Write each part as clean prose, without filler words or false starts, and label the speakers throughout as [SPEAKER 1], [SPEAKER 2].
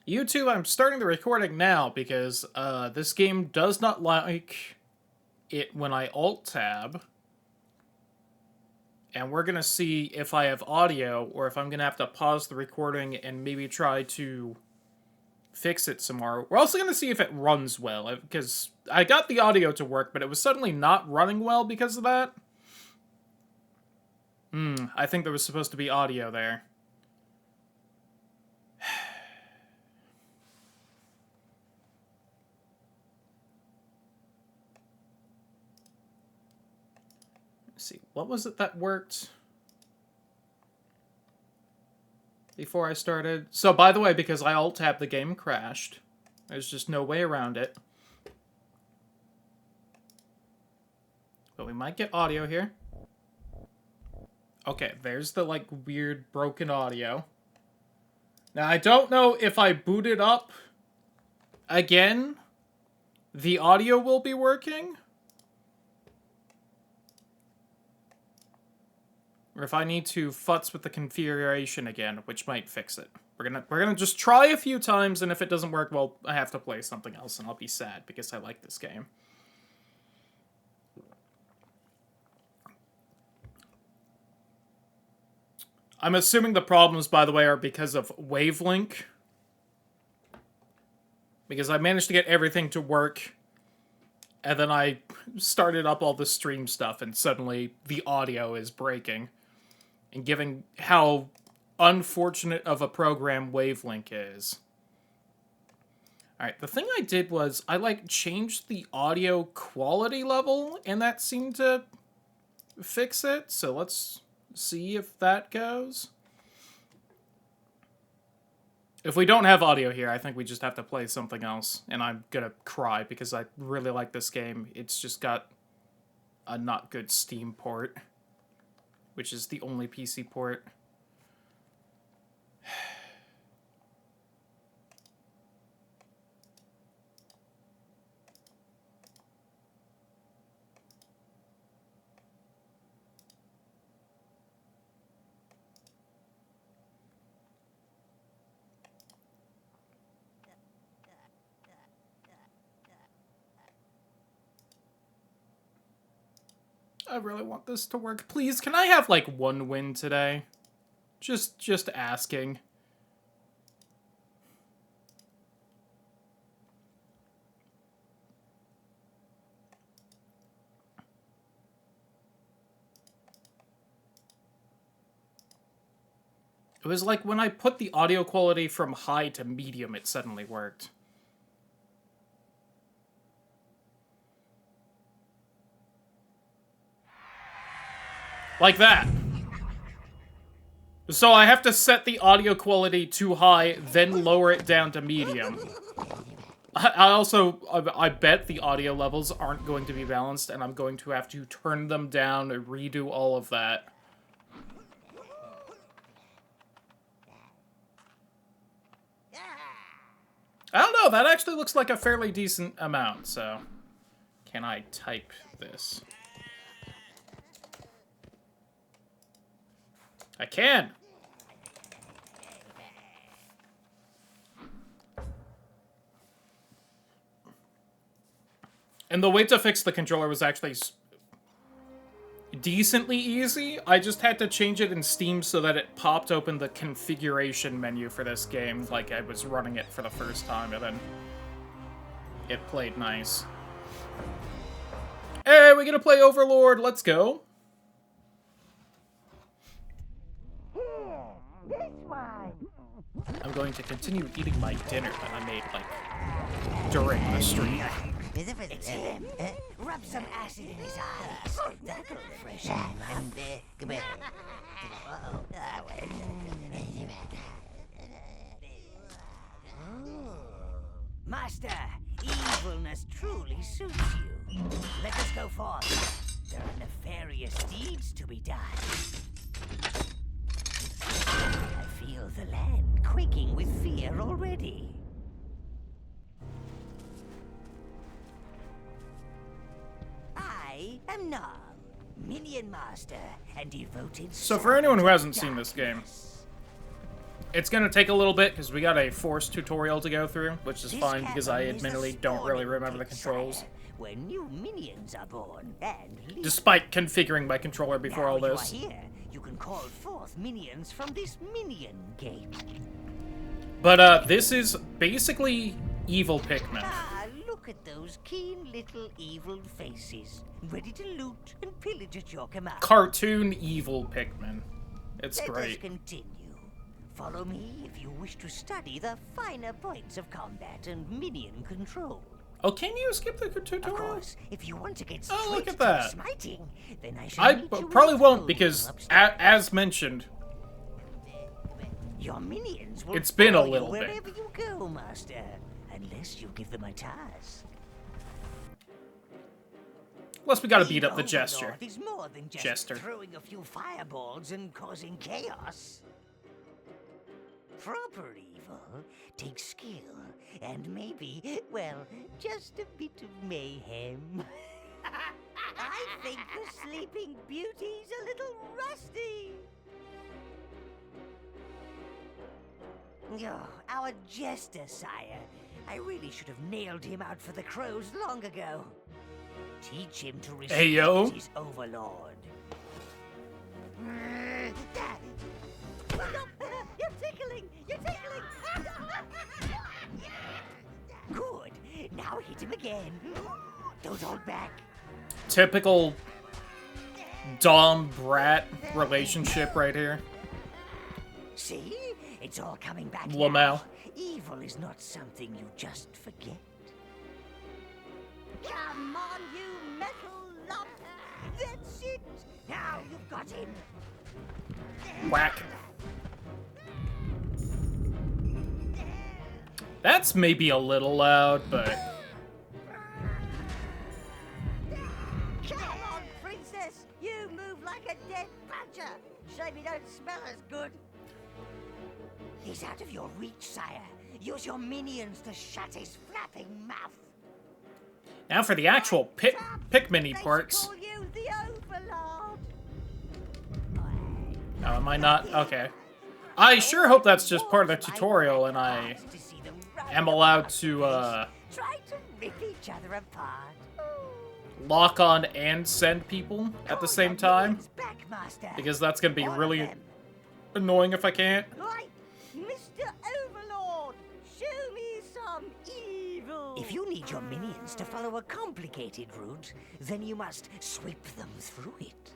[SPEAKER 1] YouTube, I'm starting the recording now because this game does not like it when I Alt-Tab. And we're going to see if I have audio or if I'm going to have to pause the recording and maybe try to fix it some more. We're also going to see if it runs well, because I got the audio to work, but it was suddenly not running well because of that. I think there was supposed to be audio there. See, what was it that worked before I started? So, by the way, because I alt-tabbed, the game crashed. There's just no way around it. But we might get audio here. Okay, there's the, like, weird broken audio. Now, I don't know if I boot it up again, the audio will be working. Or if I need to futz with the configuration again, which might fix it. We're gonna just try a few times, and if it doesn't work, well, I have to play something else, and I'll be sad, because I like this game. I'm assuming the problems, by the way, are because of Wavelink. Because I managed to get everything to work, and then I started up all the stream stuff, and suddenly the audio is breaking. And given how unfortunate of a program Wavelink is. Alright, the thing I did was, I, like, changed the audio quality level, and that seemed to fix it, so let's see if that goes. If we don't have audio here, I think we just have to play something else, and I'm gonna cry because I really like this game. It's just got a not good Steam port, which is the only PC port. I really want this to work. Please, can I have, like, one win today? Just asking. It was like when I put the audio quality from high to medium, it suddenly worked. Like that. So I have to set the audio quality too high, then lower it down to medium. I bet the audio levels aren't going to be balanced, and I'm going to have to turn them down and redo all of that. I don't know, that actually looks like a fairly decent amount, so... Can I type this? I can! And the way to fix the controller was actually decently easy. I just had to change it in Steam so that it popped open the configuration menu for this game like I was running it for the first time, and then it played nice. Hey, we're gonna play Overlord, let's go! I'm going to continue eating my dinner that I made, like, during the stream.
[SPEAKER 2] It's him. Rub some acid in his eyes. That'll refresh him. Come here. Master, evilness truly suits you. Let us go forth. There are nefarious deeds to be done. I feel the land quaking with fear already. I am Nom, Minion Master and devoted.
[SPEAKER 1] So for anyone who hasn't seen this game, It's gonna take a little bit because we got a forced tutorial to go through, which is
[SPEAKER 2] This
[SPEAKER 1] fine because I
[SPEAKER 2] cavern is a
[SPEAKER 1] admittedly don't really
[SPEAKER 2] spawning
[SPEAKER 1] remember the
[SPEAKER 2] pit,
[SPEAKER 1] controls,
[SPEAKER 2] sire, where new minions are born and leave.
[SPEAKER 1] despite configuring my controller before all this.
[SPEAKER 2] You are here. You can call forth minions from this minion gate.
[SPEAKER 1] But this is basically evil Pikmin.
[SPEAKER 2] Ah, look at those keen little evil faces, ready to loot and pillage at your command.
[SPEAKER 1] Cartoon evil Pikmin. It's
[SPEAKER 2] Let us
[SPEAKER 1] great.
[SPEAKER 2] continue. Follow me if you wish to study the finer points of combat and minion control.
[SPEAKER 1] Oh, can you skip the
[SPEAKER 2] Of
[SPEAKER 1] tutorial?
[SPEAKER 2] course, if you want to get
[SPEAKER 1] Oh, look
[SPEAKER 2] straight
[SPEAKER 1] at
[SPEAKER 2] to
[SPEAKER 1] that.
[SPEAKER 2] smiting, then I should
[SPEAKER 1] I
[SPEAKER 2] meet you
[SPEAKER 1] probably
[SPEAKER 2] in the
[SPEAKER 1] won't
[SPEAKER 2] room
[SPEAKER 1] because,
[SPEAKER 2] upstairs.
[SPEAKER 1] as mentioned,
[SPEAKER 2] Your minions will
[SPEAKER 1] it's been a
[SPEAKER 2] follow you
[SPEAKER 1] little bit.
[SPEAKER 2] wherever you go, Master, unless you give them a task.
[SPEAKER 1] plus we gotta beat
[SPEAKER 2] Being
[SPEAKER 1] up the Jester.
[SPEAKER 2] Overlord is more than just
[SPEAKER 1] Jester.
[SPEAKER 2] throwing a few fireballs and causing chaos. Proper evil takes skill and maybe, well, just a bit of mayhem. I think the Sleeping Beauty's a little rusty. Oh, our Jester, sire. I really should have nailed him out for the crows long ago. Teach him to respect
[SPEAKER 1] Ayo.
[SPEAKER 2] his overlord. You're tickling! You're tickling! Good. Now hit him again. Don't hold back.
[SPEAKER 1] Typical Dom Brat relationship right here.
[SPEAKER 2] See? It's all coming back
[SPEAKER 1] Lamau.
[SPEAKER 2] now. Evil is not something you just forget. Come on, you metal lump! That's it! Now you've got him!
[SPEAKER 1] Whack. That's maybe a little loud, but
[SPEAKER 2] Come on, princess! You move like a dead badger! Shame you don't smell as good. He's out of your reach, sire. Use your minions to shut his flapping mouth.
[SPEAKER 1] now for the actual Pikmin-y
[SPEAKER 2] They
[SPEAKER 1] parts.
[SPEAKER 2] should call you the Overlord.
[SPEAKER 1] Oh, am I not? Okay. I sure hope that's just part of the tutorial and I
[SPEAKER 2] To see them run
[SPEAKER 1] am allowed
[SPEAKER 2] apart,
[SPEAKER 1] to,
[SPEAKER 2] try to rip each other apart.
[SPEAKER 1] lock on and send people at the same time,
[SPEAKER 2] Back, Master.
[SPEAKER 1] because that's gonna be
[SPEAKER 2] All of
[SPEAKER 1] really
[SPEAKER 2] them.
[SPEAKER 1] annoying if I can't.
[SPEAKER 2] Right, Mr. Overlord, show me some evil. If you need your minions to follow a complicated route, then you must sweep them through it.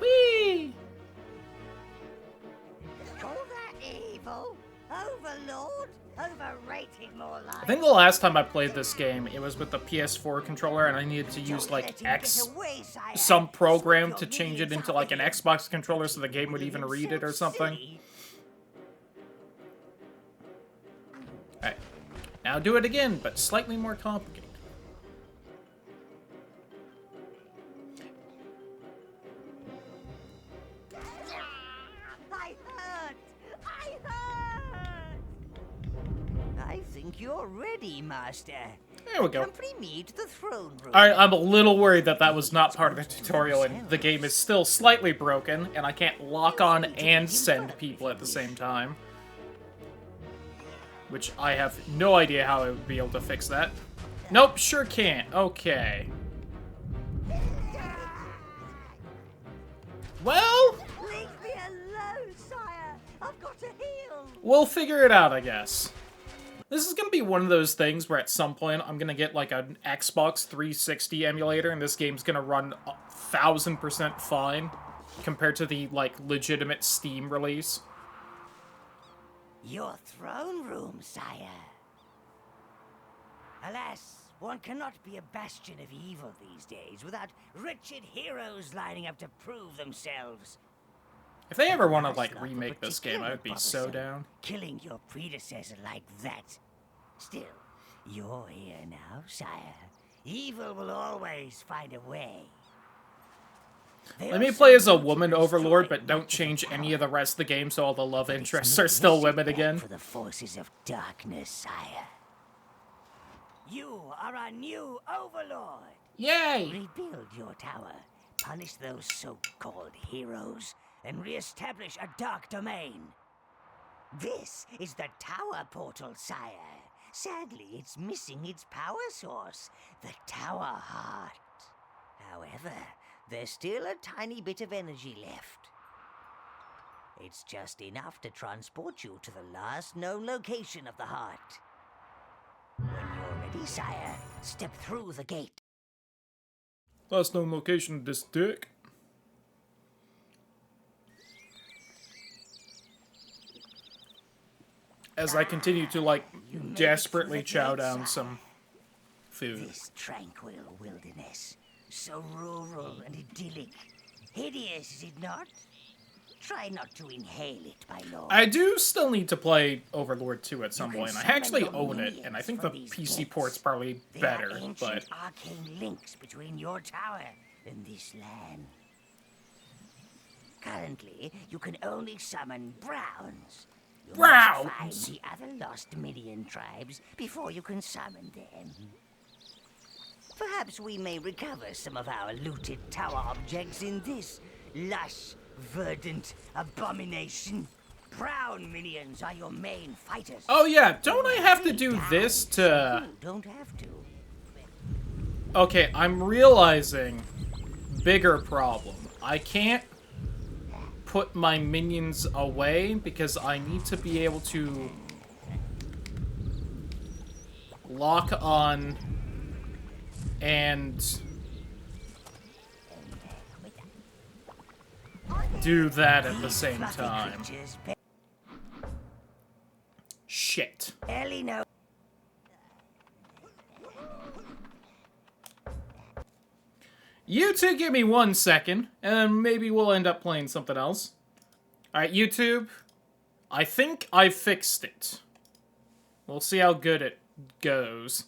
[SPEAKER 1] Whee!
[SPEAKER 2] Call that evil? Overlord? Overrated, more like.
[SPEAKER 1] I think the last time I played this game, it was with the PS4 controller, and I needed to use, like, some program to change it into, like, an Xbox controller so the game would even read it or something. Alright. Now do it again, but slightly more complicated.
[SPEAKER 2] I hurt! I hurt! I think you're ready, Master.
[SPEAKER 1] There we go.
[SPEAKER 2] Accompany me to the throne room.
[SPEAKER 1] Alright, I'm a little worried that that was not part of the tutorial, and the game is still slightly broken, and I can't lock on and send people at the same time. Which I have no idea how I would be able to fix that. Nope, sure can't. Okay. Well,
[SPEAKER 2] Leave me alone, sire. I've got to heal.
[SPEAKER 1] we'll figure it out, I guess. This is gonna be one of those things where at some point I'm gonna get like an Xbox 360 emulator and this game's gonna run 1000% fine compared to the like legitimate Steam release.
[SPEAKER 2] Your throne room, sire. Alas, one cannot be a bastion of evil these days without wretched heroes lining up to prove themselves.
[SPEAKER 1] If they ever want to
[SPEAKER 2] That's
[SPEAKER 1] like
[SPEAKER 2] not
[SPEAKER 1] remake this game, I would be so
[SPEAKER 2] particularly
[SPEAKER 1] down.
[SPEAKER 2] Killing your predecessor like that. Still, you're here now, sire. Evil will always find a way.
[SPEAKER 1] Let me play as a woman overlord, but don't change any of the rest of the game so all the love interests are still women again.
[SPEAKER 2] For the forces of darkness, sire. You are our new overlord.
[SPEAKER 1] Yay!
[SPEAKER 2] Rebuild your tower, punish those so-called heroes and re-establish a dark domain. This is the tower portal, sire. Sadly, it's missing its power source, the tower heart. However, there's still a tiny bit of energy left. It's just enough to transport you to the last known location of the heart. When you're ready, sire, step through the gate.
[SPEAKER 1] Last known location of this dick. As I continue to, like, desperately chow down some food.
[SPEAKER 2] This tranquil wilderness, so rural and idyllic. Hideous, is it not? Try not to inhale it, my lord.
[SPEAKER 1] I do still need to play Overlord 2 at some point. I actually own it, and I think the PC port's probably better, but...
[SPEAKER 2] arcane links between your tower and this land. Currently, you can only summon Browns. You must find the other lost minion tribes before you can summon them. Perhaps we may recover some of our looted tower objects in this lush, verdant abomination. Brown minions are your main fighters.
[SPEAKER 1] Oh yeah, don't I have to do this to...
[SPEAKER 2] You don't have to.
[SPEAKER 1] Okay, I'm realizing bigger problem. I can't put my minions away because I need to be able to lock on and do that at the same time. Shit. You two give me 1 second, and then maybe we'll end up playing something else. Alright, YouTube. I think I fixed it. We'll see how good it goes.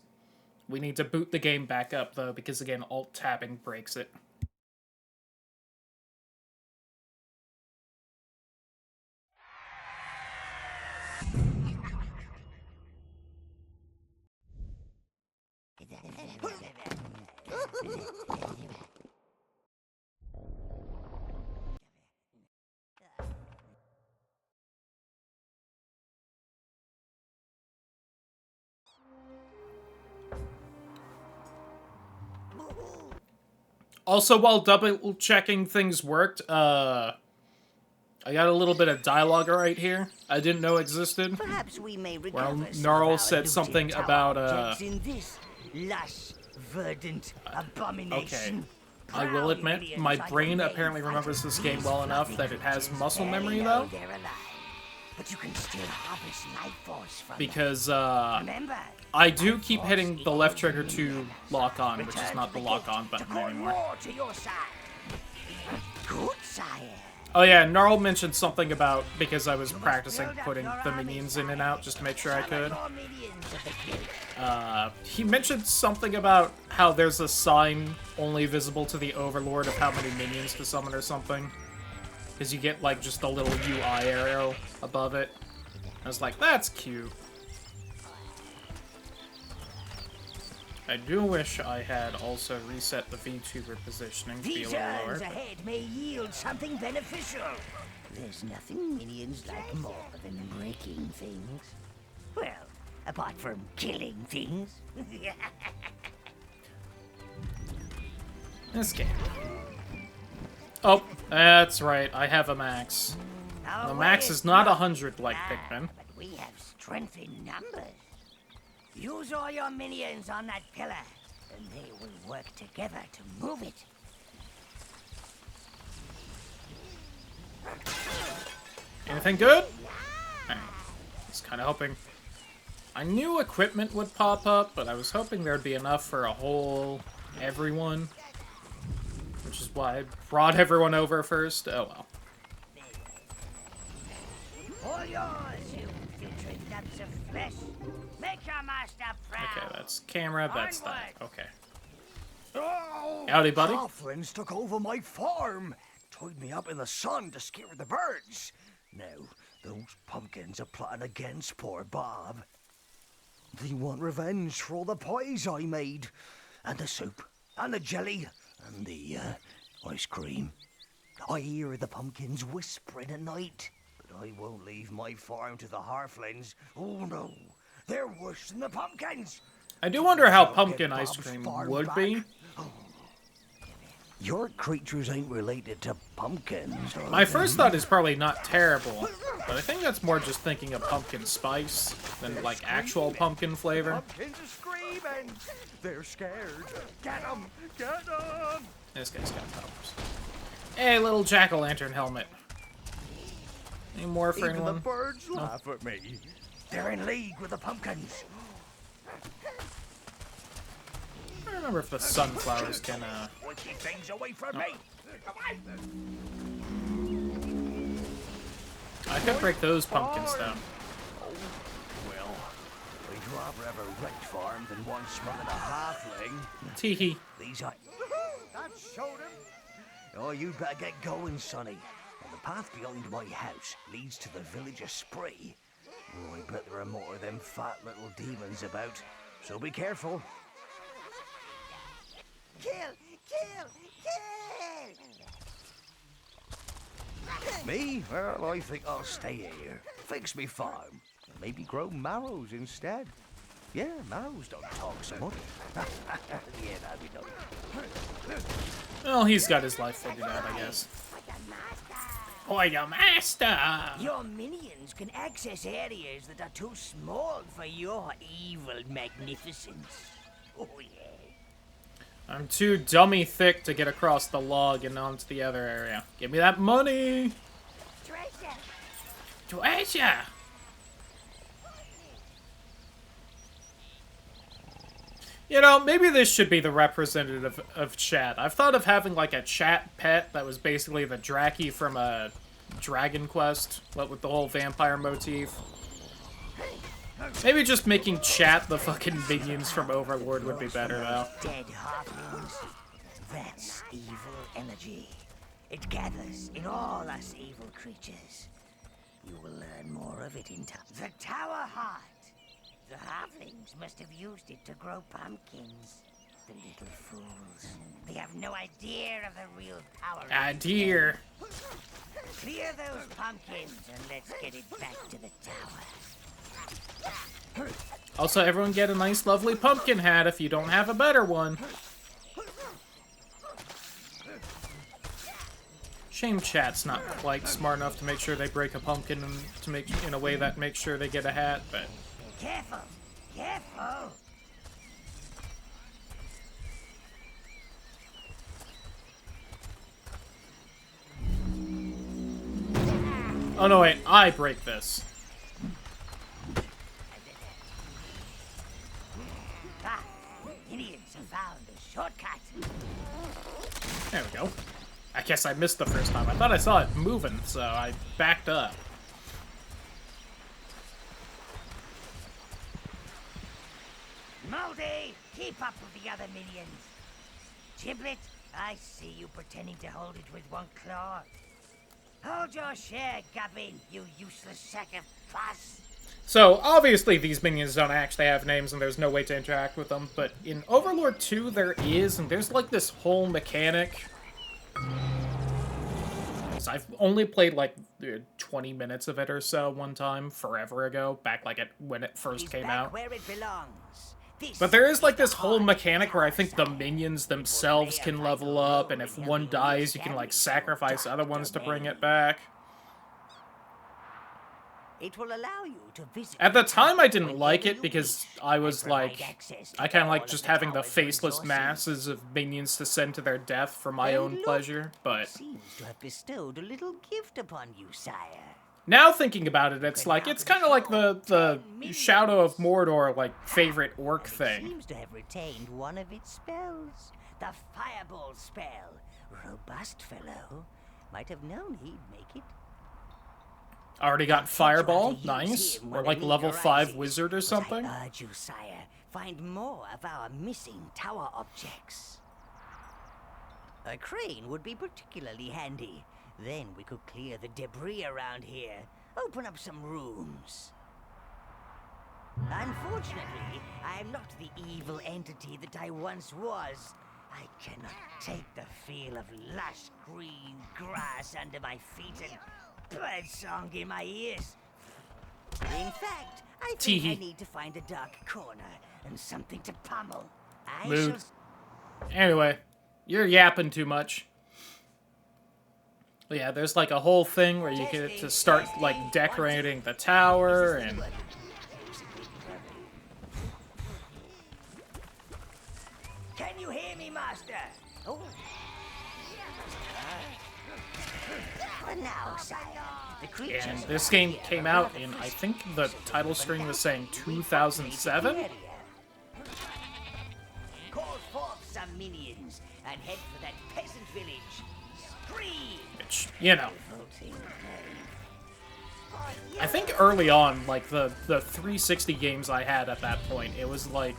[SPEAKER 1] We need to boot the game back up, though, because, again, alt-tabbing breaks it. Also, while double-checking things worked, I got a little bit of dialogue right here I didn't know existed.
[SPEAKER 2] Perhaps we may
[SPEAKER 1] well, Gnarl said something about,
[SPEAKER 2] in this lush, verdant abomination.
[SPEAKER 1] Okay. I will admit, my brain apparently remembers this game well enough that it has muscle memory, though.
[SPEAKER 2] But you can still harvest life force from
[SPEAKER 1] because, I do keep hitting the left trigger to lock on, which is not the lock on button anymore.
[SPEAKER 2] Good, sire.
[SPEAKER 1] Oh yeah, Gnarl mentioned something about, because I was practicing putting the minions in and out just to make sure I could. He mentioned something about how there's a sign only visible to the Overlord of how many minions to summon or something. Because you get, like, just a little UI arrow above it. I was like, that's cute. I do wish I had also reset the VTuber positioning to be a little lower.
[SPEAKER 2] These ahead may yield something beneficial. There's nothing minions like more than breaking things. Well, apart from killing things.
[SPEAKER 1] This game. Oh, that's right. I have a max. The max is not 100 like Pikmin.
[SPEAKER 2] But we have strength in numbers. Use all your minions on that pillar, and they will work together to move it.
[SPEAKER 1] Anything good? I was kind of hoping. I knew equipment would pop up, but I was hoping there'd be enough for a whole everyone. Which is why I brought everyone over first. Oh well.
[SPEAKER 2] All yours, you putrid lumps of flesh. Make your master proud.
[SPEAKER 1] Okay, that's camera, that's that. Okay.
[SPEAKER 3] Oh,
[SPEAKER 1] Howdy, buddy.
[SPEAKER 3] Halflings took over my farm. Tied me up in the sun to scare the birds. Now, those pumpkins are plotting against poor Bob. They want revenge for all the pies I made. And the soup. And the jelly. And the Ice cream. I hear the pumpkins whispering at night, but I won't leave my farm to the halflings. Oh no, they're worse than the pumpkins.
[SPEAKER 1] I do wonder how
[SPEAKER 3] I'll
[SPEAKER 1] pumpkin
[SPEAKER 3] get
[SPEAKER 1] ice
[SPEAKER 3] Bob's
[SPEAKER 1] cream
[SPEAKER 3] farm
[SPEAKER 1] would
[SPEAKER 3] back.
[SPEAKER 1] be.
[SPEAKER 3] Your creatures ain't related to pumpkins, are
[SPEAKER 1] My
[SPEAKER 3] they?
[SPEAKER 1] first thought is probably not terrible, but I think that's more just thinking of pumpkin spice than like actual pumpkin flavor.
[SPEAKER 3] Pumpkins are screaming. They're scared. Get them! Get them!
[SPEAKER 1] This guy's got powers. Hey, little jack-o'-lantern helmet. Any more for
[SPEAKER 3] Even
[SPEAKER 1] anyone?
[SPEAKER 3] the birds laugh at me. They're in league with the pumpkins.
[SPEAKER 1] I don't remember if the sunflowers can,
[SPEAKER 3] Keep things away from me.
[SPEAKER 1] I could break those pumpkins down.
[SPEAKER 3] Well, I'd rather have a wrecked farm than one smelling a halfling.
[SPEAKER 1] Teehee.
[SPEAKER 3] These are... That showed him. Oh, you better get going, sonny. And the path behind my house leads to the village of Spree. Oh, I bet there are more of them fat little demons about. So be careful.
[SPEAKER 2] Kill! Kill! Kill!
[SPEAKER 3] Me? Well, I think I'll stay here. Fix me farm. Maybe grow marrows instead. Yeah, marrows don't talk so much. Yeah, that'd be done.
[SPEAKER 1] Well, he's got his life figured out, I guess. Oh, your master!
[SPEAKER 2] Your minions can access areas that are too small for your evil magnificence. Oh, yeah.
[SPEAKER 1] I'm too dummy thick to get across the log and onto the other area. Give me that money!
[SPEAKER 2] Treasure!
[SPEAKER 1] Treasure! You know, maybe this should be the representative of chat. I've thought of having, like, a chat pet that was basically the Draki from a Dragon Quest, what with the whole vampire motif. Maybe just making chat the fucking minions from Overlord would be better, though.
[SPEAKER 2] Dead halflings. That's evil energy. It gathers in all us evil creatures. You will learn more of it in time. The Tower Heart. The halflings must have used it to grow pumpkins. The little fools. They have no idea of the real power.
[SPEAKER 1] Ah, dear.
[SPEAKER 2] Clear those pumpkins and let's get it back to the tower.
[SPEAKER 1] Also, everyone get a nice, lovely pumpkin hat if you don't have a better one. Shame chat's not quite smart enough to make sure they break a pumpkin in a way that makes sure they get a hat, but...
[SPEAKER 2] Careful! Careful!
[SPEAKER 1] Oh no, wait, I break this.
[SPEAKER 2] Ah, Indians have found a shortcut.
[SPEAKER 1] There we go. I guess I missed the first time. I thought I saw it moving, so I backed up.
[SPEAKER 2] Moldy, keep up with the other minions. Giblet, I see you pretending to hold it with one claw. Hold your share, Gubbin, you useless sack of pus.
[SPEAKER 1] So, obviously these minions don't actually have names and there's no way to interact with them, but in Overlord 2 there is, and there's like this whole mechanic. So I've only played like 20 minutes of it or so one time, forever ago, back like when it first came out.
[SPEAKER 2] Where it belongs.
[SPEAKER 1] But there is like this whole mechanic where I think the minions themselves can level up, and if one dies, you can like sacrifice other ones to bring it back.
[SPEAKER 2] It will allow you to visit.
[SPEAKER 1] At the time, I didn't like it because I was like, I kind of like just having the faceless masses of minions to send to their death for my own pleasure, but
[SPEAKER 2] Seems to have bestowed a little gift upon you, sire.
[SPEAKER 1] now thinking about it, it's like, it's kind of like the Shadow of Mordor, like, favorite orc
[SPEAKER 2] It
[SPEAKER 1] thing.
[SPEAKER 2] seems to have retained one of its spells. The fireball spell. Robust fellow. Might have known he'd make it.
[SPEAKER 1] Already got Fireball, nice. Or like level 5 wizard or something.
[SPEAKER 2] I urge you, sire, find more of our missing tower objects. A crane would be particularly handy. Then we could clear the debris around here. Open up some rooms. Unfortunately, I am not the evil entity that I once was. I cannot take the feel of lush green grass under my feet and birdsong in my ears. In fact, I think I
[SPEAKER 1] Teehee.
[SPEAKER 2] need to find a dark corner and something to pummel. I
[SPEAKER 1] Mood.
[SPEAKER 2] shall...
[SPEAKER 1] Anyway, you're yapping too much. But yeah, there's like a whole thing where you get to start like decorating the tower and...
[SPEAKER 2] Can you hear me, Master? Oh. For now, sire, the creatures...
[SPEAKER 1] And this game came out in, I think the title screen was saying 2007?
[SPEAKER 2] Call forth some minions and head for that peasant village. Spree!
[SPEAKER 1] Which, you know. I think early on, like, the 360 games I had at that point, it was like...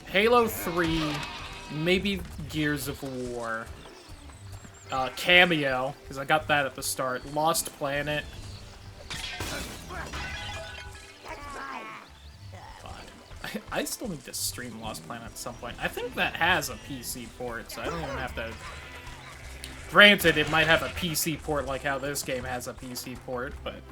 [SPEAKER 1] Halo 3, maybe Gears of War, Cameo, because I got that at the start, Lost Planet. God. I still need to stream Lost Planet at some point. I think that has a PC port, so I don't even have to... Granted, it might have a PC port like how this game has a PC port, but...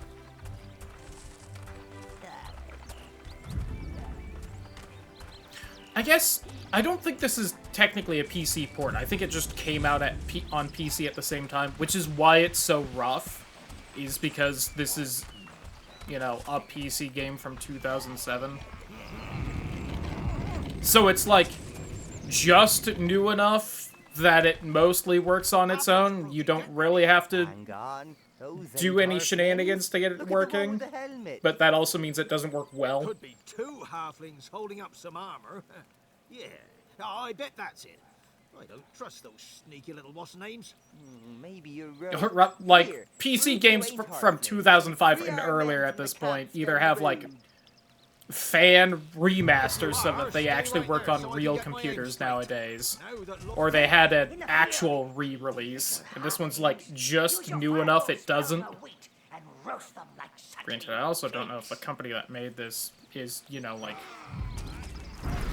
[SPEAKER 1] I guess, I don't think this is technically a PC port. I think it just came out on PC at the same time, which is why it's so rough, is because this is, you know, a PC game from 2007. So it's, like, just new enough that it mostly works on its own. You don't really have to do any shenanigans to get it working, but that also means it doesn't work well.
[SPEAKER 4] Could be two halflings holding up some armor. Yeah, I bet that's it. I don't trust those sneaky little what's names.
[SPEAKER 3] Maybe you're
[SPEAKER 1] Like,
[SPEAKER 3] Here,
[SPEAKER 1] PC games from 2005 and earlier at this point either have, like, fan remasters so that they actually work on real computers nowadays, or they had an actual re-release, and this one's, like, just new enough it doesn't. Granted, I also don't know if the company that made this is, you know, like,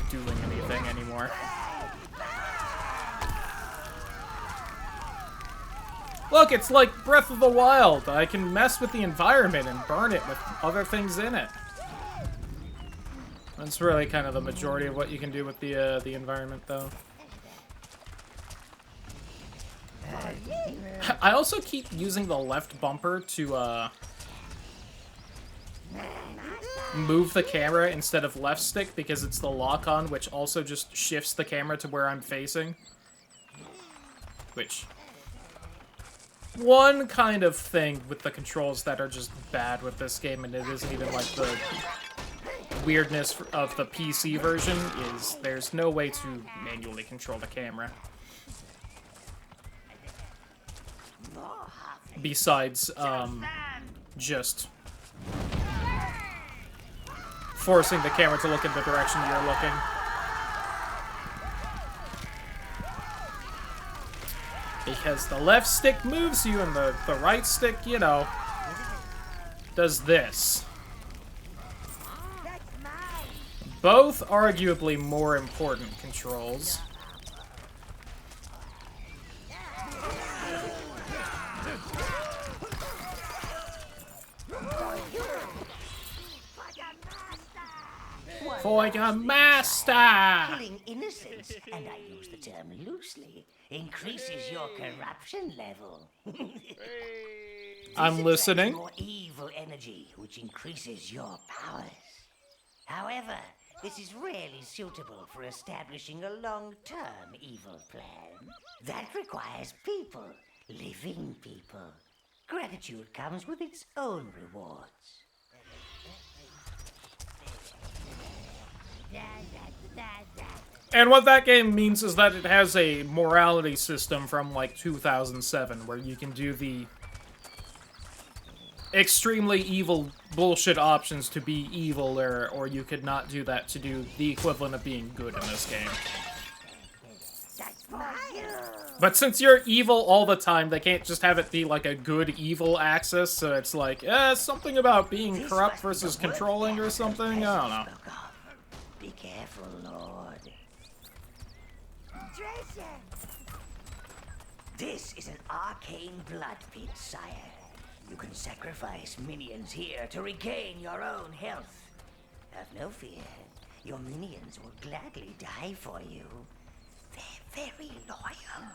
[SPEAKER 1] doing anything anymore. Look, it's like Breath of the Wild. I can mess with the environment and burn it with other things in it. That's really kind of the majority of what you can do with the environment, though. I also keep using the left bumper to move the camera instead of left stick because it's the lock-on, which also just shifts the camera to where I'm facing. Which... One kind of thing with the controls that are just bad with this game, and it isn't even like the weirdness of the PC version, is there's no way to manually control the camera. Besides, just forcing the camera to look in the direction you're looking. Because the left stick moves you and the right stick, you know, does this. Both arguably more important controls. For your master!
[SPEAKER 2] Killing innocents, and I use the term loosely, increases your corruption level.
[SPEAKER 1] I'm listening.
[SPEAKER 2] More evil energy, which increases your powers. However, this is rarely suitable for establishing a long-term evil plan. That requires people, living people. Gratitude comes with its own rewards.
[SPEAKER 1] And what that game means is that it has a morality system from, like, 2007, where you can do the extremely evil bullshit options to be evil, or you could not do that to do the equivalent of being good in this game. But since you're evil all the time, they can't just have it be, like, a good-evil axis, so it's like, something about being corrupt versus controlling or something? I don't know.
[SPEAKER 2] Be careful, Lord. treasure.
[SPEAKER 3] This is an arcane blood pit, sire. You can sacrifice minions here to regain your own health. Have no fear. Your minions will gladly die for you. They're very loyal.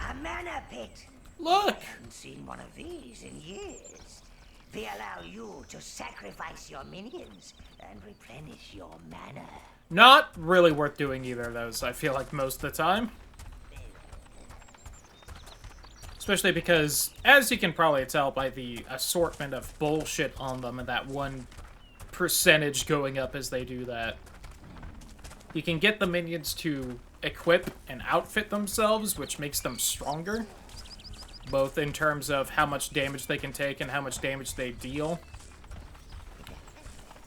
[SPEAKER 3] A mana pit.
[SPEAKER 1] Look!
[SPEAKER 3] I haven't seen one of these in years. They allow you to sacrifice your minions and replenish your mana.
[SPEAKER 1] Not really worth doing either of those, I feel like, most of the time. Especially because, as you can probably tell by the assortment of bullshit on them and that one percentage going up as they do that, you can get the minions to equip and outfit themselves, which makes them stronger. Both in terms of how much damage they can take and how much damage they deal.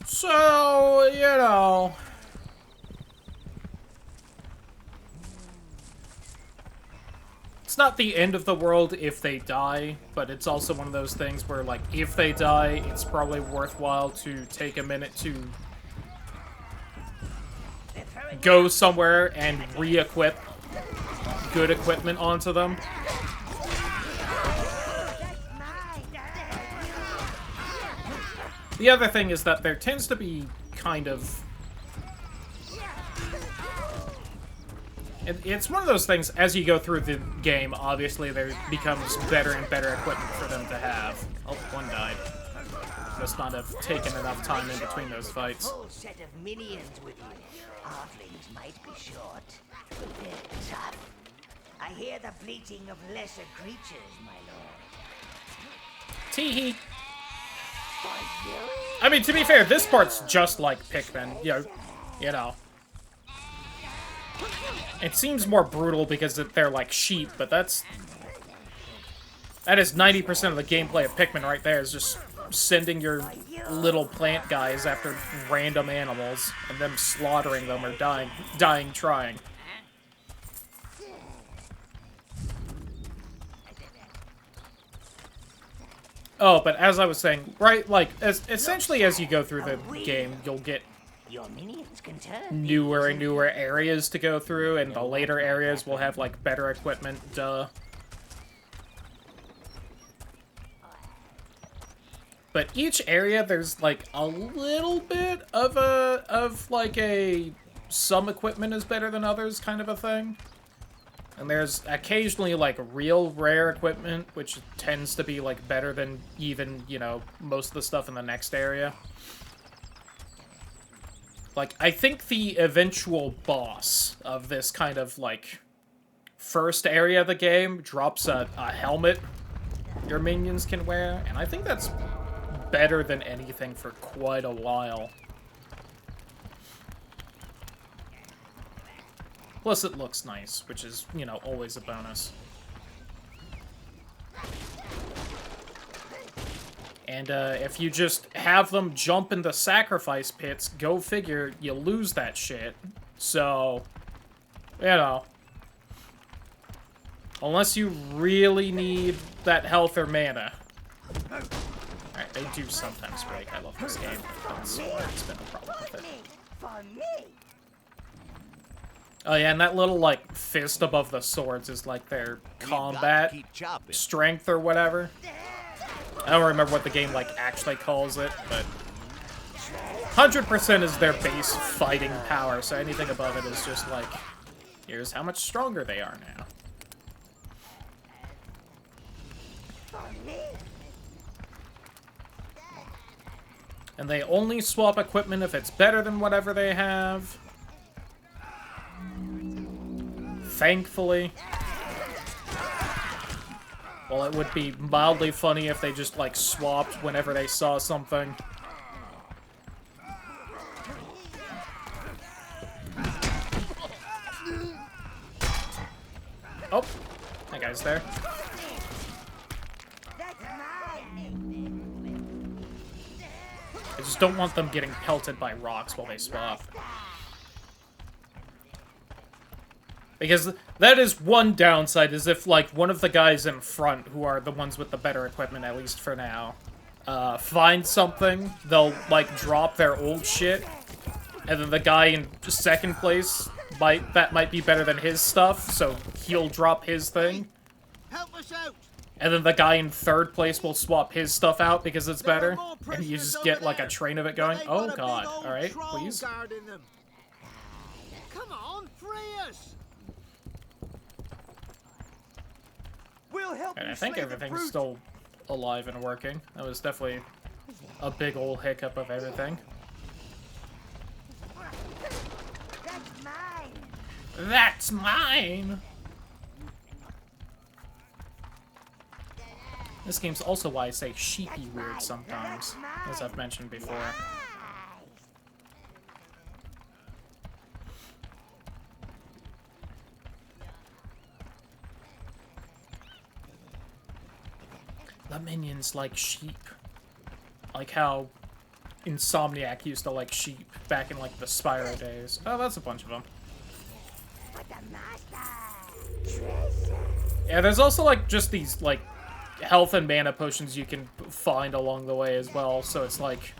[SPEAKER 1] So, you know... It's not the end of the world if they die, but it's also one of those things where, like, if they die, it's probably worthwhile to take a minute to go somewhere and re-equip good equipment onto them. The other thing is that there tends to be kind of... It's one of those things, as you go through the game, obviously there becomes better and better equipment for them to have. Oh, one died. Must not have taken enough time in between those fights.
[SPEAKER 3] Whole set of minions with you. Halflings might be short, but they're tough. I hear the bleating of lesser creatures, my lord.
[SPEAKER 1] Teehee. I mean, to be fair, this part's just like Pikmin. You know. It seems more brutal because they're like sheep, but that is 90% of the gameplay of Pikmin right there, is just sending your little plant guys after random animals and them slaughtering them or dying trying. Oh, but as I was saying, right, like, essentially as you go through the game, you'll get
[SPEAKER 3] Your minions can turn
[SPEAKER 1] newer and newer areas to go through, and the later areas will have, like, better equipment, duh. But each area, there's, like, a little bit of like, some equipment is better than others kind of a thing. And there's occasionally, like, real rare equipment, which tends to be, like, better than even, you know, most of the stuff in the next area. Like, I think the eventual boss of this kind of, like, first area of the game drops a helmet your minions can wear, and I think that's better than anything for quite a while. Plus, it looks nice, which is, you know, always a bonus. And if you just have them jump into sacrifice pits, go figure, you lose that shit. So, you know. Unless you really need that health or mana. Alright, they do sometimes break. I love this game, but that's always been a problem with it. Oh yeah, and that little, like, fist above the swords is, like, their combat strength or whatever. I don't remember what the game, like, actually calls it, but 100% is their base fighting power, so anything above it is just, like, here's how much stronger they are now. And they only swap equipment if it's better than whatever they have. Thankfully. Well, it would be mildly funny if they just, like, swapped whenever they saw something. Oh, that guy's there. I just don't want them getting pelted by rocks while they swap. Because that is one downside, is if, like, one of the guys in front, who are the ones with the better equipment, at least for now, find something, they'll, like, drop their old shit, and then the guy in second place might be better than his stuff, so he'll drop his thing.
[SPEAKER 4] Help us out!
[SPEAKER 1] And then the guy in third place will swap his stuff out because it's better, and you just get, like, a train of it going. Oh, God. Alright, please.
[SPEAKER 4] Come on, free us!
[SPEAKER 3] We'll help
[SPEAKER 1] And
[SPEAKER 3] you
[SPEAKER 1] I think
[SPEAKER 3] slay the
[SPEAKER 1] everything's
[SPEAKER 3] brute.
[SPEAKER 1] still alive and working. That was definitely a big old hiccup of everything.
[SPEAKER 2] That's mine.
[SPEAKER 1] That's mine! This game's also why I say sheepy weird sometimes, as I've mentioned before. The minions like sheep. Like how Insomniac used to like sheep back in like the Spyro days. Oh, that's a bunch of them.
[SPEAKER 2] But the master. Treasure.
[SPEAKER 1] Yeah, there's also like just these like health and mana potions you can find along the way as well, so it's like...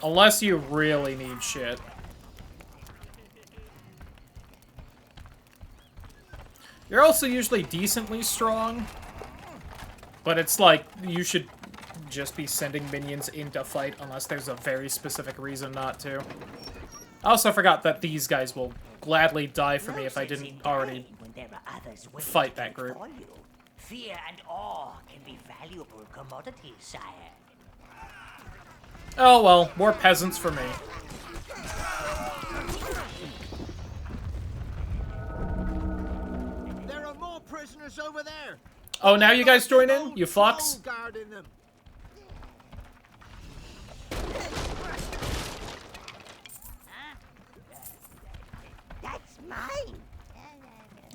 [SPEAKER 1] Unless you really need shit. You're also usually decently strong, but it's like, you should just be sending minions in to fight unless there's a very specific reason not to. I also forgot that these guys will gladly die for me if I didn't already fight that group.
[SPEAKER 2] Fear and awe can be valuable commodities, sire.
[SPEAKER 1] Oh well, more peasants for me.
[SPEAKER 4] There are more prisoners over there.
[SPEAKER 1] Oh, now you guys join in? You fucks?
[SPEAKER 4] Guarding them.
[SPEAKER 2] That's mine.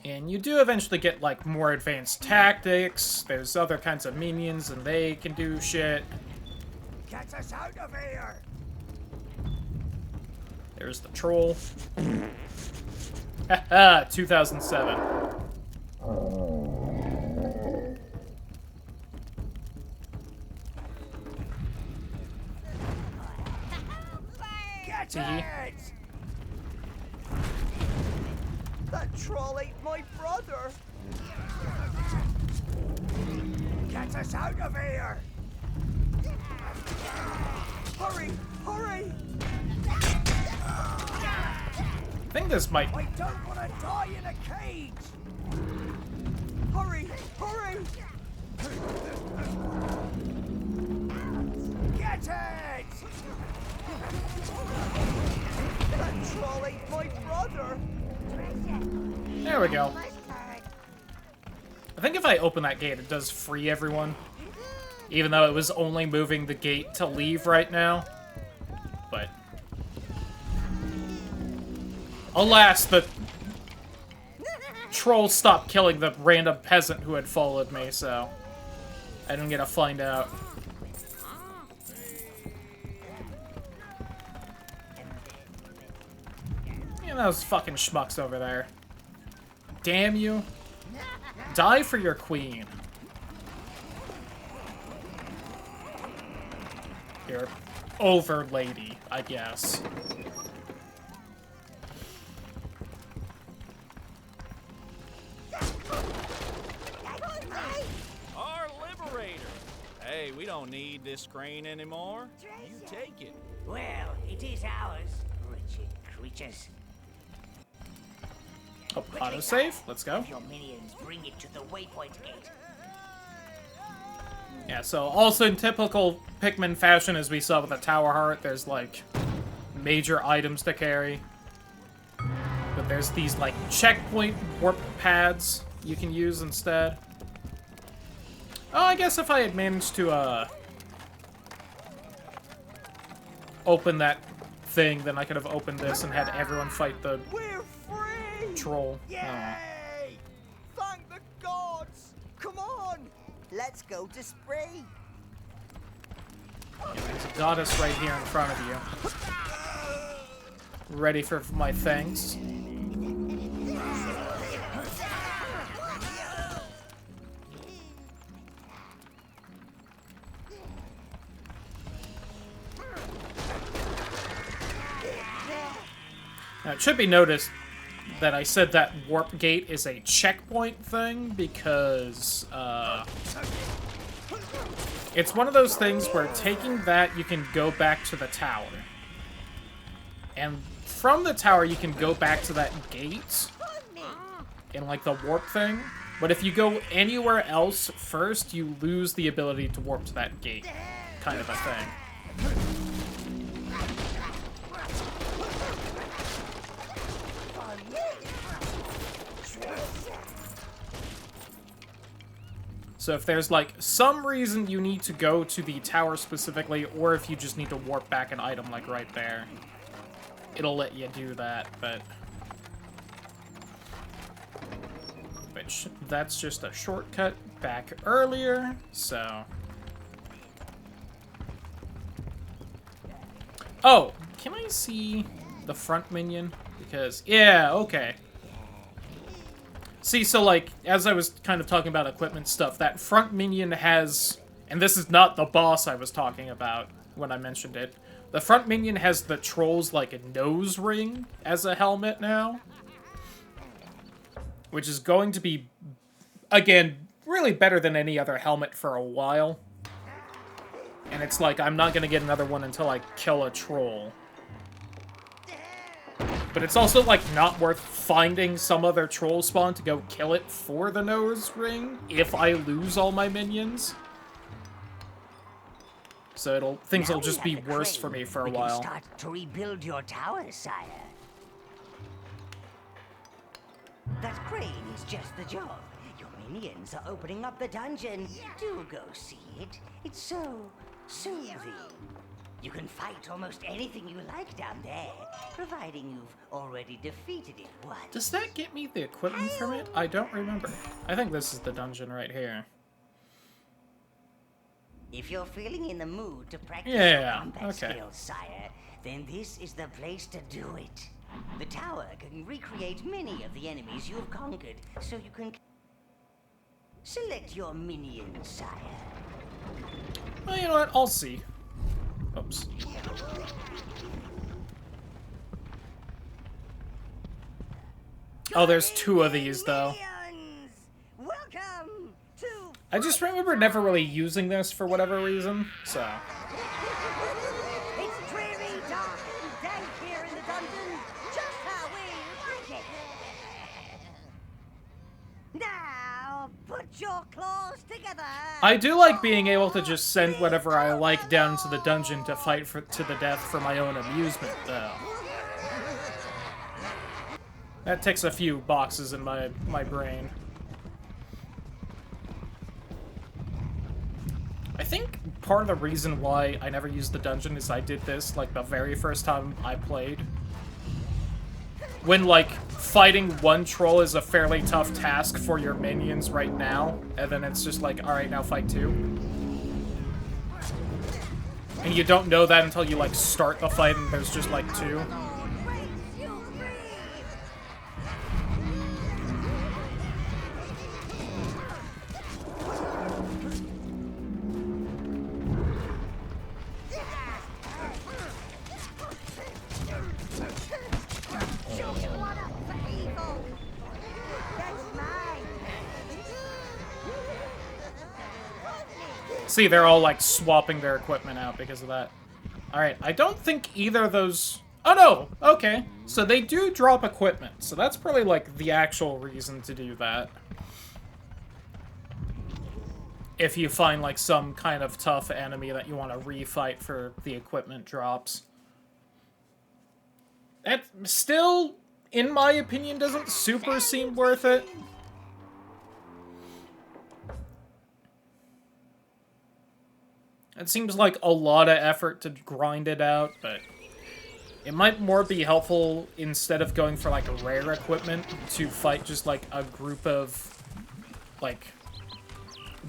[SPEAKER 1] And you do eventually get, like, more advanced tactics. There's other kinds of minions, and they can do shit.
[SPEAKER 3] Get us out of here!
[SPEAKER 1] There's the troll. Haha, 2007.
[SPEAKER 3] Get
[SPEAKER 1] Tee.
[SPEAKER 3] it! That troll ate my brother! Get us out of here! Hurry! Hurry!
[SPEAKER 1] I think this might...
[SPEAKER 3] I don't want to die in a cage! Hurry! Hurry! Get it! That troll ate my brother!
[SPEAKER 1] There we go. I think if I open that gate, it does free everyone. Even though it was only moving the gate to leave right now. But... Alas, the troll stopped killing the random peasant who had followed me, so... I didn't get to find out. Yeah, those fucking schmucks over there. Damn you. Die for your queen. Your overlady, I guess.
[SPEAKER 5] Our liberator. Hey, we don't need this crane anymore. You take it.
[SPEAKER 2] Well, it is ours, wretched creatures.
[SPEAKER 1] Oh, autosave? Let's go.
[SPEAKER 2] Your minions bring it to the waypoint gate.
[SPEAKER 1] Yeah, so also in typical Pikmin fashion, as we saw with the Tower Heart, there's, like, major items to carry. But there's these, like, checkpoint warp pads you can use instead. Oh, I guess if I had managed to, open that thing, then I could have opened this and had everyone fight the
[SPEAKER 3] We're free!
[SPEAKER 1] troll.
[SPEAKER 3] Yay! Thank the gods! Come on! Let's go to Spree!
[SPEAKER 1] Yeah, there's a goddess right here in front of you. Ready for my things. it should be noticed that I said that warp gate is a checkpoint thing because, it's one of those things where taking that, you can go back to the tower. And from the tower, you can go back to that gate in, like, the warp thing. But if you go anywhere else first, you lose the ability to warp to that gate. Kind of a thing. So if there's, like, some reason you need to go to the tower specifically, or if you just need to warp back an item, like, right there, it'll let you do that, but... Which, that's just a shortcut back earlier, so... Oh, can I see the front minion? Because, yeah, okay. See, so, like, as I was kind of talking about equipment stuff, that front minion has... And this is not the boss I was talking about when I mentioned it. The front minion has the troll's, like, nose ring as a helmet now. Which is going to be, again, really better than any other helmet for a while. And it's like, I'm not going to get another one until I kill a troll. But it's also, like, not worth finding some other troll spawn to go kill it for the nose ring if I lose all my minions. So things will just be worse for me for a while.
[SPEAKER 2] We can start to rebuild your tower, sire. That crane is just the job. Your minions are opening up the dungeon. Do go see it. It's so soothing. You can fight almost anything you like down there, providing you've already defeated it once.
[SPEAKER 1] Does that get me the equipment from it? I don't remember. I think this is the dungeon right here.
[SPEAKER 2] If you're feeling in the mood to practice your combat
[SPEAKER 1] okay.
[SPEAKER 2] skills, sire, then this is the place to do it. The tower can recreate many of the enemies you've conquered, so you can select your minions, sire.
[SPEAKER 1] Well, you know what? I'll see. Oops. Oh, there's two of these, though.
[SPEAKER 2] Minions! Welcome to
[SPEAKER 1] I just remember never really using this for whatever reason, so...
[SPEAKER 2] It's dreary, dark, and dank here in the dungeon, just how we like it. Now, put your claws together.
[SPEAKER 1] I do like being able to just send whatever I like down into the dungeon to fight to the death for my own amusement, though. That ticks a few boxes in my brain. I think part of the reason why I never used the dungeon is I did this, like, the very first time I played. When, like, fighting one troll is a fairly tough task for your minions right now, and then it's just like, alright, now fight two. And you don't know that until you, like, start the fight and there's just, like, two. See, they're all, like, swapping their equipment out because of that. Alright, I don't think either of those... Oh, no! Okay. So they do drop equipment. So that's probably, like, the actual reason to do that. If you find, like, some kind of tough enemy that you want to refight for the equipment drops. That still, in my opinion, doesn't super seem worth it. It seems like a lot of effort to grind it out, but it might more be helpful instead of going for, like, rare equipment to fight just, like, a group of, like,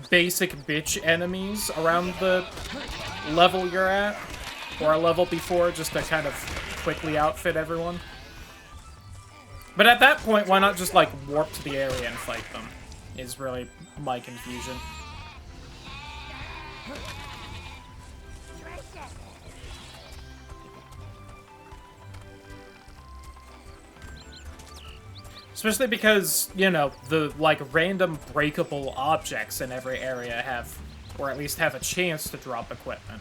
[SPEAKER 1] basic bitch enemies around the level you're at, or a level before, just to kind of quickly outfit everyone. But at that point, why not just, like, warp to the area and fight them, is really my confusion. Especially because, you know, the, like, random breakable objects in every area have, or at least have a chance to drop equipment.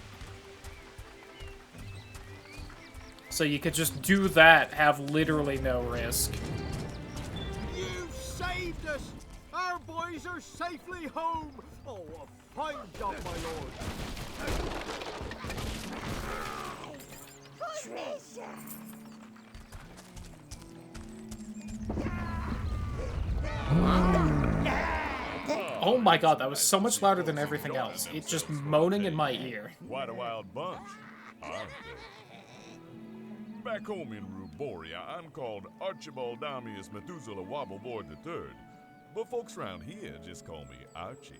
[SPEAKER 1] So you could just do that, have literally no risk.
[SPEAKER 4] You saved us! Our boys are safely home! Oh, a fine job, my lord!
[SPEAKER 2] Treasure!
[SPEAKER 1] Oh my god, that was so much louder than everything else. It's just moaning in my ear.
[SPEAKER 6] Quite a wild bunch, aren't they? Back home in Ruboria, I'm called Archibald Damius Methuselah Wobbleboard III. But folks around here just call me Archie.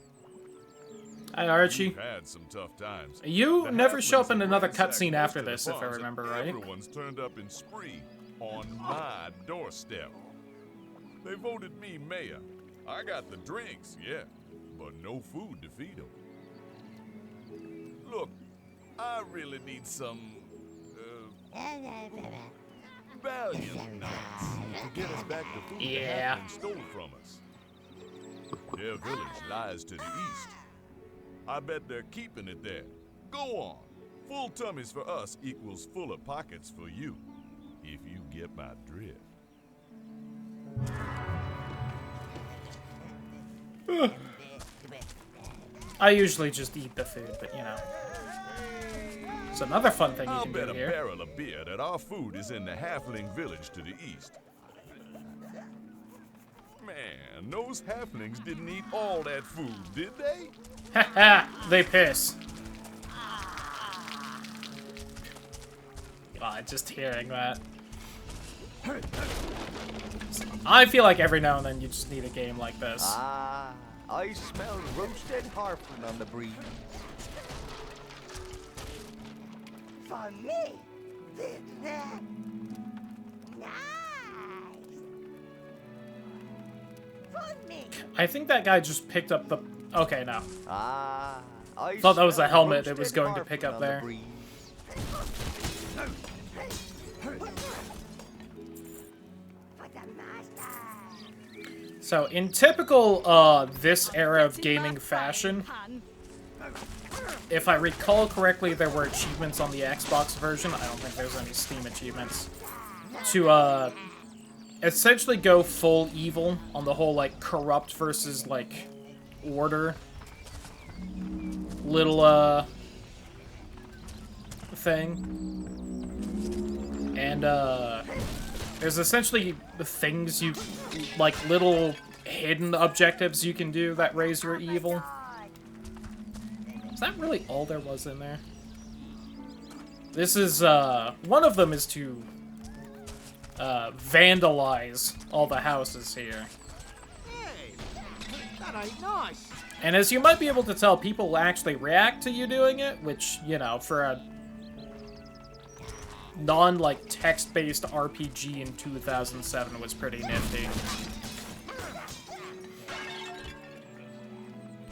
[SPEAKER 1] Hi, Archie.
[SPEAKER 6] We've had some tough times.
[SPEAKER 1] You
[SPEAKER 6] The
[SPEAKER 1] never show up
[SPEAKER 6] halflings
[SPEAKER 1] in
[SPEAKER 6] have
[SPEAKER 1] another
[SPEAKER 6] ransacked
[SPEAKER 1] cutscene
[SPEAKER 6] most
[SPEAKER 1] after
[SPEAKER 6] of the
[SPEAKER 1] this, if I
[SPEAKER 6] farms, and
[SPEAKER 1] remember right.
[SPEAKER 6] Everyone's turned up in spree on my doorstep. They voted me mayor. I got the drinks, yeah, but no food to feed them. Look, I really need some, valiant knights to get us back the food
[SPEAKER 1] Yeah.
[SPEAKER 6] the halflings stole from us. Their village lies to the east. I bet they're keeping it there. Go on. Full tummies for us equals fuller pockets for you, if you get my drift.
[SPEAKER 1] I usually just eat the food, but you know. It's another fun thing you
[SPEAKER 6] I'll
[SPEAKER 1] can
[SPEAKER 6] bet
[SPEAKER 1] do
[SPEAKER 6] a
[SPEAKER 1] here.
[SPEAKER 6] barrel of beer that our food is in the halfling village to the east. Man, those halflings didn't eat all that food, did they?
[SPEAKER 1] Haha, they piss. God, just hearing that. I feel like every now and then you just need a game like this.
[SPEAKER 3] Ah, I smell roasted harping on the breeze.
[SPEAKER 2] For me? Nice! For me!
[SPEAKER 1] I think that guy just picked up the... Okay, no.
[SPEAKER 3] Ah, I
[SPEAKER 1] Thought that was a
[SPEAKER 3] smell
[SPEAKER 1] helmet it was
[SPEAKER 3] roasted
[SPEAKER 1] going to pick
[SPEAKER 3] harping
[SPEAKER 1] up
[SPEAKER 3] on the
[SPEAKER 1] there.
[SPEAKER 3] breeze.
[SPEAKER 2] For the master!
[SPEAKER 1] So, in typical, this era of gaming fashion, if I recall correctly, there were achievements on the Xbox version. I don't think there's any Steam achievements. To, essentially go full evil on the whole, like, corrupt versus, like, order little, thing. And, there's essentially the things you, like, little hidden objectives you can do that raise your evil. Is that really all there was in there? This is, one of them is to, vandalize all the houses here.
[SPEAKER 4] Hey, that ain't nice.
[SPEAKER 1] And as you might be able to tell, people actually react to you doing it, which, you know, for a non, like, text-based RPG in 2007 was pretty nifty.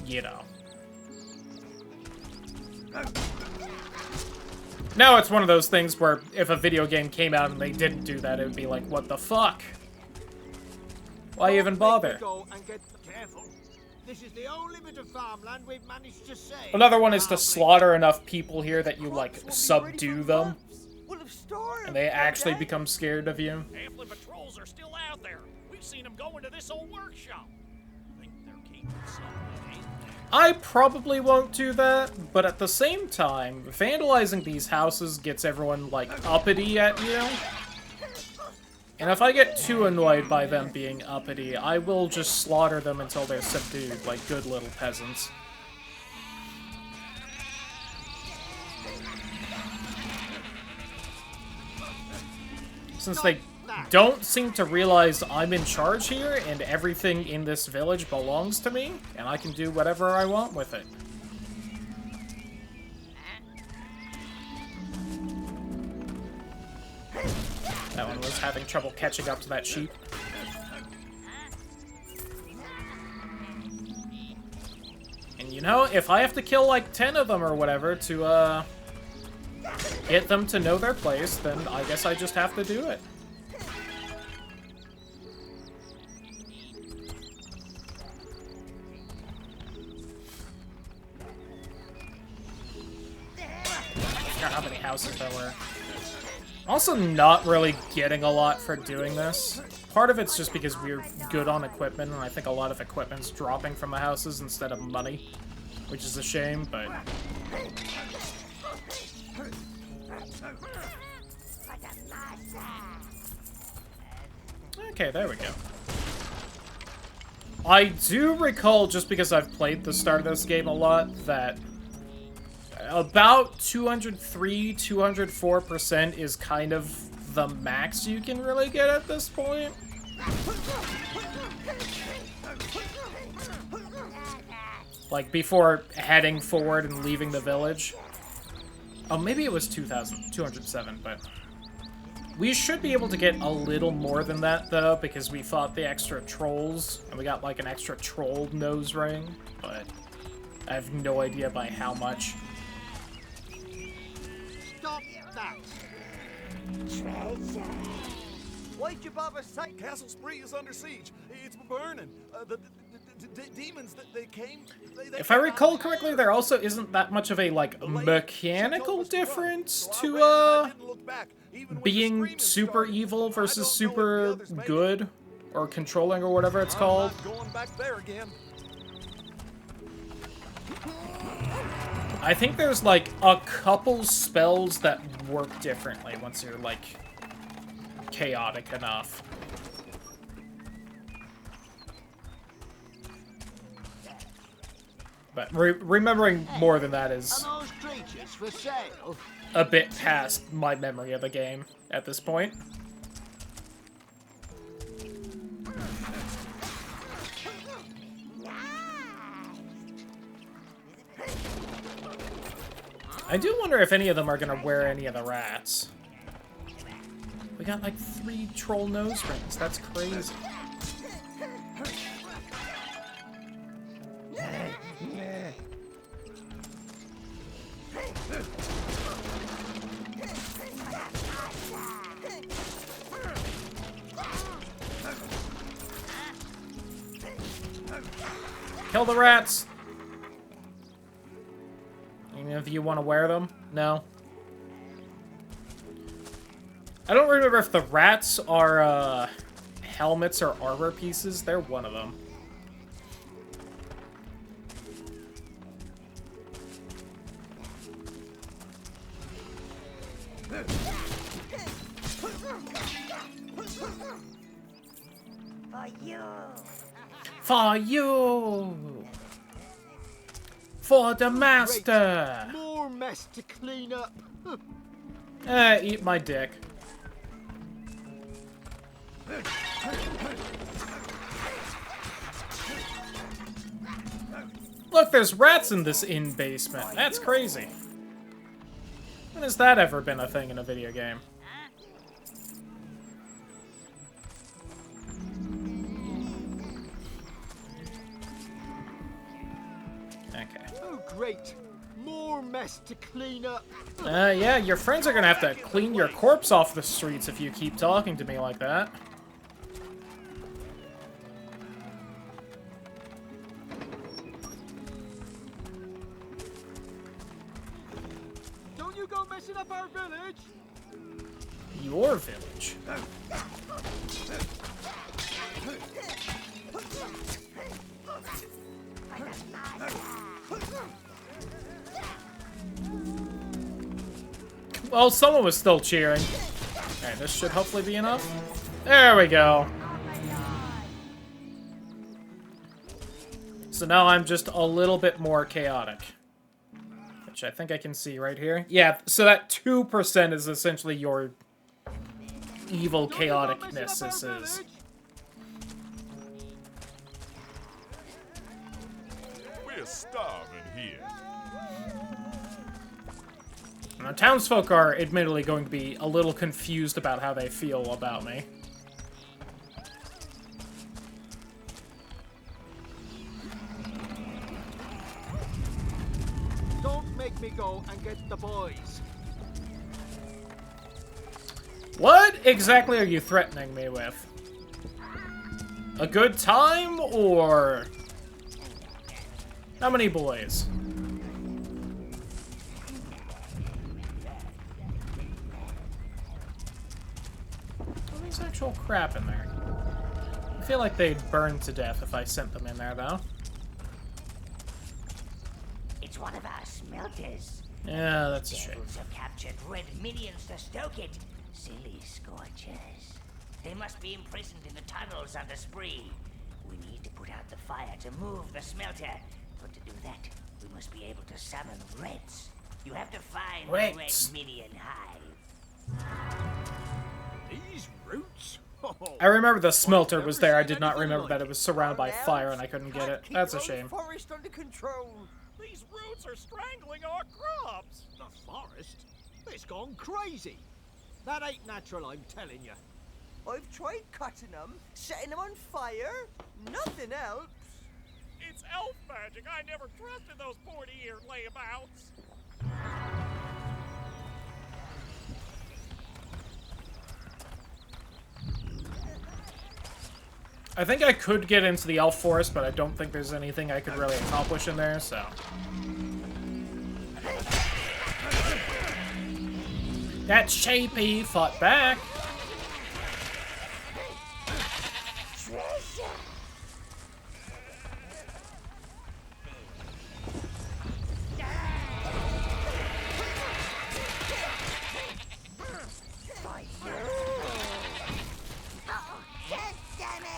[SPEAKER 1] You know. Now it's one of those things where if a video game came out and they didn't do that, it would be like, what the fuck? Why even bother?
[SPEAKER 4] Go and get careful. This is the only bit of farmland we've managed to save.
[SPEAKER 1] Another one is to slaughter enough people here that you, like, subdue them,
[SPEAKER 2] We'll have stored
[SPEAKER 1] and they actually become scared of you.
[SPEAKER 5] Halfling patrols are still out there. We've seen them go into this old workshop. Think they're keeping something in there.
[SPEAKER 1] I probably won't do that, but at the same time, vandalizing these houses gets everyone, like, uppity at you. And if I get too annoyed by them being uppity, I will just slaughter them until they're subdued, like good little peasants. Since they don't seem to realize I'm in charge here, and everything in this village belongs to me, and I can do whatever I want with it. That one was having trouble catching up to that sheep. And you know, if I have to kill like 10 of them or whatever to, get them to know their place, then I guess I just have to do it. forgot how many houses there were. Also not really getting a lot for doing this. Part of it's just because we're good on equipment, and I think a lot of equipment's dropping from the houses instead of money, which is a shame, but... Okay, there we go. I do recall, just because I've played the start of this game a lot, that about 203, 204% is kind of the max you can really get at this point. Like, before heading forward and leaving the village. Oh, maybe it was 207, but... We should be able to get a little more than that, though, because we fought the extra trolls, and we got, like, an extra troll nose ring, but I have no idea by how much.
[SPEAKER 4] Stop that!
[SPEAKER 2] Treasure.
[SPEAKER 3] Why'd you bother saying?
[SPEAKER 6] Castle Spree is under siege. It's burning. The demons, they came...
[SPEAKER 1] If I recall correctly, there also isn't that much of a, like, mechanical difference to, being super evil versus super good, or controlling, or whatever it's called.
[SPEAKER 6] Going back there again.
[SPEAKER 1] I think there's, like, a couple spells that work differently once you're, like, chaotic enough. But remembering more than that is
[SPEAKER 4] Are those creatures for sale?
[SPEAKER 1] a bit past my memory of the game at this point. I do wonder if any of them are gonna wear any of the rats. We got like 3 troll nose rings. That's crazy. Kill the rats! Even if you want to wear them? No. I don't remember if the rats are, helmets or armor pieces. They're one of them.
[SPEAKER 2] For you.
[SPEAKER 1] For you! For the master!
[SPEAKER 4] More mess to clean up.
[SPEAKER 1] Eat my dick. Look, there's rats in this inn basement. That's crazy. When has that ever been a thing in a video game? Okay.
[SPEAKER 4] Oh, great. More mess to clean up.
[SPEAKER 1] Yeah, your friends are gonna have to clean your corpse off the streets if you keep talking to me like that.
[SPEAKER 4] Don't you go messing up our village.
[SPEAKER 1] Your village. Well, someone was still cheering. Alright, this should hopefully be enough. There we go. So now I'm just a little bit more chaotic. Which I think I can see right here. Yeah, so that 2% is essentially your evil chaoticness. This is.
[SPEAKER 6] We're starving here.
[SPEAKER 1] Now, townsfolk are admittedly going to be a little confused about how they feel about me.
[SPEAKER 4] Don't make me go and get the boys.
[SPEAKER 1] What exactly are you threatening me with? A good time, or... How many boys? actual crap in there. I feel like they'd burn to death if I sent them in there, though.
[SPEAKER 2] It's one of our smelters.
[SPEAKER 1] Yeah, that's a shame.
[SPEAKER 2] Devils have captured red minions to stoke it. Silly scorchers. They must be imprisoned in the tunnels under Spree. We need to put out the fire to move the smelter. But to do that, we must be able to summon reds. You have to find the red
[SPEAKER 1] Reds.
[SPEAKER 2] minion hive.
[SPEAKER 4] These roots? Oh,
[SPEAKER 1] I remember the smelter
[SPEAKER 4] I've
[SPEAKER 1] was
[SPEAKER 4] never
[SPEAKER 1] there. I
[SPEAKER 4] seen
[SPEAKER 1] did not
[SPEAKER 4] anything
[SPEAKER 1] remember
[SPEAKER 4] like
[SPEAKER 1] that
[SPEAKER 4] it.
[SPEAKER 1] it was surrounded by
[SPEAKER 3] Our
[SPEAKER 1] fire
[SPEAKER 3] elves
[SPEAKER 1] and I couldn't get
[SPEAKER 3] can't
[SPEAKER 1] it.
[SPEAKER 3] keep
[SPEAKER 1] That's a
[SPEAKER 3] their own
[SPEAKER 1] shame.
[SPEAKER 3] Forest under control.
[SPEAKER 5] These roots are strangling our crops.
[SPEAKER 4] The forest? It's gone crazy. That ain't natural, I'm telling you.
[SPEAKER 3] I've tried cutting them, setting them on fire. Nothing else.
[SPEAKER 5] It's elf magic. I never trusted those pointy-eared layabouts.
[SPEAKER 1] I think I could get into the elf forest, but I don't think there's anything I could really accomplish in there, so. That Shapey fought back.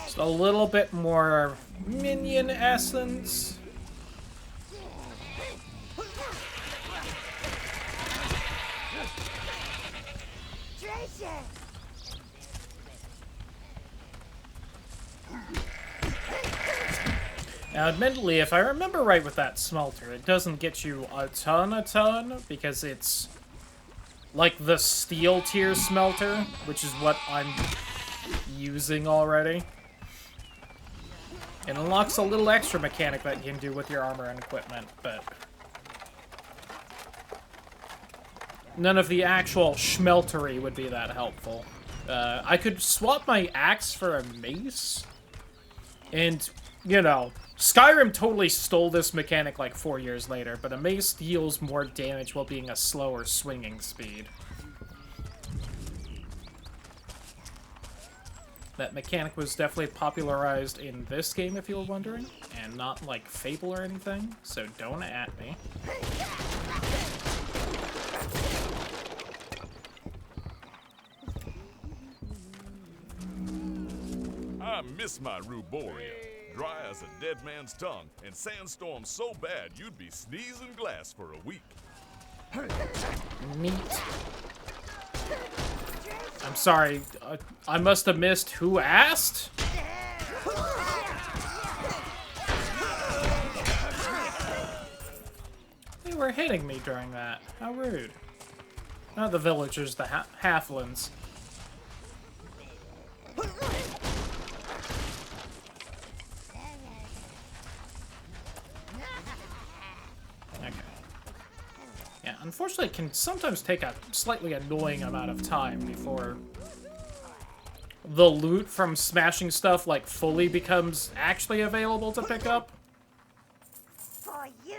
[SPEAKER 1] Just a little bit more minion essence.
[SPEAKER 2] Treasure!
[SPEAKER 1] Now, admittedly, if I remember right with that smelter, it doesn't get you a ton, because it's like the steel tier smelter, which is what I'm using already. It unlocks a little extra mechanic that you can do with your armor and equipment, but none of the actual schmeltery would be that helpful. I could swap my axe for a mace, and, you know, Skyrim totally stole this mechanic like 4 years later, but a mace deals more damage while being a slower swinging speed. That mechanic was definitely popularized in this game, if you were wondering, and not like Fable or anything, so don't at me.
[SPEAKER 6] I miss my Ruboria. Dry as a dead man's tongue, and sandstorm so bad you'd be sneezing glass for a week.
[SPEAKER 1] Neat. I'm sorry, I must have missed who asked? They were hitting me during that. How rude. Not the villagers, the halflings. Okay. Yeah, unfortunately, it can sometimes take a slightly annoying amount of time before the loot from smashing stuff, like, fully becomes actually available to pick up.
[SPEAKER 2] For you!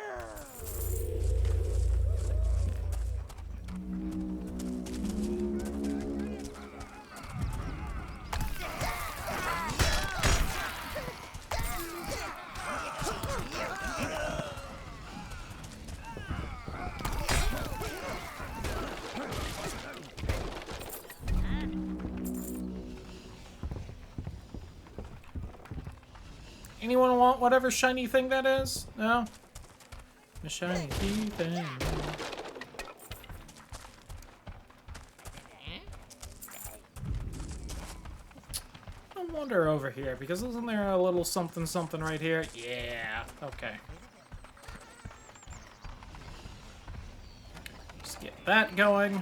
[SPEAKER 1] Anyone want whatever shiny thing that is? No? The shiny thing. I wonder over here, because isn't there a little something something right here? Yeah, okay. Let's get that going.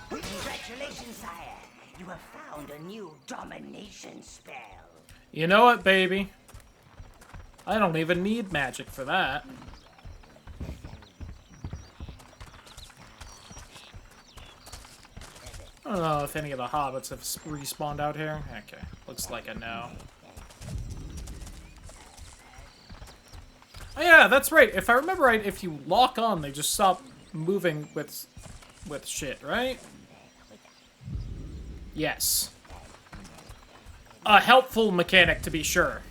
[SPEAKER 2] Congratulations, sire. You have found a new domination spell.
[SPEAKER 1] You know what, baby? I don't even need magic for that. I don't know if any of the hobbits have respawned out here. Okay, looks like a no. Oh yeah, that's right. If I remember right, if you lock on, they just stop moving with shit, right? Yes. A helpful mechanic, to be sure.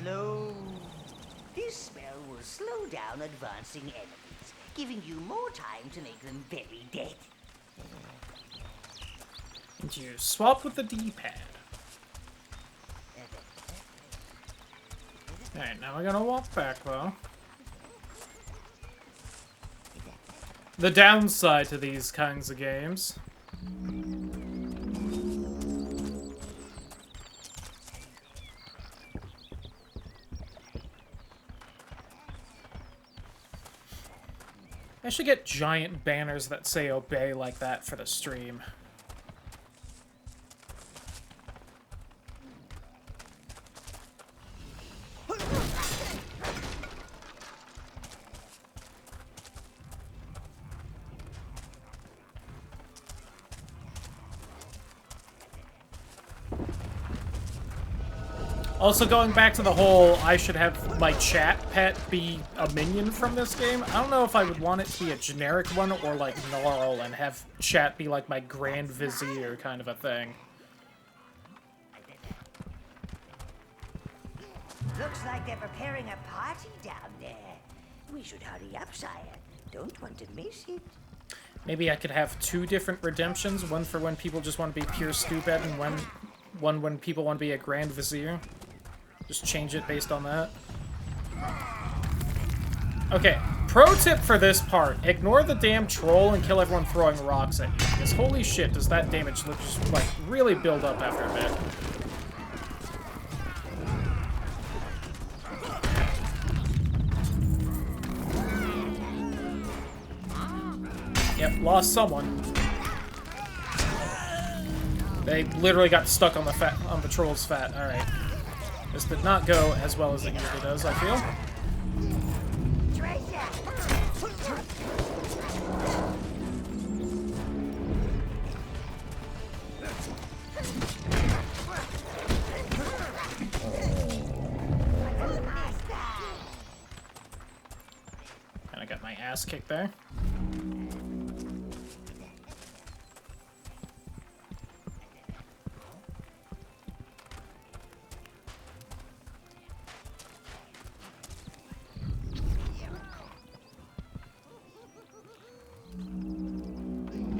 [SPEAKER 2] Slow. This spell will slow down advancing enemies, giving you more time to make them very dead.
[SPEAKER 1] And you swap with the D-pad. Alright, now we're gonna walk back, though. The downside to these kinds of games. I should get giant banners that say obey like that for the stream. Also, going back to the whole, I should have my chat pet be a minion from this game. I don't know if I would want it to be a generic one or like Gnarl and have chat be like my Grand Vizier kind of a thing.
[SPEAKER 2] Looks like they're preparing a party down there. We should hurry up, sire. Don't want to miss it.
[SPEAKER 1] Maybe I could have two different redemptions, one for when people just want to be pure stupid and one when people want to be a Grand Vizier. Just change it based on that. Okay, pro tip for this part. Ignore the damn troll and kill everyone throwing rocks at you. Because holy shit, does that damage look just, like, really build up after a bit. Yep, lost someone. They literally got stuck on the troll's fat. Alright. This did not go as well as it usually does, I feel. Kinda got my ass kicked there.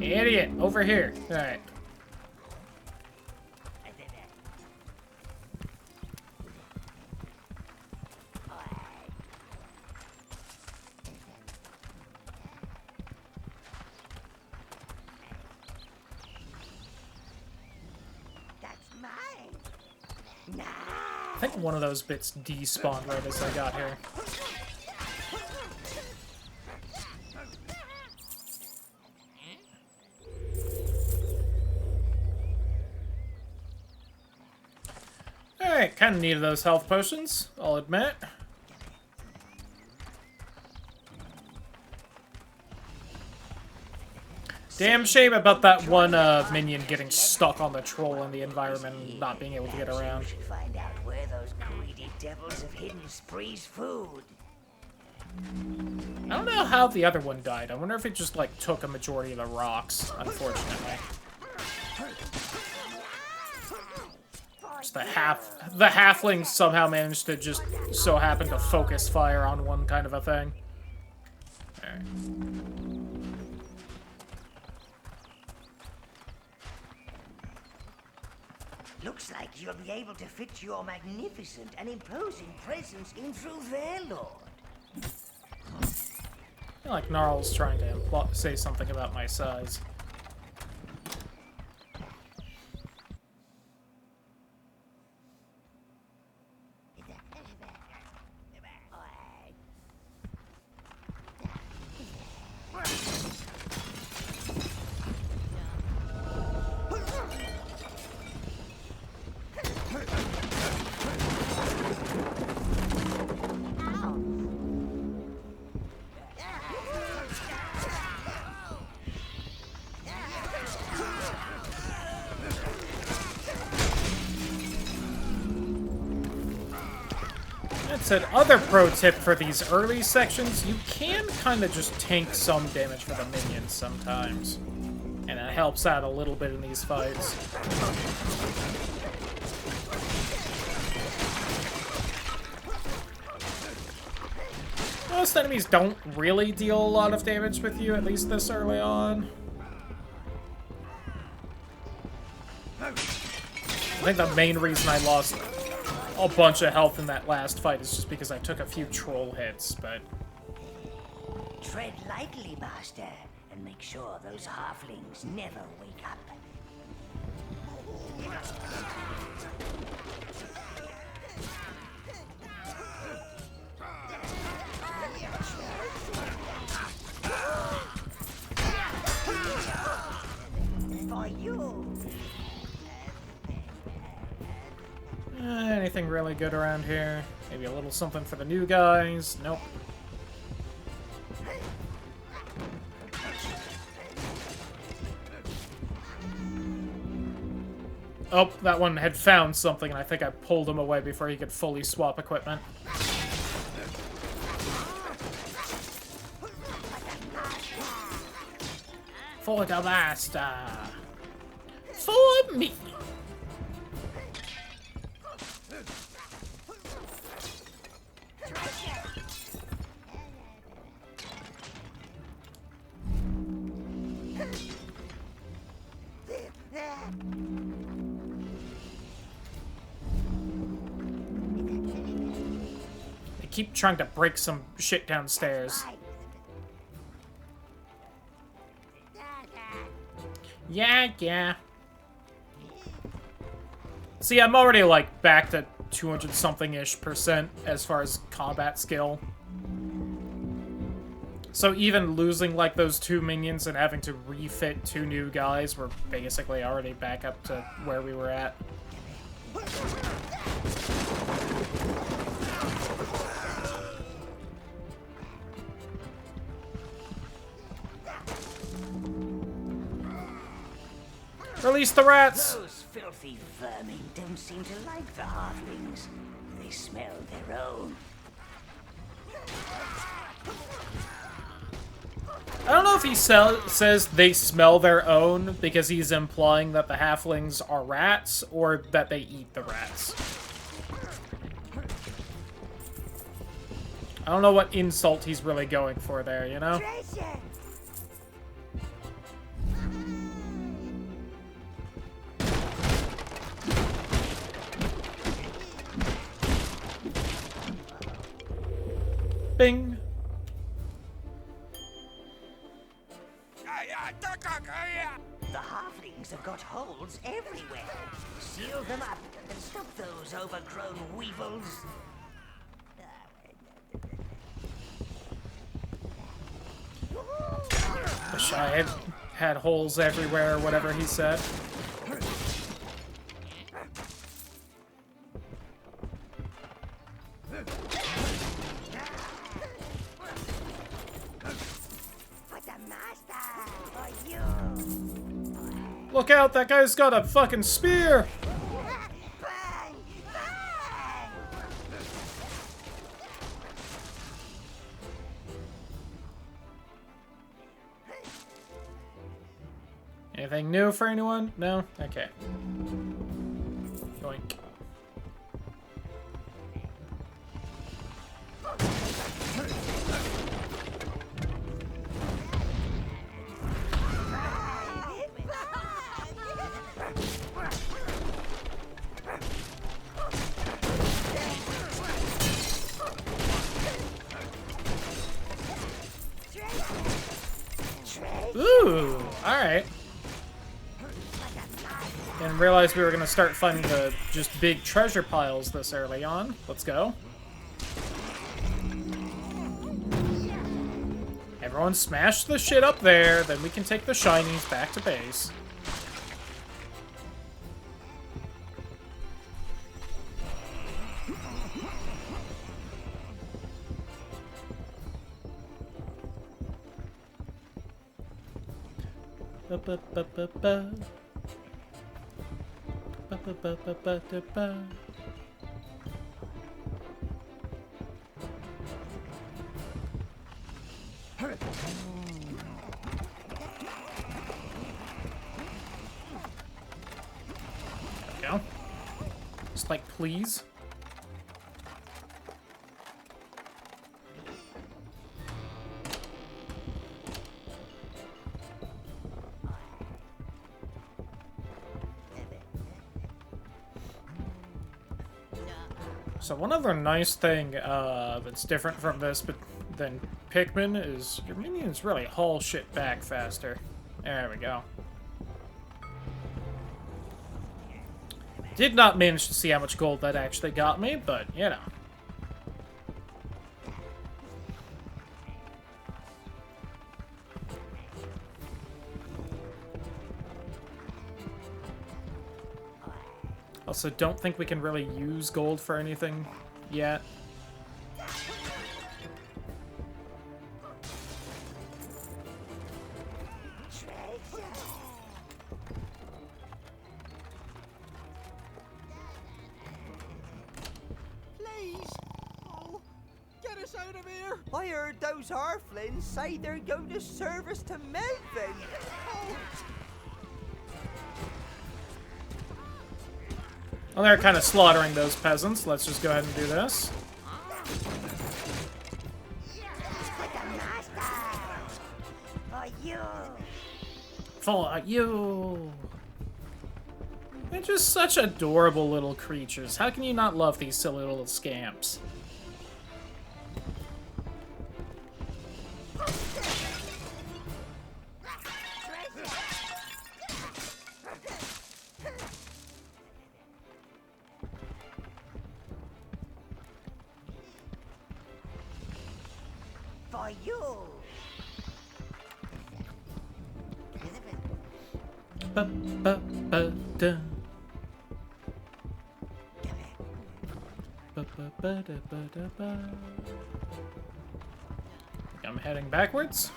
[SPEAKER 1] Idiot! Over here. Alright.
[SPEAKER 2] That's mine. Nah.
[SPEAKER 1] I think one of those bits despawned right as I got here. Alright, kinda needed those health potions, I'll admit. Damn shame about that one minion getting stuck on the troll in the environment and not being able to get around.
[SPEAKER 2] We should find out where those greedy devils have hidden Spree's food.
[SPEAKER 1] I don't know how the other one died. I wonder if it just, like, took a majority of the rocks, unfortunately. Just the halflings somehow managed to just so happen to focus fire on one kind of a thing. Alright.
[SPEAKER 2] Looks like you'll be able to fit your magnificent and imposing presence in through there, Lord.
[SPEAKER 1] I feel like Gnarl's trying to say something about my size. Said other pro tip for these early sections, you can kind of just tank some damage for the minions sometimes. And it helps out a little bit in these fights. Most enemies don't really deal a lot of damage with you, at least this early on. I think the main reason I lost a bunch of health in that last fight is just because I took a few troll hits, but...
[SPEAKER 2] Tread lightly, Master, and make sure those halflings never wake up. For you.
[SPEAKER 1] Anything really good around here? Maybe a little something for the new guys? Nope. Oh, that one had found something, and I think I pulled him away before he could fully swap equipment. For the master! For me! They keep trying to break some shit downstairs. Yeah. See, I'm already, like, back to 200-something-ish% as far as combat skill. So even losing, like, those 2 minions and having to refit 2 new guys, we're basically already back up to where we were at. Release the rats!
[SPEAKER 2] Those filthy vermin don't seem to like the halflings. They smell their own.
[SPEAKER 1] I don't know if he says they smell their own because he's implying that the halflings are rats or that they eat the rats. I don't know what insult he's really going for there, you know?
[SPEAKER 2] Treasure!
[SPEAKER 1] Bing!
[SPEAKER 2] The halflings have got holes everywhere. Seal them up and stop those overgrown weevils.
[SPEAKER 1] Wish I had holes everywhere or whatever he said.
[SPEAKER 2] For the master! For you!
[SPEAKER 1] Look out, that guy's got a fucking spear!
[SPEAKER 2] Bang! Bang!
[SPEAKER 1] Anything new for anyone? No? Okay. Yoink. Ooh, alright. Didn't realize we were gonna start finding the just big treasure piles this early on. Let's go. Everyone smash the shit up there, then we can take the shinies back to base. Ba-ba-ba-ba-ba. Ba-ba-ba-ba-ba-ba. Go. Just like, please. So one other nice thing that's different from this, but than Pikmin, is your minions really haul shit back faster. There we go. Did not manage to see how much gold that actually got me, but, you know. Also, don't think we can really use gold for anything yet.
[SPEAKER 4] Please! Oh, get us out of here!
[SPEAKER 3] I heard those Harflings say they're going to serve us to Melvin.
[SPEAKER 4] Oh,
[SPEAKER 1] Well, they're kind of slaughtering those peasants. Let's just go ahead and do this.
[SPEAKER 2] For you.
[SPEAKER 1] For you! They're just such adorable little creatures. How can you not love these silly little scamps?
[SPEAKER 2] For you.
[SPEAKER 1] Ba, ba, ba, da. Ba, ba, ba, da, ba, da, ba. I'm heading backwards.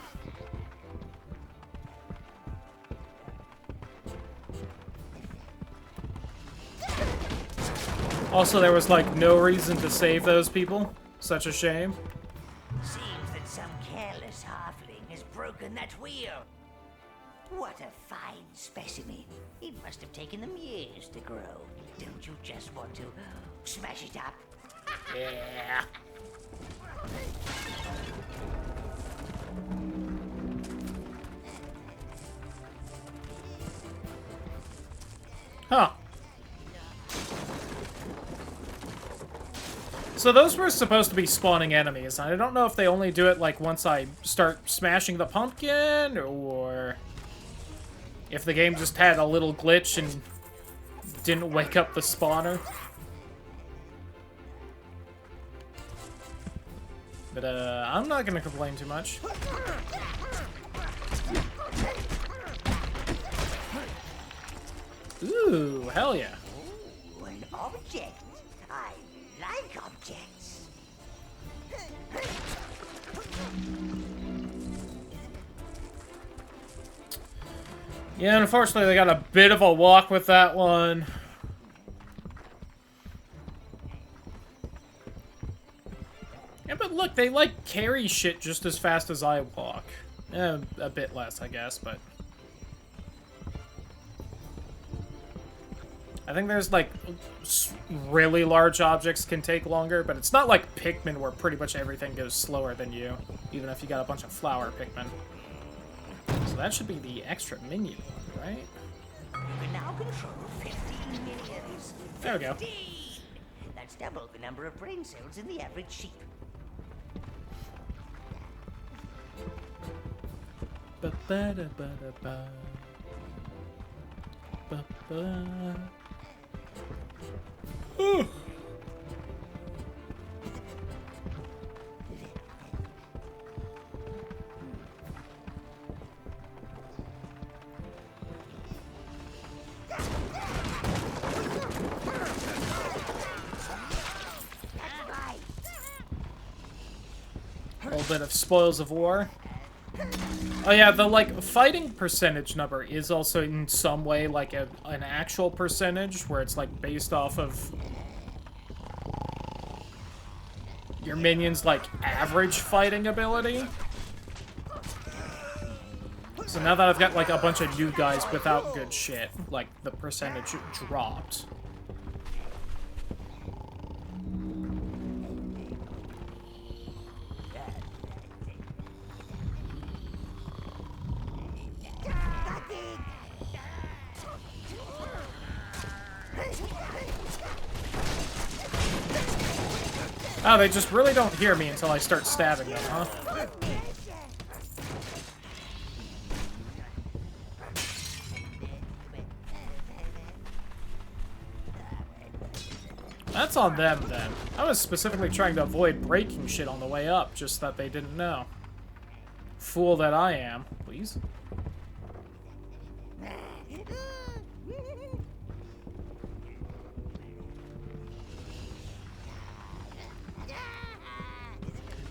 [SPEAKER 1] Also, there was like no reason to save those people. Such a shame.
[SPEAKER 2] Seems that some careless halfling has broken that wheel. What a fine specimen. It must have taken them years to grow. Don't you just want to smash it up?
[SPEAKER 1] Yeah. Huh. So those were supposed to be spawning enemies. I don't know if they only do it like once I start smashing the pumpkin, or if the game just had a little glitch and didn't wake up the spawner. But I'm not gonna complain too much. Ooh, hell yeah.
[SPEAKER 2] Ooh, an object. I like objects.
[SPEAKER 1] Yeah, unfortunately they got a bit of a walk with that one. Yeah, but look, they like carry shit just as fast as I walk. A bit less, I guess, but... I think there's, like, really large objects can take longer, but it's not like Pikmin where pretty much everything goes slower than you, even if you got a bunch of flower Pikmin. So that should be the extra minion one, right?
[SPEAKER 2] You can now control 15 minions.
[SPEAKER 1] There we go.
[SPEAKER 2] 15! That's double the number of brain cells in the average sheep.
[SPEAKER 1] Ba-ba-da-ba-da-ba. Ba-ba. Ooh. A little bit of spoils of war. Oh yeah, the like fighting percentage number is also in some way like an actual percentage where it's like based off of your minions' like average fighting ability. So now that I've got, like, a bunch of new guys without good shit, like, the percentage dropped. Oh, they just really don't hear me until I start stabbing them, huh? That's on them, then. I was specifically trying to avoid breaking shit on the way up, just that they didn't know. Fool that I am. Please?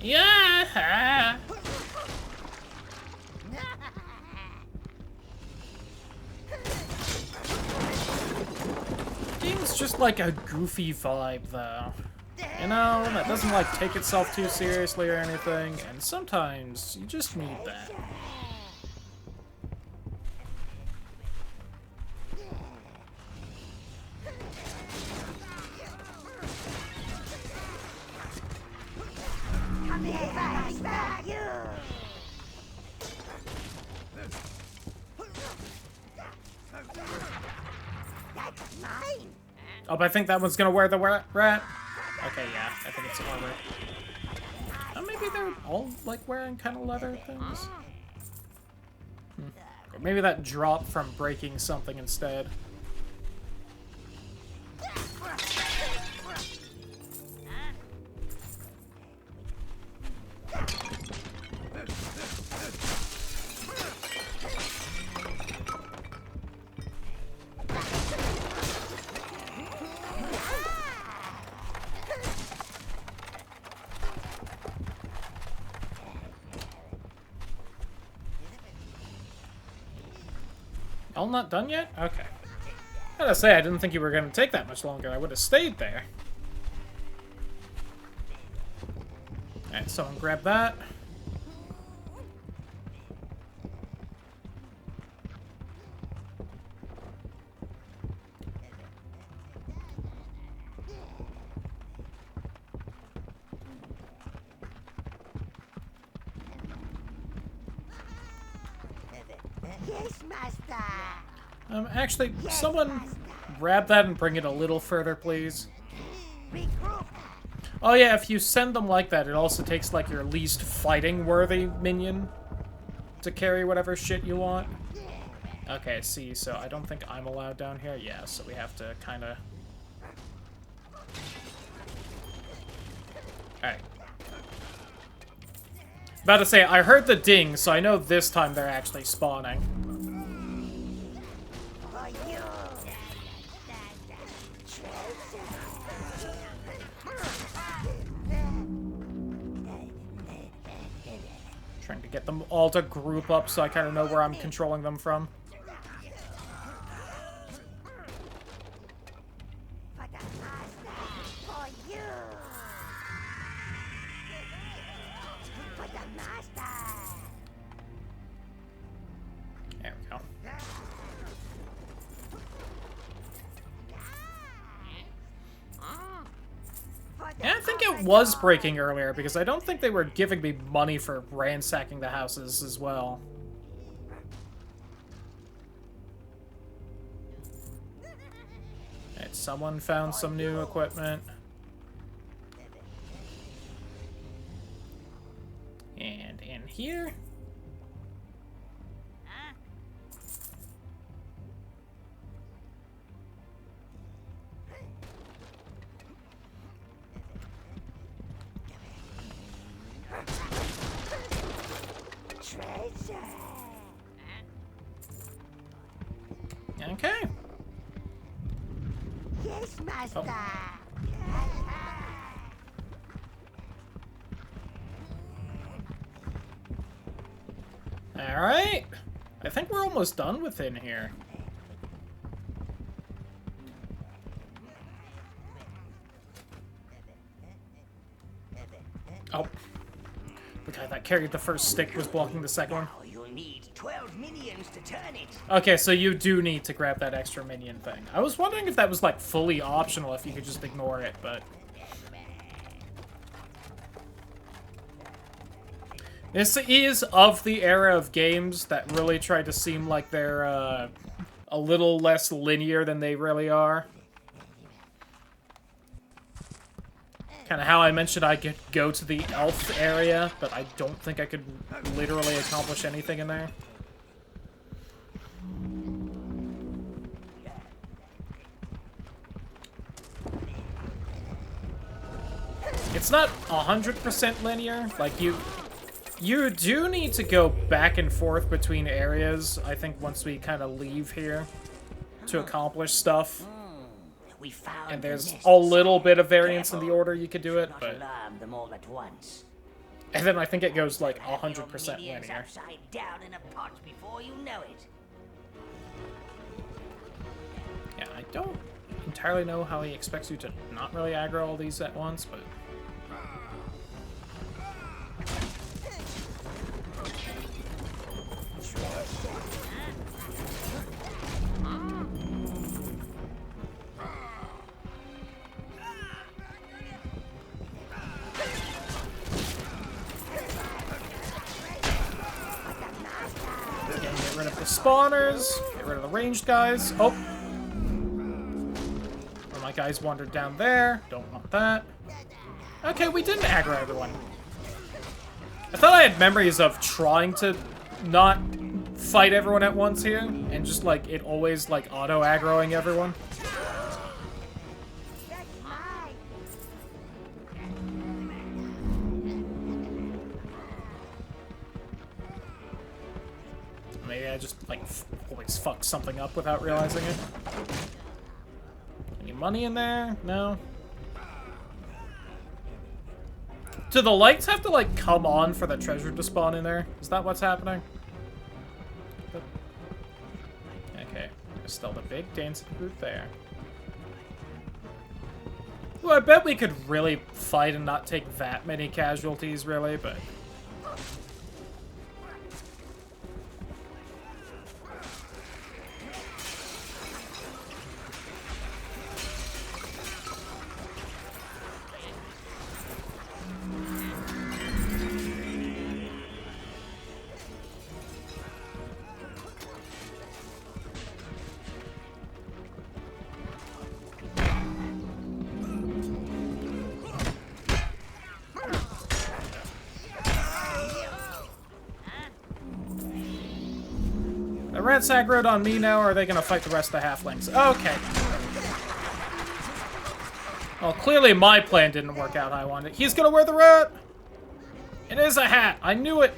[SPEAKER 1] Yeah! Game's just like a goofy vibe, though. You know, that doesn't, like, take itself too seriously or anything, and sometimes you just need that.
[SPEAKER 2] Come here, back, you! That's mine!
[SPEAKER 1] Oh, but I think that one's gonna wear the rat. Okay, yeah, I think it's armor. Oh, maybe they're all, like, wearing kind of leather things? Or maybe that dropped from breaking something instead. All not done yet? Okay. I gotta say, I didn't think you were gonna take that much longer. I would have stayed there. Alright, someone grab that.
[SPEAKER 2] Yes, master!
[SPEAKER 1] Actually, someone grab that and bring it a little further, please.
[SPEAKER 2] Regroup!
[SPEAKER 1] Oh yeah, if you send them like that, it also takes, like, your least fighting-worthy minion to carry whatever shit you want. Okay, see, so I don't think I'm allowed down here. Yeah, so we have to kind of... Alright. About to say, I heard the ding, so I know this time they're actually spawning.
[SPEAKER 2] For you!
[SPEAKER 1] Trying to get them all to group up so I kind of know where I'm controlling them from.
[SPEAKER 2] For the master! For you! For the master!
[SPEAKER 1] There we go.
[SPEAKER 2] For the
[SPEAKER 1] Yeah, I think it was breaking earlier, because I don't think they were giving me money for ransacking the houses as well. Alright, someone found some new equipment. And in here...
[SPEAKER 2] treasure!
[SPEAKER 1] Okay.
[SPEAKER 2] Yes, master!
[SPEAKER 1] Alright. I think we're almost done with in here. Oh. guy that carried the first stick was blocking the second one.
[SPEAKER 3] Now you'll need 12 minions to turn it.
[SPEAKER 1] Okay, so you do need to grab that extra minion thing. I was wondering if that was, like, fully optional, if you could just ignore it, but... This is of the era of games that really try to seem like they're, a little less linear than they really are. Kind of how I mentioned I could go to the elf area, but I don't think I could literally accomplish anything in there. It's not 100% linear. Like, you do need to go back and forth between areas, I think, once we kind of leave here to accomplish stuff.
[SPEAKER 2] We found
[SPEAKER 1] And
[SPEAKER 2] the
[SPEAKER 1] there's
[SPEAKER 2] nest,
[SPEAKER 1] a little bit of variance in
[SPEAKER 2] Careful.
[SPEAKER 1] the order you could do it,
[SPEAKER 2] Not
[SPEAKER 1] but...
[SPEAKER 2] alarm them all at once.
[SPEAKER 1] And then I think it goes, like,
[SPEAKER 2] Have your
[SPEAKER 1] 100%
[SPEAKER 2] minions
[SPEAKER 1] linear.
[SPEAKER 2] upside down in a pot before you know it.
[SPEAKER 1] Yeah, I don't entirely know how he expects you to not really aggro all these at once, but... Again, get rid of the spawners, get rid of the ranged guys. Oh! Oh, my guys wandered down there. Don't want that. Okay, we didn't aggro everyone. I thought I had memories of trying to not fight everyone at once here, and just, like, it always, like, auto-aggroing everyone. Maybe I just, like, always fuck something up without realizing it. Any money in there? No? Do the lights have to, like, come on for the treasure to spawn in there? Is that what's happening? Okay. There's still the big dancing group there. Ooh, I bet we could really fight and not take that many casualties, really, but... The rats aggroed on me now, or are they gonna fight the rest of the halflings? Okay. Well, clearly my plan didn't work out how I wanted. He's gonna wear the rat! It is a hat! I knew it!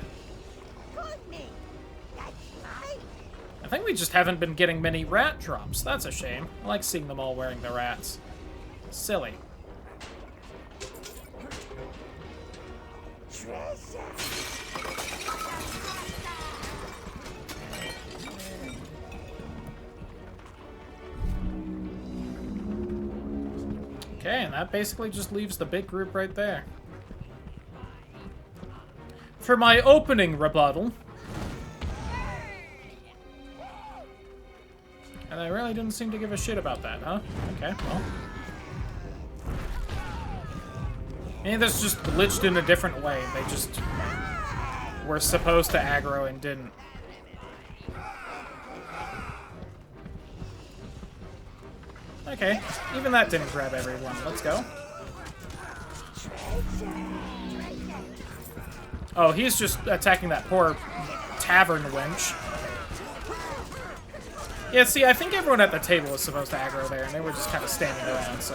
[SPEAKER 1] I think we just haven't been getting many rat drops. That's a shame. I like seeing them all wearing the rats. Silly. Okay, and that basically just leaves the big group right there. For my opening rebuttal... And I really didn't seem to give a shit about that, huh? Okay, well... Maybe this just glitched in a different way. They just were supposed to aggro and didn't. Okay, even that didn't grab everyone. Let's go. Oh, he's just attacking that poor tavern wench. Yeah, see, I think everyone at the table was supposed to aggro there, and they were just kind of standing around, so...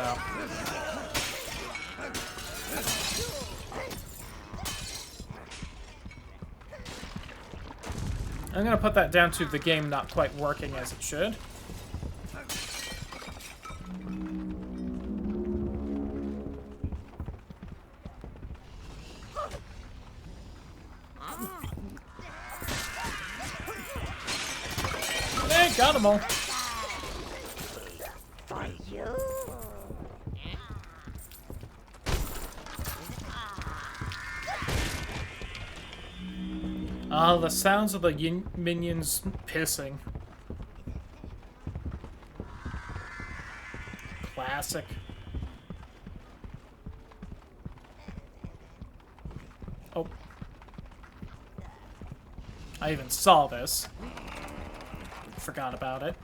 [SPEAKER 1] I'm gonna put that down to the game not quite working as it should. Hey, got them all.
[SPEAKER 2] For you.
[SPEAKER 1] Ah, the sounds of the minions pissing. Classic. Oh. I even saw this. Forgot about it.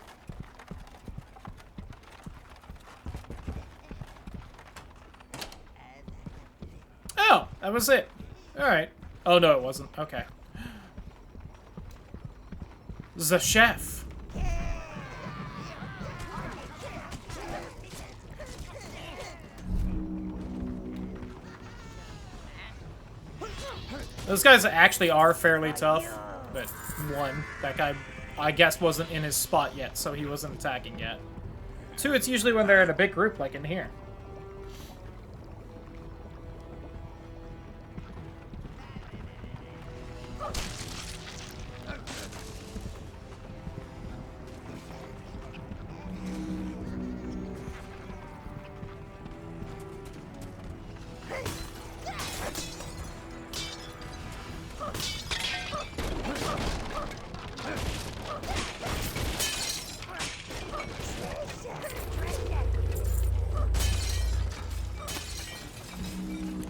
[SPEAKER 1] Oh, that was it. Alright. Oh, no, it wasn't. Okay. The chef. Those guys actually are fairly tough, but one, that guy, I guess, wasn't in his spot yet, so he wasn't attacking yet. Two, it's usually when they're in a big group, like in here.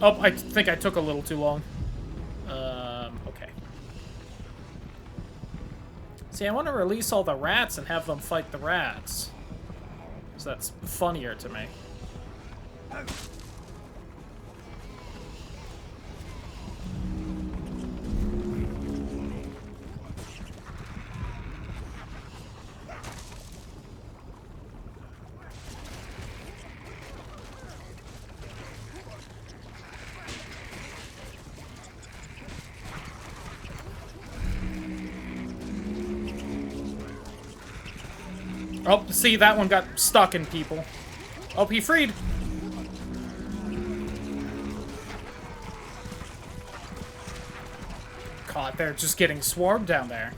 [SPEAKER 1] Oh, I think I took a little too long. Okay. See, I want to release all the rats and have them fight the rats. So that's funnier to me. Oh, see, that one got stuck in people. Oh, he freed. Caught there, just getting swarmed down there.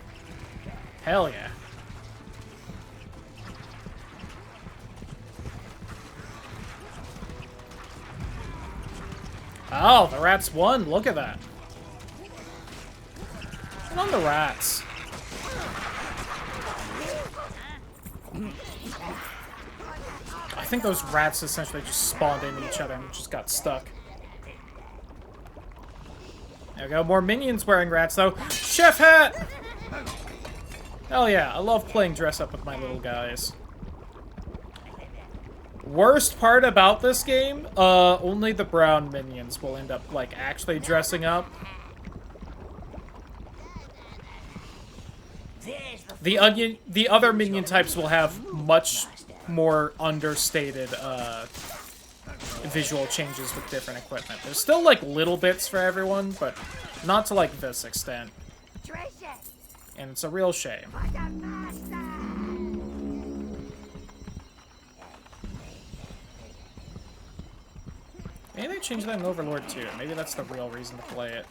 [SPEAKER 1] Hell yeah. Oh, the rats won. Look at that. Get on the rats. I think those rats essentially just spawned into each other and just got stuck. There we go. More minions wearing rats, though. Chef hat! Hell yeah. I love playing dress up with my little guys. Worst part about this game, only the brown minions will end up, like, actually dressing up. The other minion types will have much more understated, visual changes with different equipment. There's still, like, little bits for everyone, but not to, like, this extent. And it's a real shame. Maybe they changed that in Overlord too. Maybe that's the real reason to play it.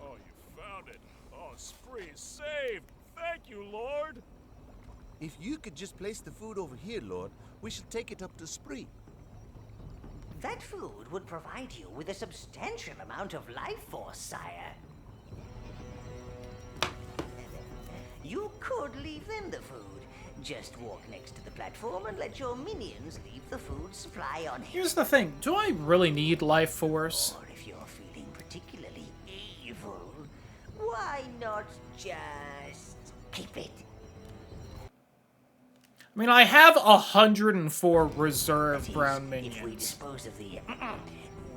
[SPEAKER 6] Oh, you found it. Oh, Spree saved. Thank you, Lord.
[SPEAKER 7] If you could just place the food over here, Lord, we shall take it up to Spree.
[SPEAKER 2] That food would provide you with a substantial amount of life force, sire. You could leave them the food. Just walk next to the platform and let your minions leave the food supply on hand.
[SPEAKER 1] Here's the thing. Do I really need life force?
[SPEAKER 2] Or if you're feeling particularly evil, why not just keep it?
[SPEAKER 1] I mean, I have 104 reserve brown
[SPEAKER 2] If we
[SPEAKER 1] minions.
[SPEAKER 2] dispose of the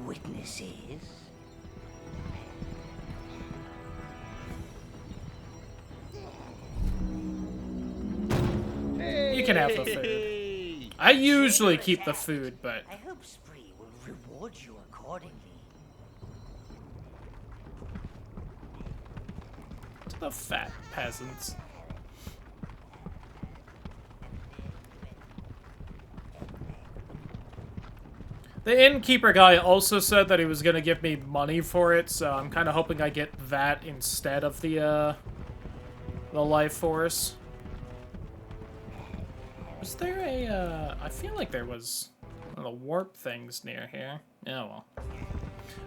[SPEAKER 2] witnesses.
[SPEAKER 1] You can have the food. I usually keep the food, but
[SPEAKER 2] I hope Spree will reward you accordingly.
[SPEAKER 1] the fat peasants. The innkeeper guy also said that he was gonna give me money for it, so I'm kind of hoping I get that instead of the life force. Was there a, I feel like there was one of the warp things near here. Oh, well.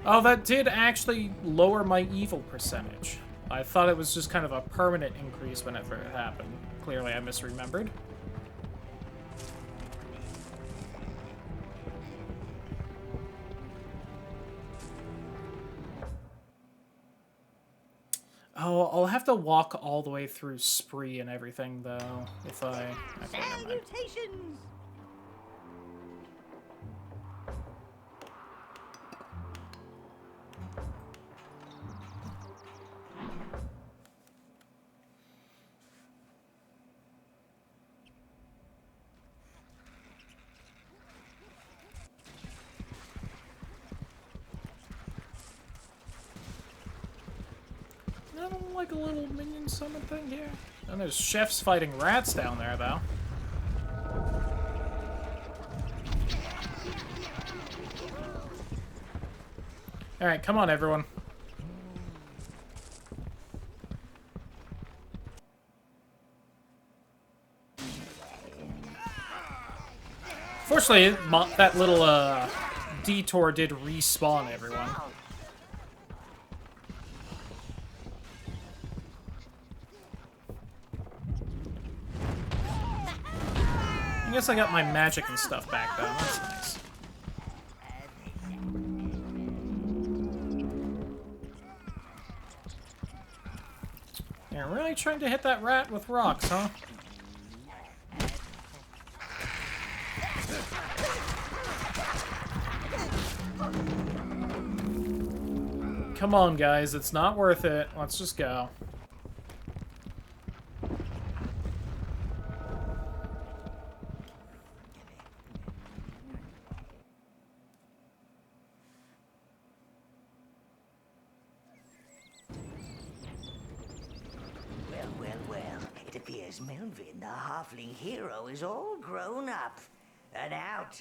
[SPEAKER 1] Oh, that did actually lower my evil percentage. I thought it was just kind of a permanent increase whenever it happened. Clearly, I misremembered. Oh, I'll have to walk all the way through Spree and everything, though, if I... Okay, never mind.
[SPEAKER 2] Salutations!
[SPEAKER 1] I don't like a little minion summon thing here. And there's chefs fighting rats down there, though. Alright, come on, everyone. Fortunately, that little detour did respawn everyone. I guess I got my magic and stuff back, though. That's nice. You're really trying to hit that rat with rocks, huh? Come on, guys. It's not worth it. Let's just go.
[SPEAKER 3] It appears Melvin, the halfling hero, is all grown up and out.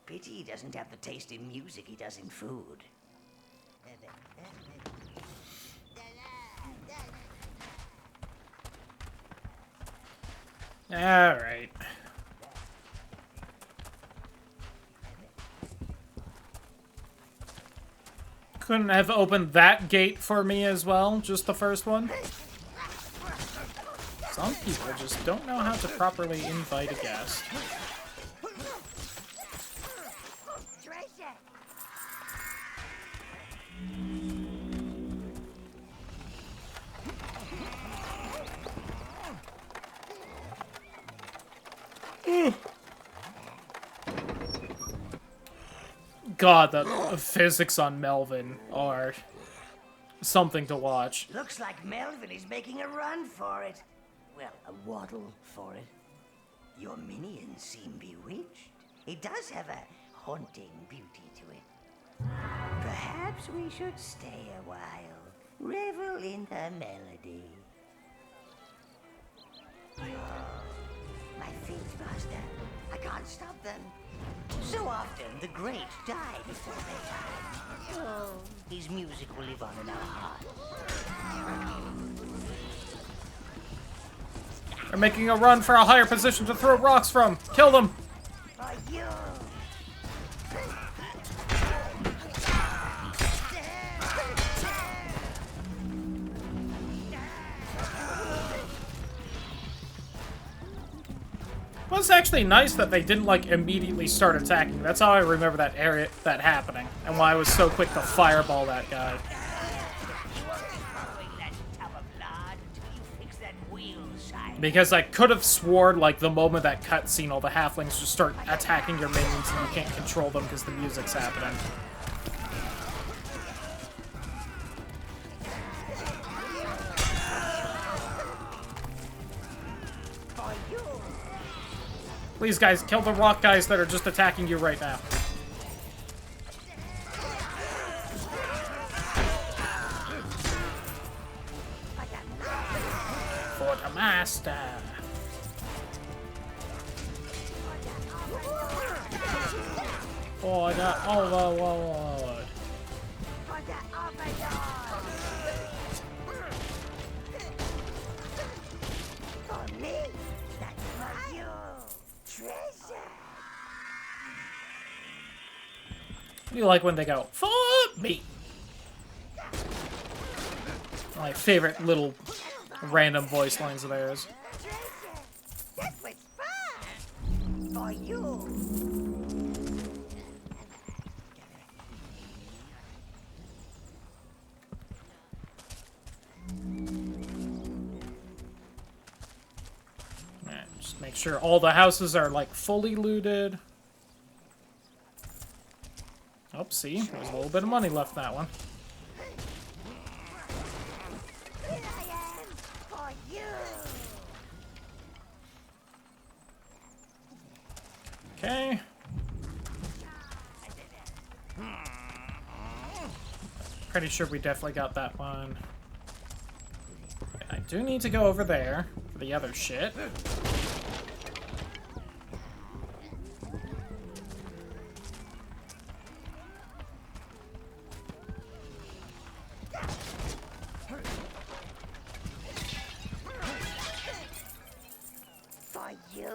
[SPEAKER 3] Pity he doesn't have the taste in music he does in food.
[SPEAKER 1] Alright. Couldn't have opened that gate for me as well, just the first one. Some people just don't know how to properly invite a guest. God, the physics on Melvin are something to watch.
[SPEAKER 3] Looks like Melvin is making a run for it. Well, a waddle for it. Your minions seem bewitched. It does have a haunting beauty to it. Perhaps we should stay a while, revel in the melody. Oh, my feet, master. I can't stop them. So often the great die before their time. Oh, his music will live on in our hearts.
[SPEAKER 1] They're making a run for a higher position to throw rocks from. Kill them!
[SPEAKER 3] For you!
[SPEAKER 1] Well, it's actually nice that they didn't, like, immediately start attacking. That's how I remember that happening, and why I was so quick to fireball that guy. Because I could have sworn, like, the moment that cutscene, all the halflings just start attacking your minions and you can't control them because the music's happening. Please, guys, kill the rock guys that are just attacking you right now. For the master. For the Overlord. Do you like when they go, "Fuck me"? My favorite little random voice lines of theirs.
[SPEAKER 2] That was fun! For you!
[SPEAKER 1] Alright, just make sure all the houses are, like, fully looted. Oh, see? There's a little bit of money left in that one.
[SPEAKER 2] Here I am! For you!
[SPEAKER 1] Okay. Pretty sure we definitely got that one. I do need to go over there for the other shit.
[SPEAKER 2] For you!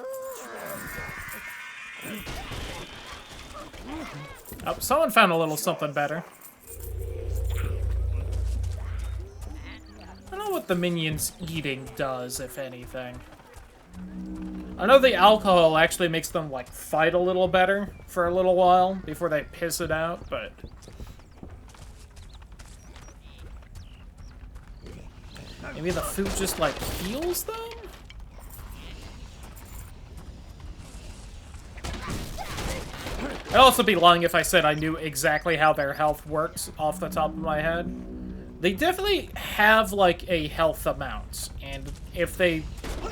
[SPEAKER 1] Oh, someone found a little something better. I don't know what the minions eating does, if anything. I know the alcohol actually makes them, like, fight a little better for a little while before they piss it out, but... maybe the food just, like, heals them? I'd also be lying if I said I knew exactly how their health works off the top of my head. They definitely have, like, a health amount, and if they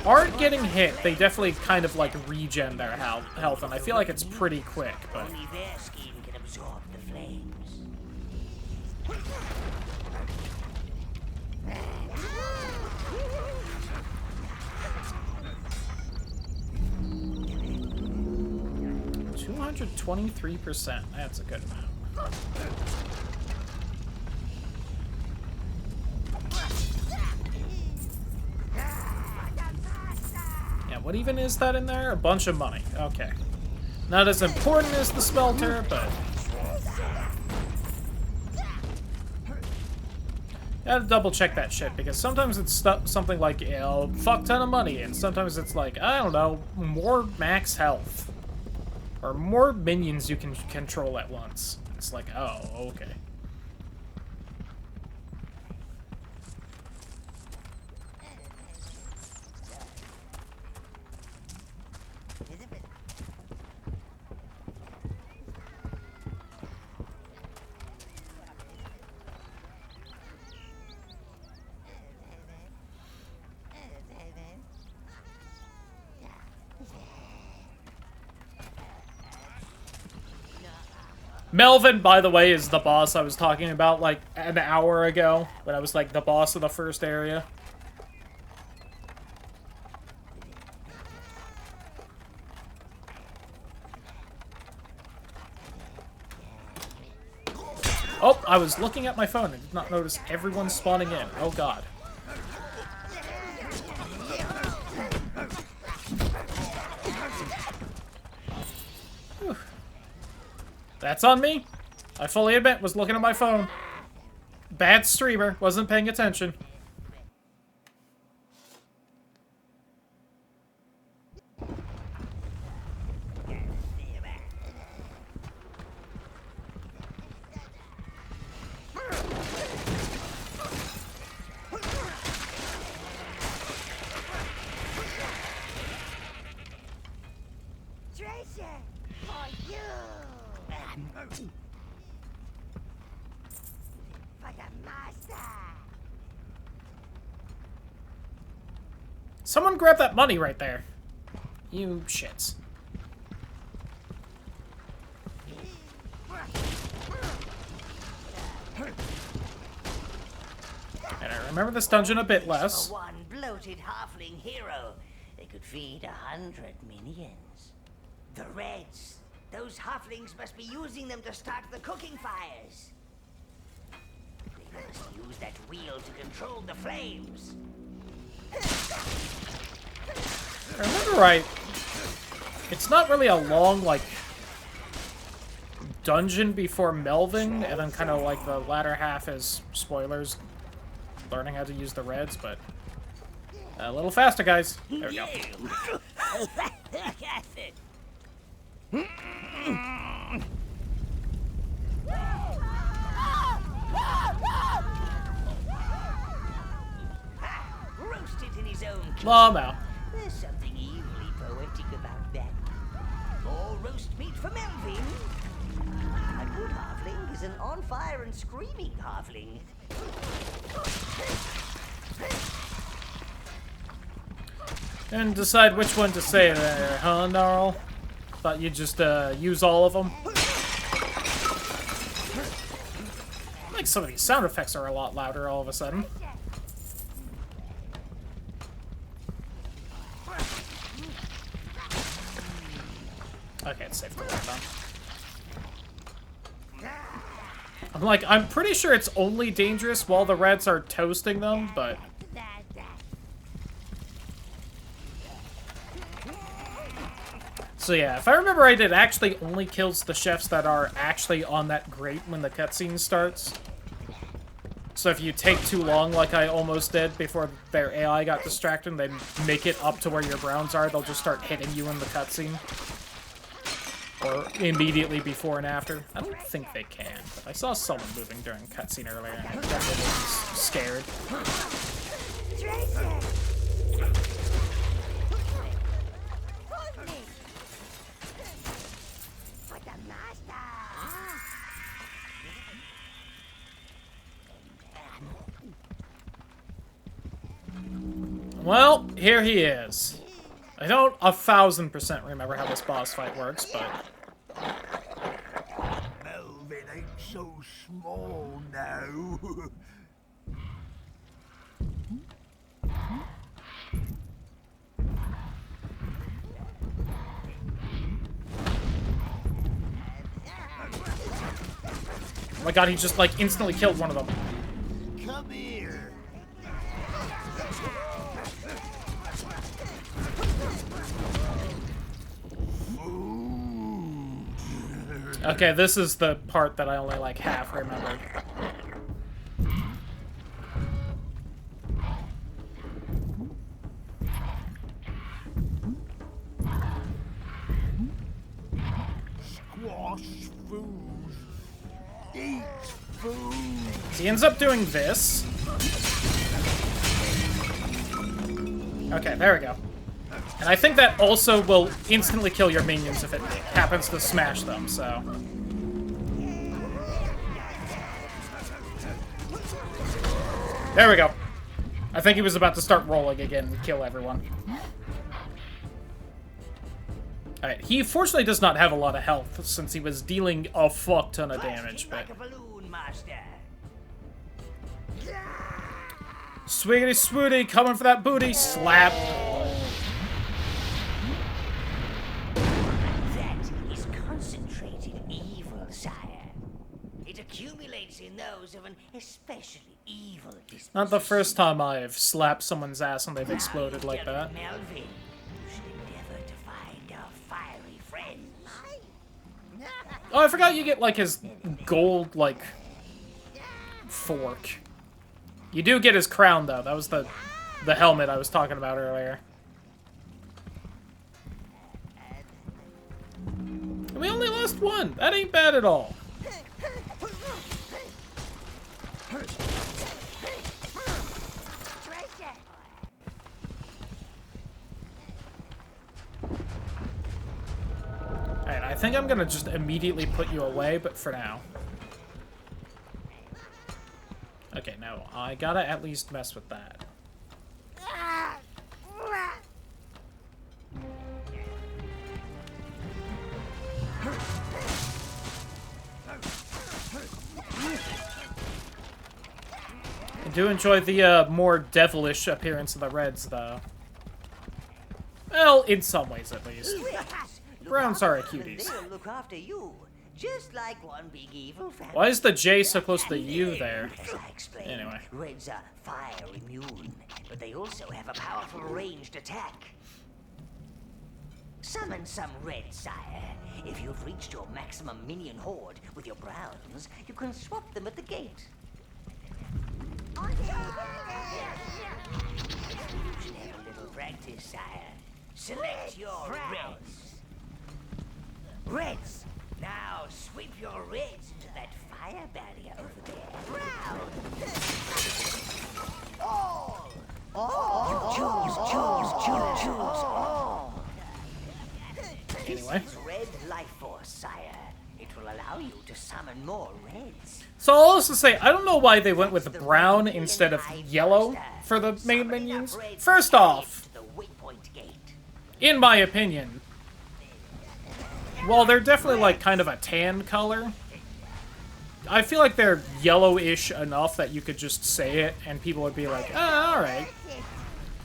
[SPEAKER 1] aren't getting hit, they definitely kind of, like, regen their health, and I feel like it's pretty quick, but...
[SPEAKER 2] Only their skin can absorb the flames.
[SPEAKER 1] 223%. That's a good amount. Yeah, what even is that in there? A bunch of money. Okay. Not as important as the smelter, but... gotta double check that shit, because sometimes it's something like, you know, fuck ton of money, and sometimes it's like, I don't know, more max health. Or more minions you can control at once. It's like, oh, okay. Melvin, by the way, is the boss I was talking about, like, an hour ago, when I was, like, the boss of the first area. Oh, I was looking at my phone and did not notice everyone spawning in. Oh, God. Whew. That's on me. I fully admit, was looking at my phone. Bad streamer, wasn't paying attention.
[SPEAKER 2] Treasure for you. For the master.
[SPEAKER 1] Someone grab that money right there. You shits. And I remember this dungeon a bit less.
[SPEAKER 2] For one bloated halfling hero, they could feed 100 minions. The Reds. Those halflings must be using them to start the cooking fires. They must use that wheel to control the flames.
[SPEAKER 1] I remember right. It's not really a long, like, dungeon before Melvin, and then kind of like the latter half is spoilers, learning how to use the reds, but a little faster, guys. There we go.
[SPEAKER 2] Roasted in his own kitchen.
[SPEAKER 1] Lawmouth.
[SPEAKER 2] There's something evilly poetic about that. More roast meat for Melvin. A good halfling is an on-fire and screaming halfling.
[SPEAKER 1] And decide which one to say there, huh, Gnarl? Thought you'd just use all of them. Like some of these sound effects are a lot louder all of a sudden. Okay, it's safe to work on. I'm pretty sure it's only dangerous while the reds are toasting them, but... So yeah, if I remember right, it actually only kills the chefs that are actually on that grate when the cutscene starts. So if you take too long, like I almost did before their AI got distracted, and they make it up to where your browns are, they'll just start hitting you in the cutscene. Or immediately before and after. I don't think they can, but I saw someone moving during cutscene earlier, and I definitely was scared. Well, here he is. I don't 1000% remember how this boss fight works, but...
[SPEAKER 3] Melvin ain't so small now.
[SPEAKER 1] Oh my god, he just, like, instantly killed one of them.
[SPEAKER 3] Come here.
[SPEAKER 1] Okay, this is the part that I only, like, half remembered.
[SPEAKER 3] Squash food. Eat food.
[SPEAKER 1] So he ends up doing this. Okay, there we go. And I think that also will instantly kill your minions if it happens to smash them, so... There we go. I think he was about to start rolling again and kill everyone. Alright, he fortunately does not have a lot of health, since he was dealing a fuck ton of damage, but... Swiggity swooty, coming for that booty, slap!
[SPEAKER 2] That is concentrated evil, sire. It accumulates in those of an especially evil disposition.
[SPEAKER 1] Not the first time I've slapped someone's ass and they've exploded like that.
[SPEAKER 2] Melvin, you should endeavor to find our fiery friends.
[SPEAKER 1] Oh, I forgot you get, like, his gold, like, fork. You do get his crown, though. That was the helmet I was talking about earlier. And we only lost one. That ain't bad at all. Alright, I think I'm gonna just immediately put you away, but for now. Okay, no, I gotta at least mess with that. I do enjoy the more devilish appearance of the reds, though. Well, in some ways, at least. Browns are cuties.
[SPEAKER 2] They'll look after you, just like one big evil family.
[SPEAKER 1] Why is the J so close to the U there?
[SPEAKER 2] As I explained,
[SPEAKER 1] Anyway.
[SPEAKER 2] Reds are fire immune, but they also have a powerful ranged attack. Summon some red, sire. If you've reached your maximum minion horde with your browns, you can swap them at the gate. You should have a little practice, sire. Select your reds. Reds! Now sweep your reds into that fire barrier over there. Brown! All! Choose all!
[SPEAKER 1] Anyway.
[SPEAKER 2] This is red life force, sire. It will allow you to summon more reds.
[SPEAKER 1] So I'll also say, I don't know why they went with brown instead of yellow for the main minions. First off, in my opinion, while they're definitely like kind of a tan color, I feel like they're yellowish enough that you could just say it and people would be like, ah, alright.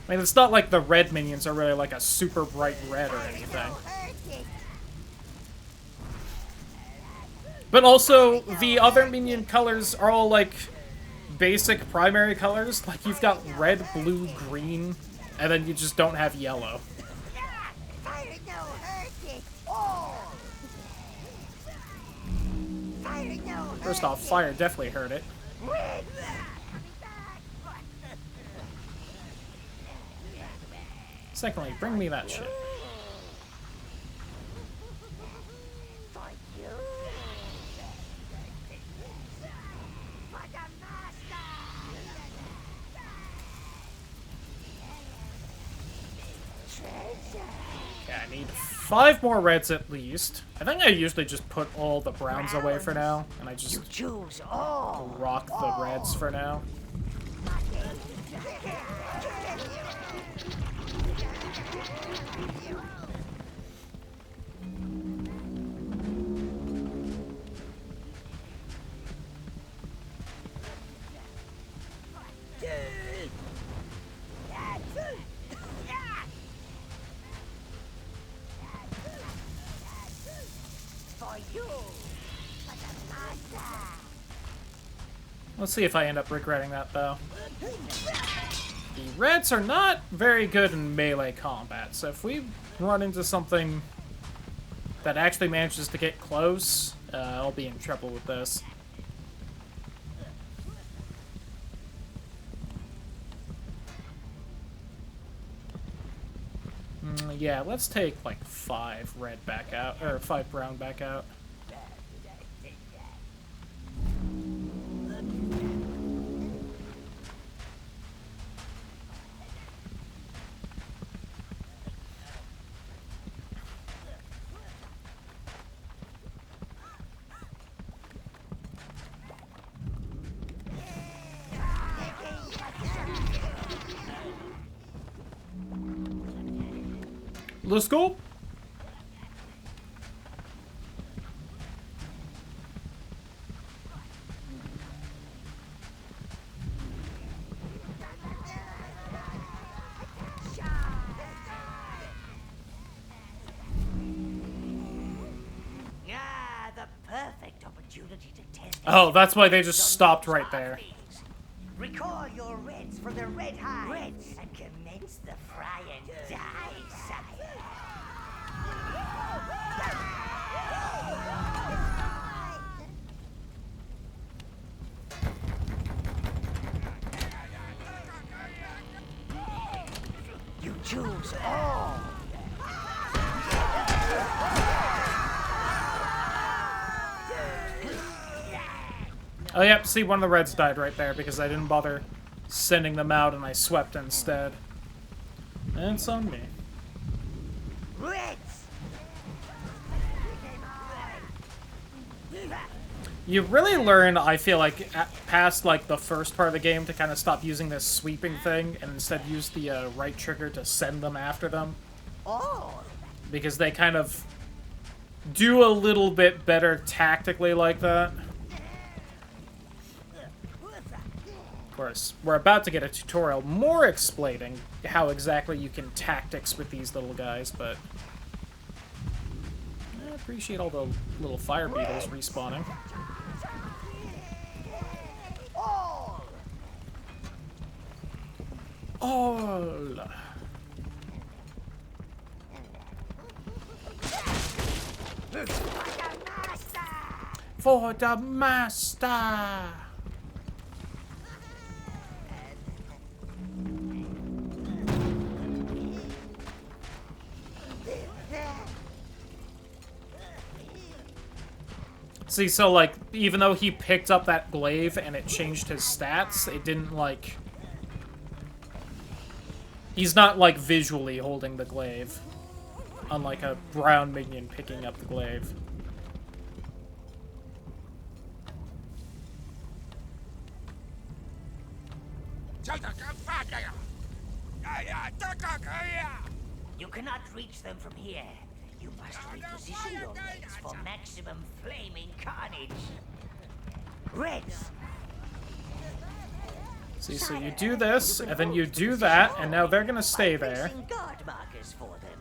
[SPEAKER 1] I mean, it's not like the red minions are really like a super bright red or anything. But also, the other minion colors are all, like, basic primary colors. Like, you've got red, blue, green, and then you just don't have yellow. First off, fire definitely hurt it. Secondly, bring me that shit. Okay, I need 5 more reds at least. I think I usually just put all the browns away for now, and I just rock the reds for now. Let's see if I end up regretting that, though. The reds are not very good in melee combat, so if we run into something that actually manages to get close, I'll be in trouble with this. Yeah, let's take like 5 red back out, or 5 brown back out. Let's go.
[SPEAKER 2] The perfect opportunity to test.
[SPEAKER 1] Oh, that's why they just stopped right there.
[SPEAKER 2] Recall your reds for the red hides and commence the fry and die, sire. You choose all.
[SPEAKER 1] Oh, yep, see, one of the reds died right there because I didn't bother sending them out and I swept instead. And it's on me.
[SPEAKER 2] Reds.
[SPEAKER 1] You really learn, I feel like, past like the first part of the game to kind of stop using this sweeping thing and instead use the right trigger to send them after them.
[SPEAKER 2] Oh.
[SPEAKER 1] Because they kind of do a little bit better tactically like that. Of course, we're about to get a tutorial more explaining how exactly you can tactics with these little guys, but I appreciate all the little fire beetles respawning. All. For the master! See, so, like, even though he picked up that glaive and it changed his stats, it didn't, like... He's not, like, visually holding the glaive. Unlike a brown minion picking up the glaive.
[SPEAKER 2] You cannot reach them from here. You must reposition your legs for maximum flaming carnage. Reds!
[SPEAKER 1] See, so you do this, and then you do that, and now they're gonna stay there.
[SPEAKER 2] Guard markers for them.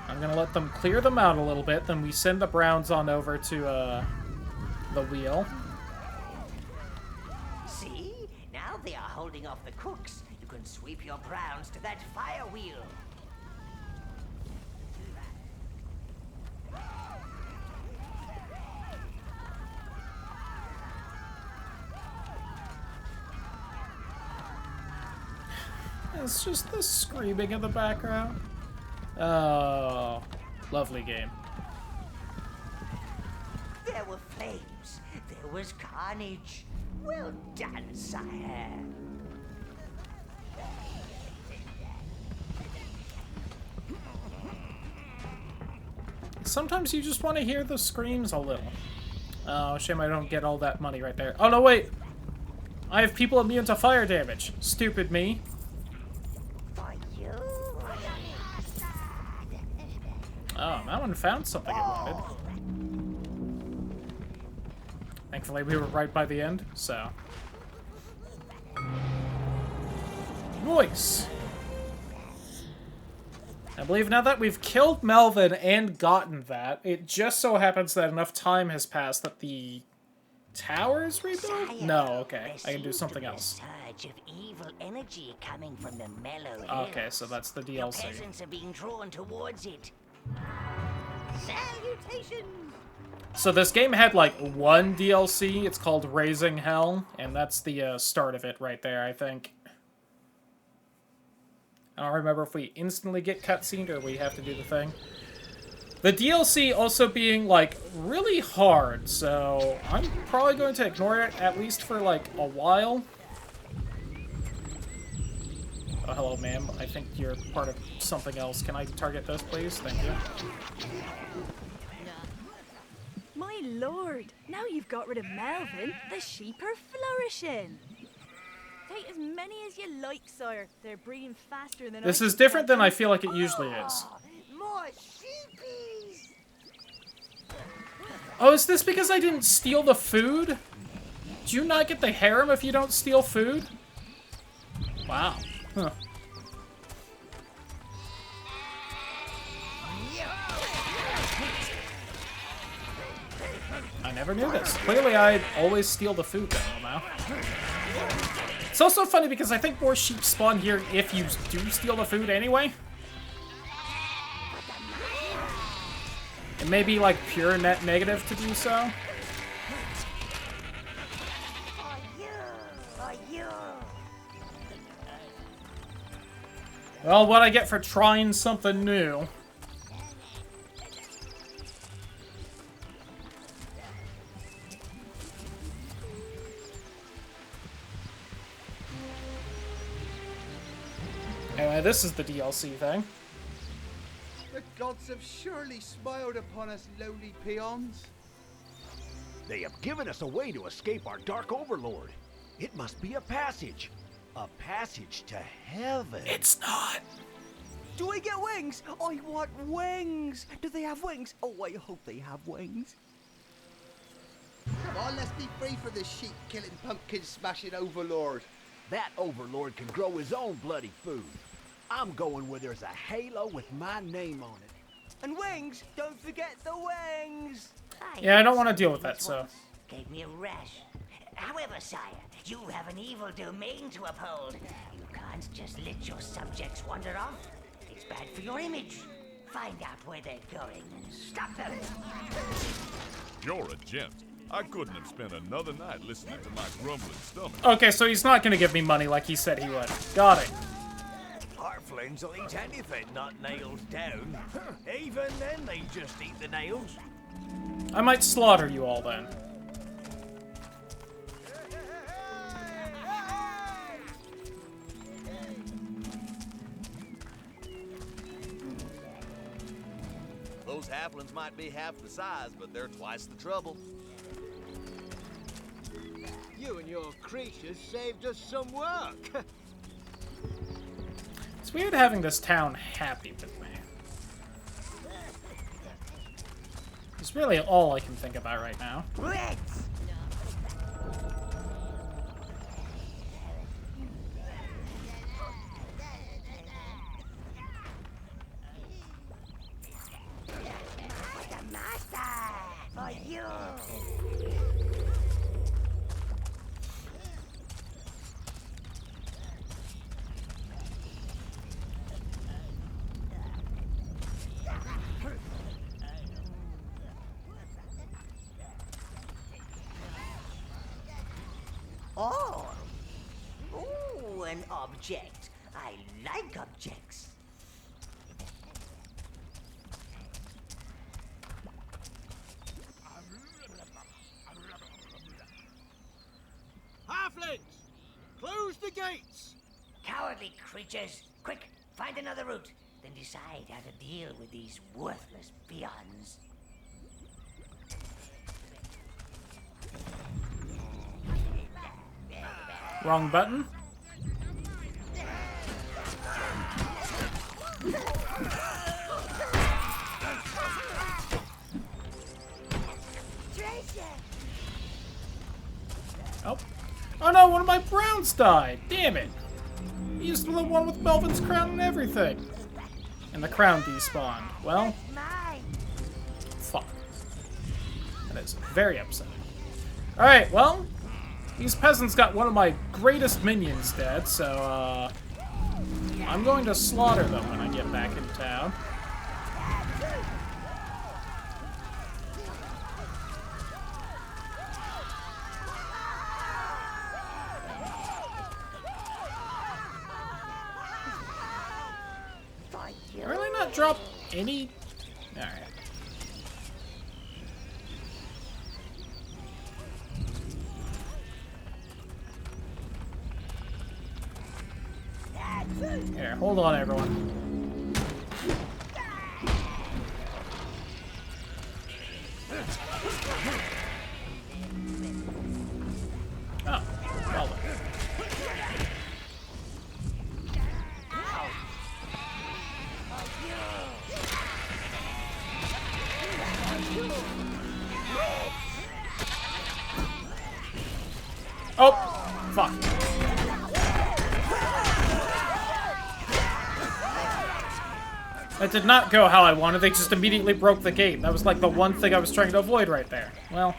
[SPEAKER 1] I'm gonna let them clear them out a little bit, then we send the browns on over to, the wheel.
[SPEAKER 2] See? Now they are holding off the cooks. You can sweep your browns to that fire wheel.
[SPEAKER 1] It's just the screaming in the background. Oh, lovely game.
[SPEAKER 2] There were flames. There was carnage. Well done, sire.
[SPEAKER 1] Sometimes you just want to hear the screams a little. Oh, shame I don't get all that money right there. Oh, no, wait. I have people immune to fire damage. Stupid me.
[SPEAKER 2] For you.
[SPEAKER 1] Oh, that one found something it wanted. Thankfully, we were right by the end, so... Nice! I believe now that we've killed Melvin and gotten that, it just so happens that enough time has passed that the tower is rebuilt? No, okay. I can do something else.
[SPEAKER 2] Surge of evil energy coming from the mellow
[SPEAKER 1] Okay,
[SPEAKER 2] hills.
[SPEAKER 1] so that's the
[SPEAKER 2] The
[SPEAKER 1] DLC.
[SPEAKER 2] peasants are being drawn towards it. Salutations!
[SPEAKER 1] So this game had like one DLC, it's called Raising Hell, and that's the start of it right there, I think. I don't remember if we instantly get cutscened or we have to do the thing. The DLC also being, like, really hard, so I'm probably going to ignore it, at least for, like, a while. Oh, hello, ma'am. I think you're part of something else. Can I target this, please? Thank you.
[SPEAKER 8] My lord, now you've got rid of Melvin, the sheep are flourishing. Take as many as you like, sire. They're breeding faster than
[SPEAKER 1] This
[SPEAKER 8] I
[SPEAKER 1] is
[SPEAKER 8] can
[SPEAKER 1] different
[SPEAKER 8] get
[SPEAKER 1] than I
[SPEAKER 8] them.
[SPEAKER 1] feel like it usually is.
[SPEAKER 2] More sheepies!
[SPEAKER 1] Oh, is this because I didn't steal the food? Do you not get the harem if you don't steal food? Wow. Huh. I never knew this. Clearly, I always steal the food, though, now. It's also funny because I think more sheep spawn here if you do steal the food anyway. It may be, like, pure net negative to do so. Well, what I get for trying something new. Anyway, this is the DLC thing.
[SPEAKER 7] The gods have surely smiled upon us lowly peons.
[SPEAKER 3] They have given us a way to escape our dark overlord. It must be a passage. A passage to heaven.
[SPEAKER 1] It's not.
[SPEAKER 9] Do I get wings? I want wings. Do they have wings? Oh, I hope they have wings.
[SPEAKER 7] Come on, let's be free from this sheep-killing, pumpkin-smashing overlord.
[SPEAKER 3] That overlord can grow his own bloody food. I'm going where there's a halo with my name on it.
[SPEAKER 9] And wings? Don't forget the wings.
[SPEAKER 1] Yeah, I don't want to deal with that, so.
[SPEAKER 2] Gave me a rash. However, sire, you have an evil domain to uphold. You can't just let your subjects wander off. It's bad for your image. Find out where they're going and stop them.
[SPEAKER 6] You're a gent. I couldn't have spent another night listening to my grumbling stomach.
[SPEAKER 1] Okay, so he's not gonna give me money like he said he would. Got it.
[SPEAKER 3] Halflings will eat anything not nailed down. Even then, they just eat the nails.
[SPEAKER 1] I might slaughter you all then.
[SPEAKER 10] Those halflings might be half the size, but they're twice the trouble.
[SPEAKER 4] You and your creatures saved us some work.
[SPEAKER 1] It's weird having this town happy with me. It's really all I can think about right now.
[SPEAKER 2] Reds! The master! For you! Oh! Ooh, an object. I like objects.
[SPEAKER 4] Halflings! Close the gates!
[SPEAKER 2] Cowardly creatures! Quick, find another route. Then decide how to deal with these worthless peons.
[SPEAKER 1] Wrong button. Oh. Oh no, one of my browns died. Damn it. He used the one with Melvin's crown and everything. And the crown despawned. Well, fuck. That is very upsetting. Alright, well, these peasants got one of my greatest minions dead, so, I'm going to slaughter them when I get back in town. Did I really not drop any? Alright. Here, hold on, everyone. Oh, well done. Oh, fuck. That did not go how I wanted. They just immediately broke the gate. That was like the one thing I was trying to avoid right there. Well.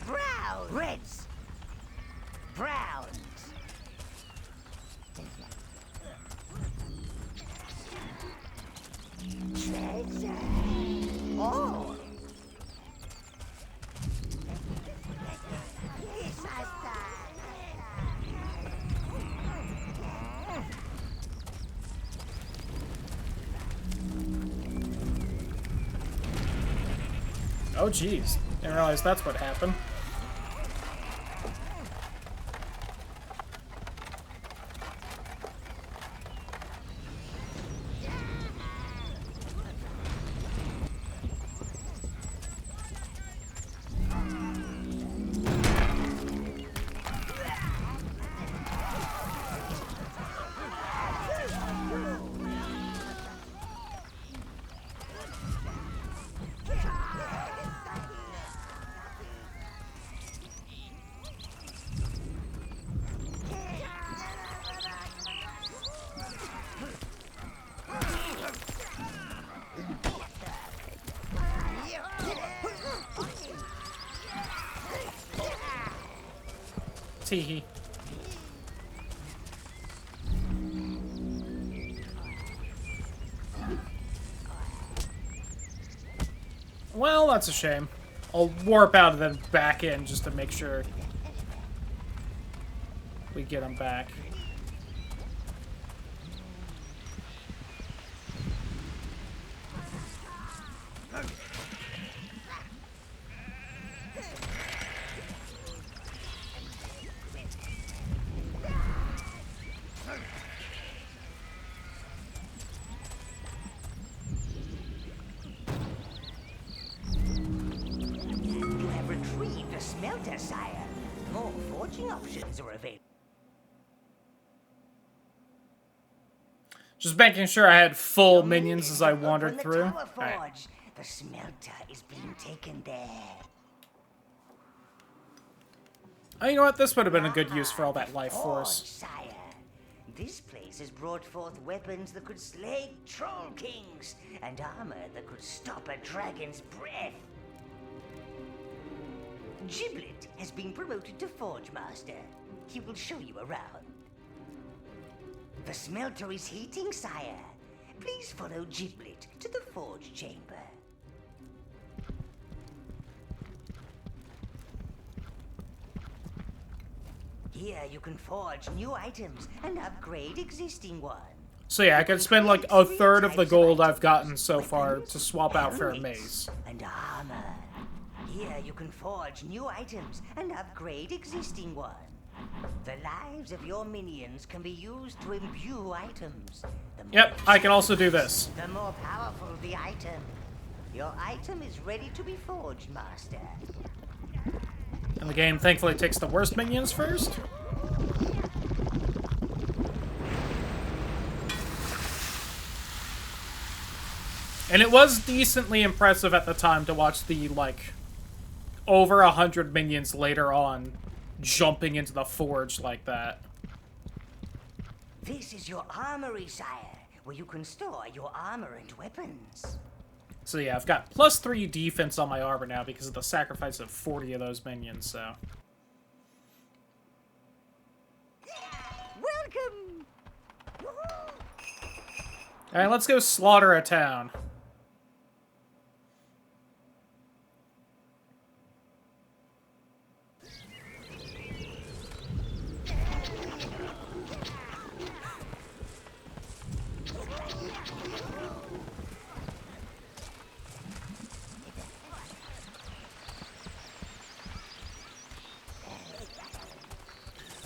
[SPEAKER 2] Brown! Reds! Browns! Treasure! Oh! Yes, master!
[SPEAKER 1] Oh, jeez. Didn't realize that's what happened. Teehee. Well, that's a shame. I'll warp out and then back in just to make sure we get him back.
[SPEAKER 2] You have retrieved a smelter, sire. More forging options are available.
[SPEAKER 1] Just making sure I had full minions as I wandered through.
[SPEAKER 2] Tower
[SPEAKER 1] Alright.
[SPEAKER 2] forge. The smelter is being taken there.
[SPEAKER 1] Oh, you know what? This would have been a good use for all that life
[SPEAKER 2] Forge,
[SPEAKER 1] force.
[SPEAKER 2] sire. This place has brought forth weapons that could slay troll kings and armor that could stop a dragon's breath. Giblet has been promoted to Forge Master. He will show you around. The smelter is heating, sire. Please follow Giblet to the forge chamber. Here you can forge new items and upgrade existing ones.
[SPEAKER 1] So yeah, I could spend like a third of the gold I've gotten so far to swap out for a maze.
[SPEAKER 2] And armor. Here you can forge new items and upgrade existing ones. The lives of your minions can be used to imbue items.
[SPEAKER 1] Yep, I can also do this.
[SPEAKER 2] The more powerful the item. Your item is ready to be forged, Master.
[SPEAKER 1] And the game thankfully takes the worst minions first. And it was decently impressive at the time to watch the, like, over 100 minions later on jumping into the forge like that.
[SPEAKER 2] This is your armory, sire, where you can store your armor and weapons.
[SPEAKER 1] So yeah, I've got +3 defense on my armor now because of the sacrifice of 40 of those minions, so.
[SPEAKER 2] Welcome!
[SPEAKER 1] Alright, let's go slaughter a town.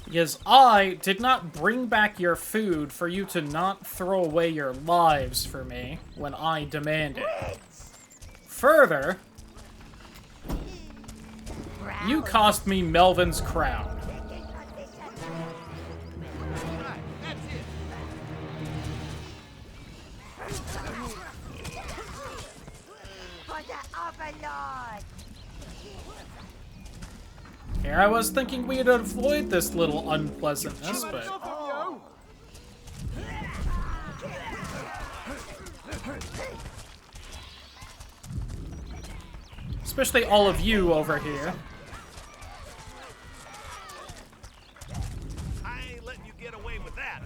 [SPEAKER 1] Because I did not bring back your food for you to not throw away your lives for me when I demanded. Further, you cost me Melvin's crown.
[SPEAKER 2] For the Overlord!
[SPEAKER 1] Here I was thinking we'd avoid this little unpleasantness, but... Especially all of you over here.
[SPEAKER 10] I ain't letting you get away with that.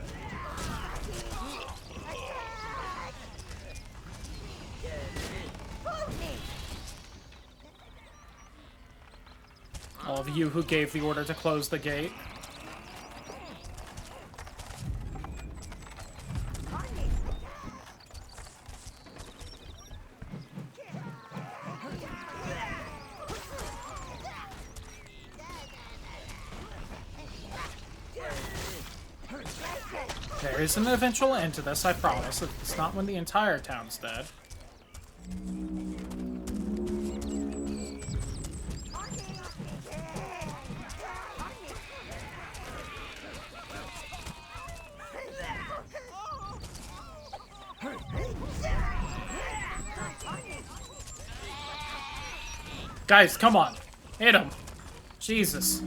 [SPEAKER 1] All of you who gave the order to close the gate. There is an eventual end to this, I promise. It's not when the entire town's dead. Guys, come on. Hit him. Jesus.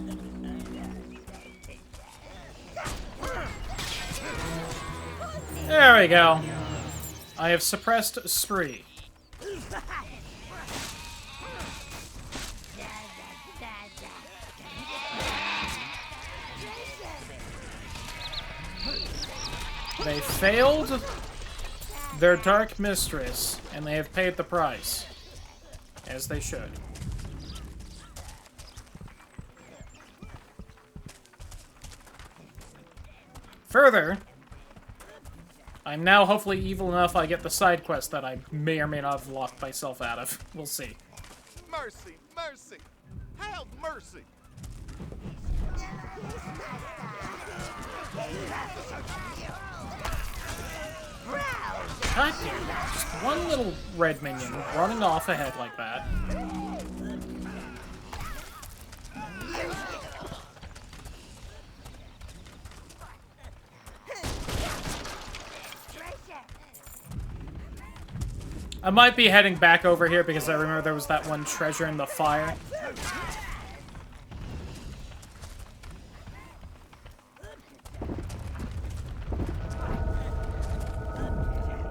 [SPEAKER 1] There we go. I have suppressed Spree. They failed their dark mistress, and they have paid the price. As they should. Further, I'm now hopefully evil enough I get the side quest that I may or may not have locked myself out of. We'll see.
[SPEAKER 6] Mercy, mercy. Have mercy.
[SPEAKER 1] God damn it. Just one little red minion running off ahead like that. I might be heading back over here because I remember there was that one treasure in the fire.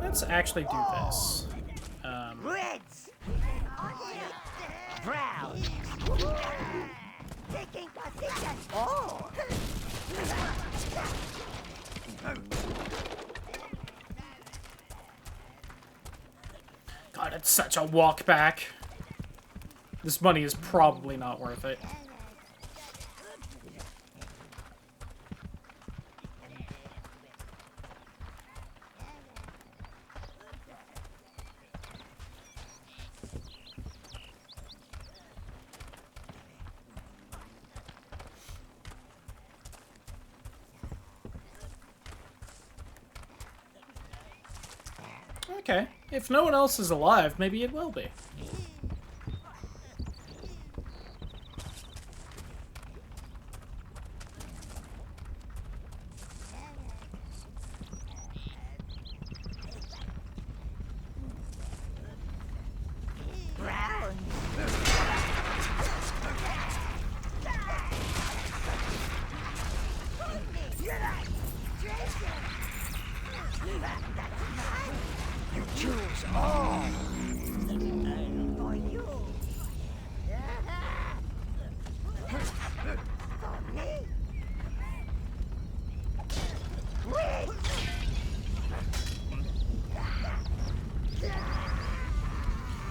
[SPEAKER 1] Let's actually do this.
[SPEAKER 2] Reds! Browns! Taking position! Oh!
[SPEAKER 1] God, it's such a walk back. This money is probably not worth it. Okay, if no one else is alive, maybe it will be.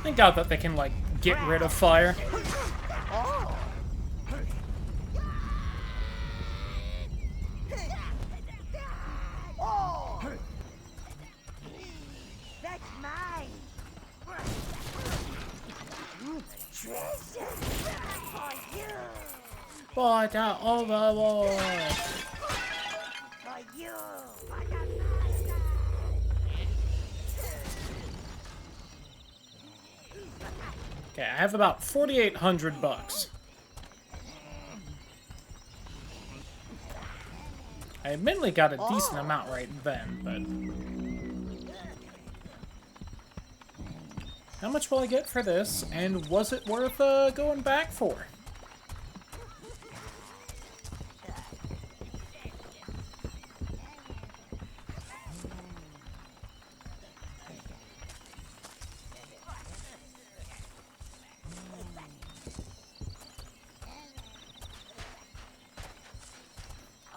[SPEAKER 1] Thank God that they can, like, get rid of fire.
[SPEAKER 2] That's mine! Treasure! For you!
[SPEAKER 1] For the Overlord!
[SPEAKER 2] For you! For the master!
[SPEAKER 1] Okay, I have about 4,800 bucks. I admittedly got a decent amount right then, but... How much will I get for this, and was it worth going back for?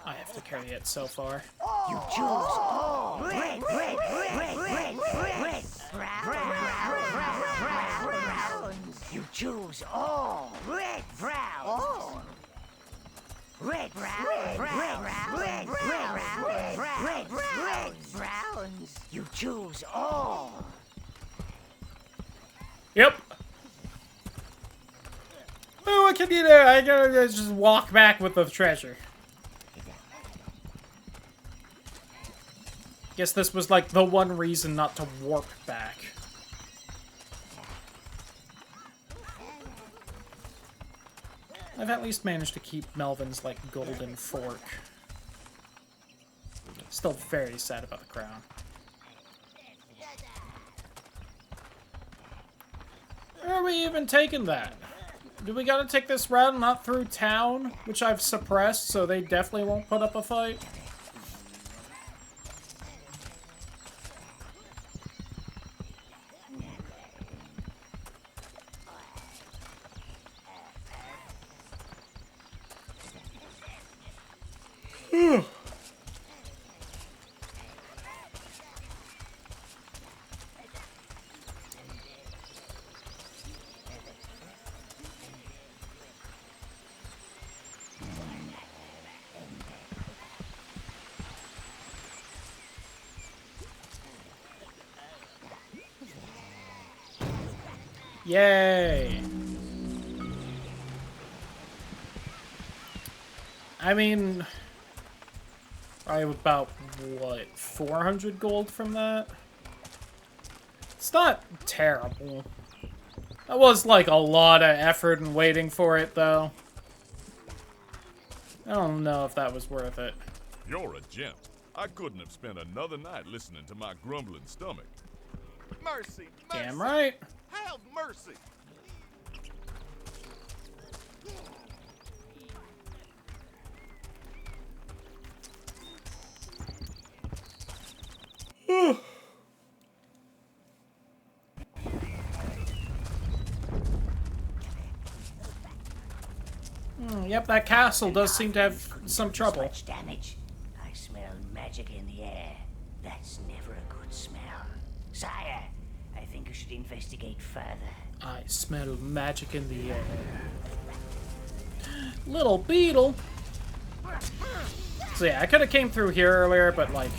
[SPEAKER 1] I have to carry it so far.
[SPEAKER 2] You choose all! Red, red, red, red, red, red, browns! You choose all! Red, brown! All! Red, brown, red, red, red, red, browns! You choose all!
[SPEAKER 1] Yep. Oh, what can you do? I gotta just walk back with the treasure. Guess this was like the one reason not to warp back. I've at least managed to keep Melvin's, like, golden fork. Still very sad about the crown. Where are we even taking that? Do we gotta take this route not through town? Which I've suppressed, so they definitely won't put up a fight? Yay! I mean, probably about, what, 400 gold from that? It's not terrible. That was, like, a lot of effort and waiting for it, though. I don't know if that was worth it.
[SPEAKER 6] You're a gent. I couldn't have spent another night listening to my grumbling stomach. Mercy!
[SPEAKER 1] Damn right.
[SPEAKER 6] Have mercy!
[SPEAKER 1] Yep, that castle does seem to have some trouble.
[SPEAKER 2] Much damage. I smell magic in the air. That's never a good smell. Sire, I think you should investigate further.
[SPEAKER 1] I smell magic in the air. Little beetle. So yeah, I could have came through here earlier, but like...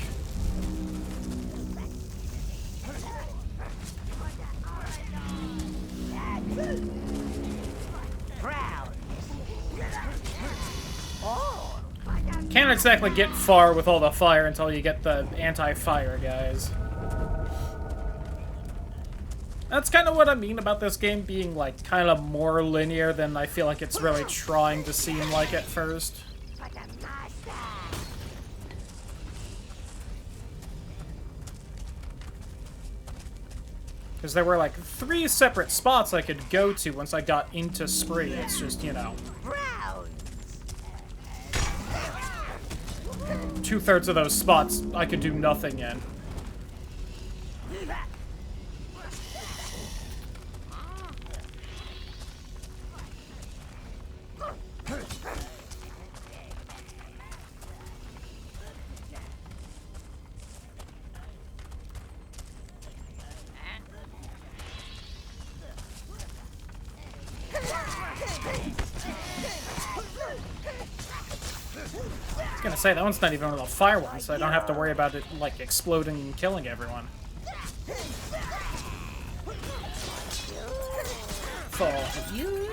[SPEAKER 1] Can't exactly get far with all the fire until you get the anti-fire guys. That's kind of what I mean about this game being, like, kind of more linear than I feel like it's really trying to seem like at first. Because there were, like, 3 separate spots I could go to once I got into Spree. It's just, you know... 2/3 of those spots I could do nothing in. I was gonna say, that one's not even one of the fire ones, so I don't have to worry about it, like, exploding and killing everyone. For you!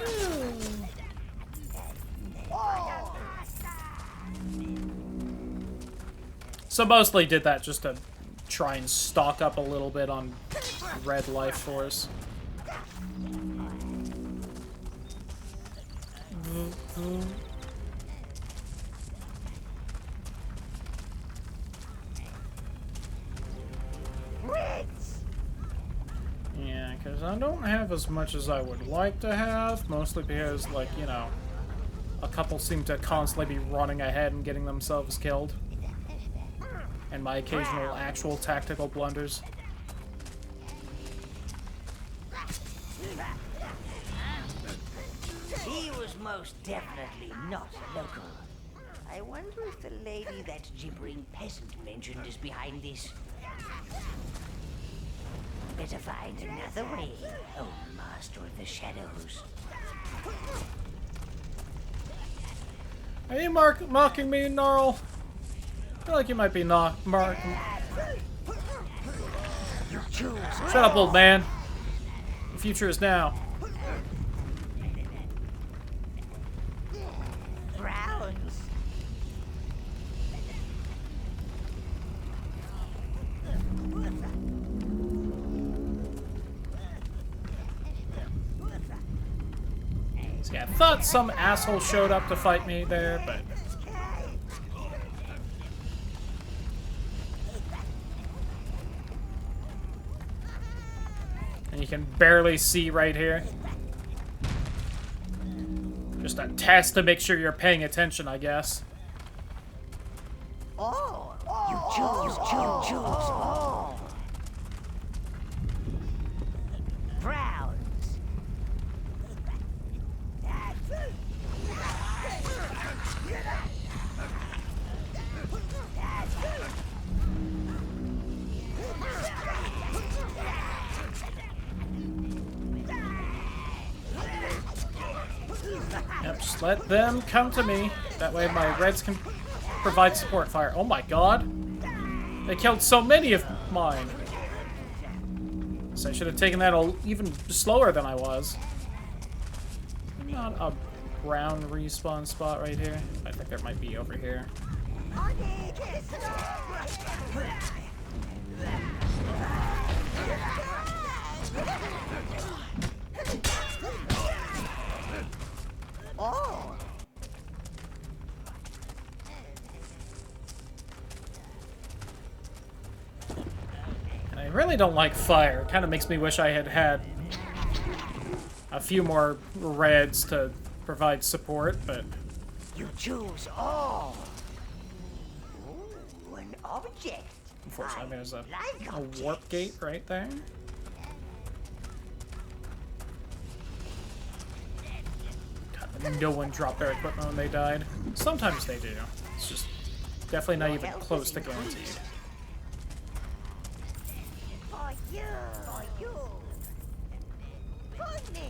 [SPEAKER 1] So mostly did that just to try and stock up a little bit on red life force. Yeah, because I don't have as much as I would like to have, mostly because, like, you know, a couple seem to constantly be running ahead and getting themselves killed. And my occasional actual tactical blunders.
[SPEAKER 2] He was most definitely not a local. I wonder if the lady that gibbering peasant mentioned is behind this. Better find another way, oh master of the shadows.
[SPEAKER 1] Are you mocking me, Gnarl? I feel like you might be mocking. Shut up, old man. The future is now.
[SPEAKER 2] Browns.
[SPEAKER 1] So yeah, I thought some asshole showed up to fight me there, but... And you can barely see right here. Just a test to make sure you're paying attention, I guess.
[SPEAKER 2] Oh, you choose. Oh. Browns.
[SPEAKER 1] Yep, just let them come to me. That way my reds can provide support fire. Oh my god. They killed so many of mine. Guess I should have taken that even slower than I was. Not a brown respawn spot right here. I think there might be over here.
[SPEAKER 2] Oh!
[SPEAKER 1] And I really don't like fire. It kind of makes me wish I had had a few more reds to provide support, but...
[SPEAKER 2] You choose all. Ooh, an object.
[SPEAKER 1] Unfortunately, there's a warp gate right there. God, no one dropped their equipment when they died. Sometimes they do. It's just definitely not even close to guaranteed.
[SPEAKER 2] For you. For you. Put me.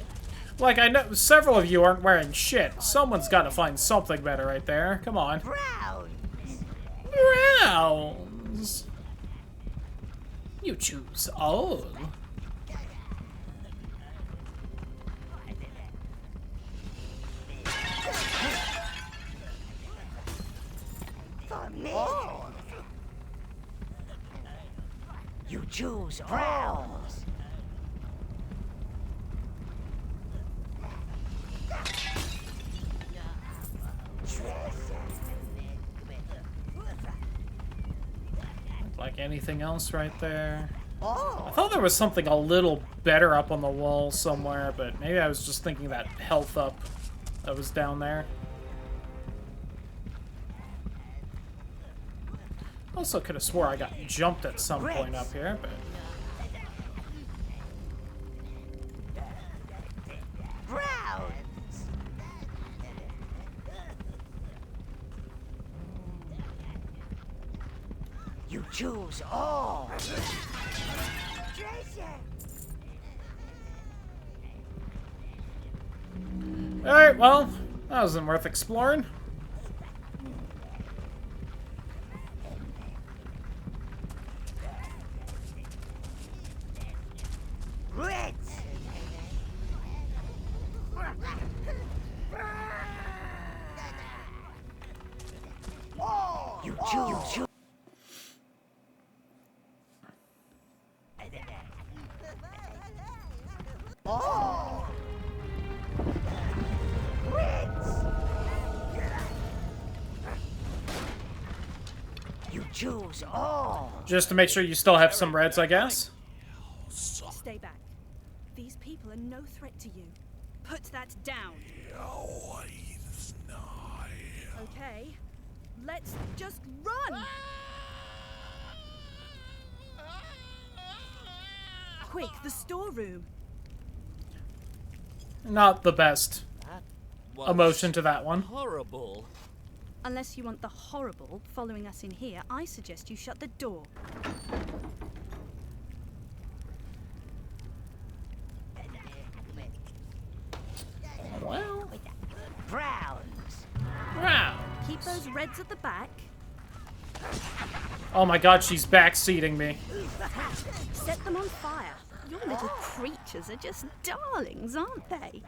[SPEAKER 1] Like, I know several of you aren't wearing shit. Someone's got to find something better right there. Come on.
[SPEAKER 2] Browns.
[SPEAKER 1] Browns. You choose all.
[SPEAKER 2] For me. Oh. You choose browns.
[SPEAKER 1] Like anything else right there.
[SPEAKER 2] Oh.
[SPEAKER 1] I thought there was something a little better up on the wall somewhere, but maybe I was just thinking that health up that was down there. Also could have swore I got jumped at some point up here, but...
[SPEAKER 2] Browns. You choose all. Treasure.
[SPEAKER 1] Alright, well, that wasn't worth exploring.
[SPEAKER 2] Reds. You choose. Oh. Reds. You choose all.
[SPEAKER 1] Just to make sure you still have some reds, I guess.
[SPEAKER 8] Stay back. These people are no threat to you. Put that down. Okay. Let's just run! Quick, the storeroom.
[SPEAKER 1] Not the best
[SPEAKER 5] Was
[SPEAKER 1] emotion to that one.
[SPEAKER 5] horrible.
[SPEAKER 8] Unless you want the horrible following us in here, I suggest you shut the door.
[SPEAKER 1] Well,
[SPEAKER 2] Browns.
[SPEAKER 1] wow.
[SPEAKER 8] Keep those reds at the back.
[SPEAKER 1] Oh my god, she's backseating me.
[SPEAKER 8] Set them on fire. Your little creatures are just darlings, aren't they?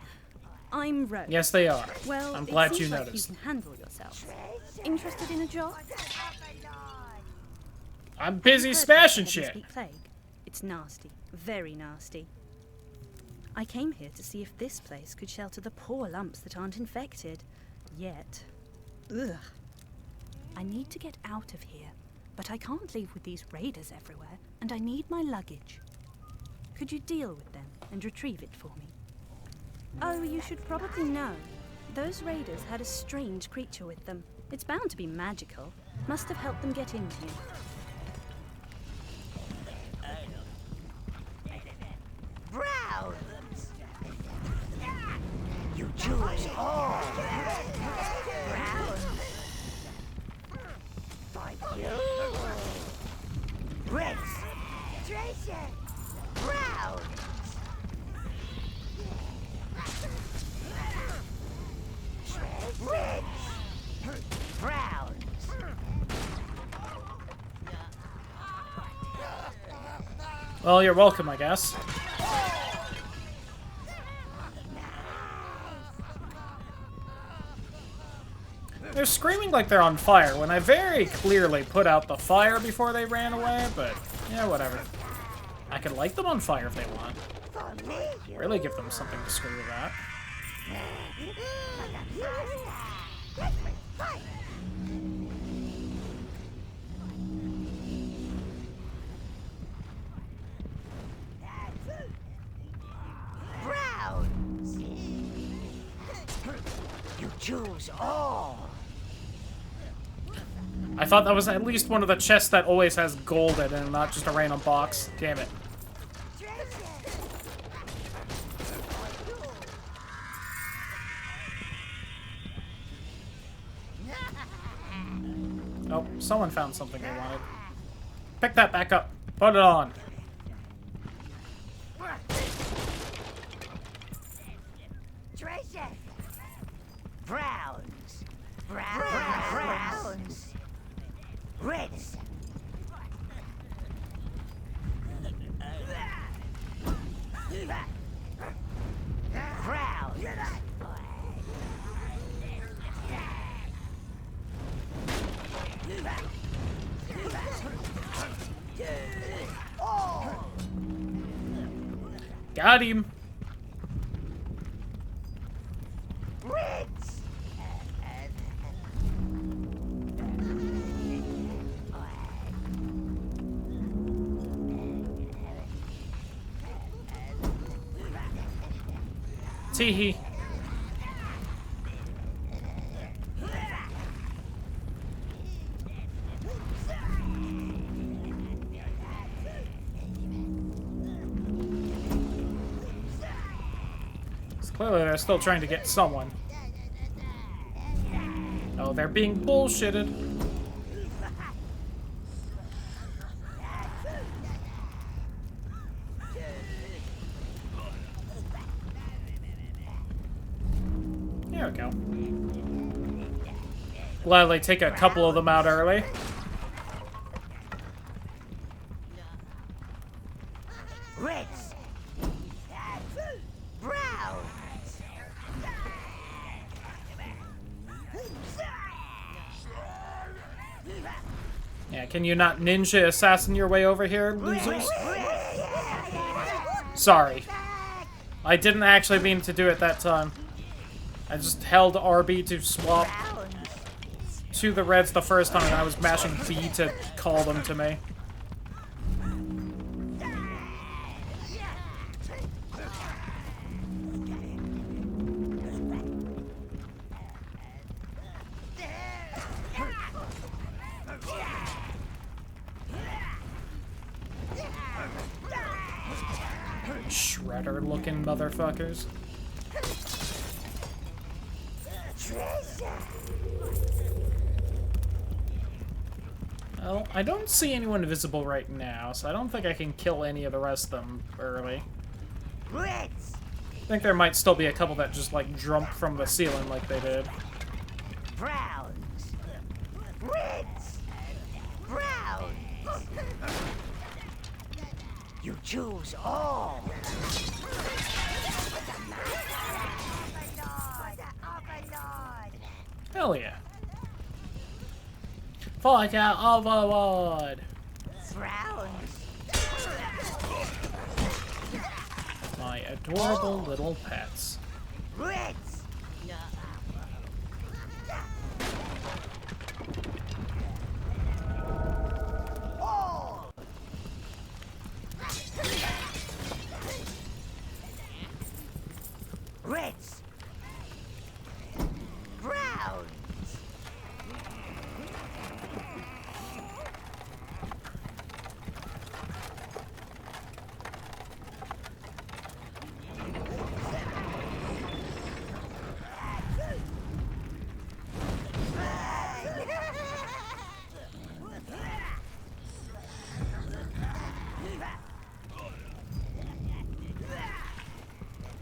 [SPEAKER 8] I'm Rose.
[SPEAKER 1] Yes, they are.
[SPEAKER 8] Well,
[SPEAKER 1] I'm glad
[SPEAKER 8] it
[SPEAKER 1] you
[SPEAKER 8] seems like
[SPEAKER 1] noticed.
[SPEAKER 8] you can handle yourself. Interested in a job?
[SPEAKER 1] I'm busy
[SPEAKER 8] Heard
[SPEAKER 1] smashing
[SPEAKER 8] about the
[SPEAKER 1] shit.
[SPEAKER 8] Heaven's Plague. It's nasty, very nasty. I came here to see if this place could shelter the poor lumps that aren't infected. Yet. Ugh. I need to get out of here, but I can't leave with these raiders everywhere, and I need my luggage. Could you deal with them and retrieve it for me? Oh, you should probably know. Those raiders had a strange creature with them. It's bound to be magical. Must have helped them get in here.
[SPEAKER 2] Browns. You choose all. Browns. For you. Reds. Treasure. Browns. Reds. Browns.
[SPEAKER 1] Well, you're welcome, I guess. They're screaming like they're on fire when I very clearly put out the fire before they ran away, but yeah, whatever. I could light them on fire if they want. Really give them something to scream about.
[SPEAKER 2] Browns! You choose all!
[SPEAKER 1] I thought that was at least one of the chests that always has gold in it and not just a random box. Damn it. Oh, someone found something they wanted. Pick that back up. Put it on.
[SPEAKER 2] Treasure! Browns! Browns! Reds! Browns!
[SPEAKER 1] Got him.
[SPEAKER 2] Reds!
[SPEAKER 1] Teehee. Clearly they're still trying to get someone. Oh, they're being bullshitted. There we go. Gladly take a couple of them out early.
[SPEAKER 2] Reds! Browns!
[SPEAKER 1] Yeah, can you not ninja assassin your way over here, losers? Sorry. I didn't actually mean to do it that time. I just held RB to swap to the reds the first time, and I was mashing B to call them to me. Shredder-looking motherfuckers. Well, I don't see anyone visible right now, so I don't think I can kill any of the rest of them early. I think there might still be a couple that just, like, jump from the ceiling like they did.
[SPEAKER 2] Browns! Reds! Browns! You choose all!
[SPEAKER 1] Hell yeah. Fuck out Overlord!
[SPEAKER 2] Browns!
[SPEAKER 1] My adorable little pets.
[SPEAKER 2] Reds! All! Reds! Browns!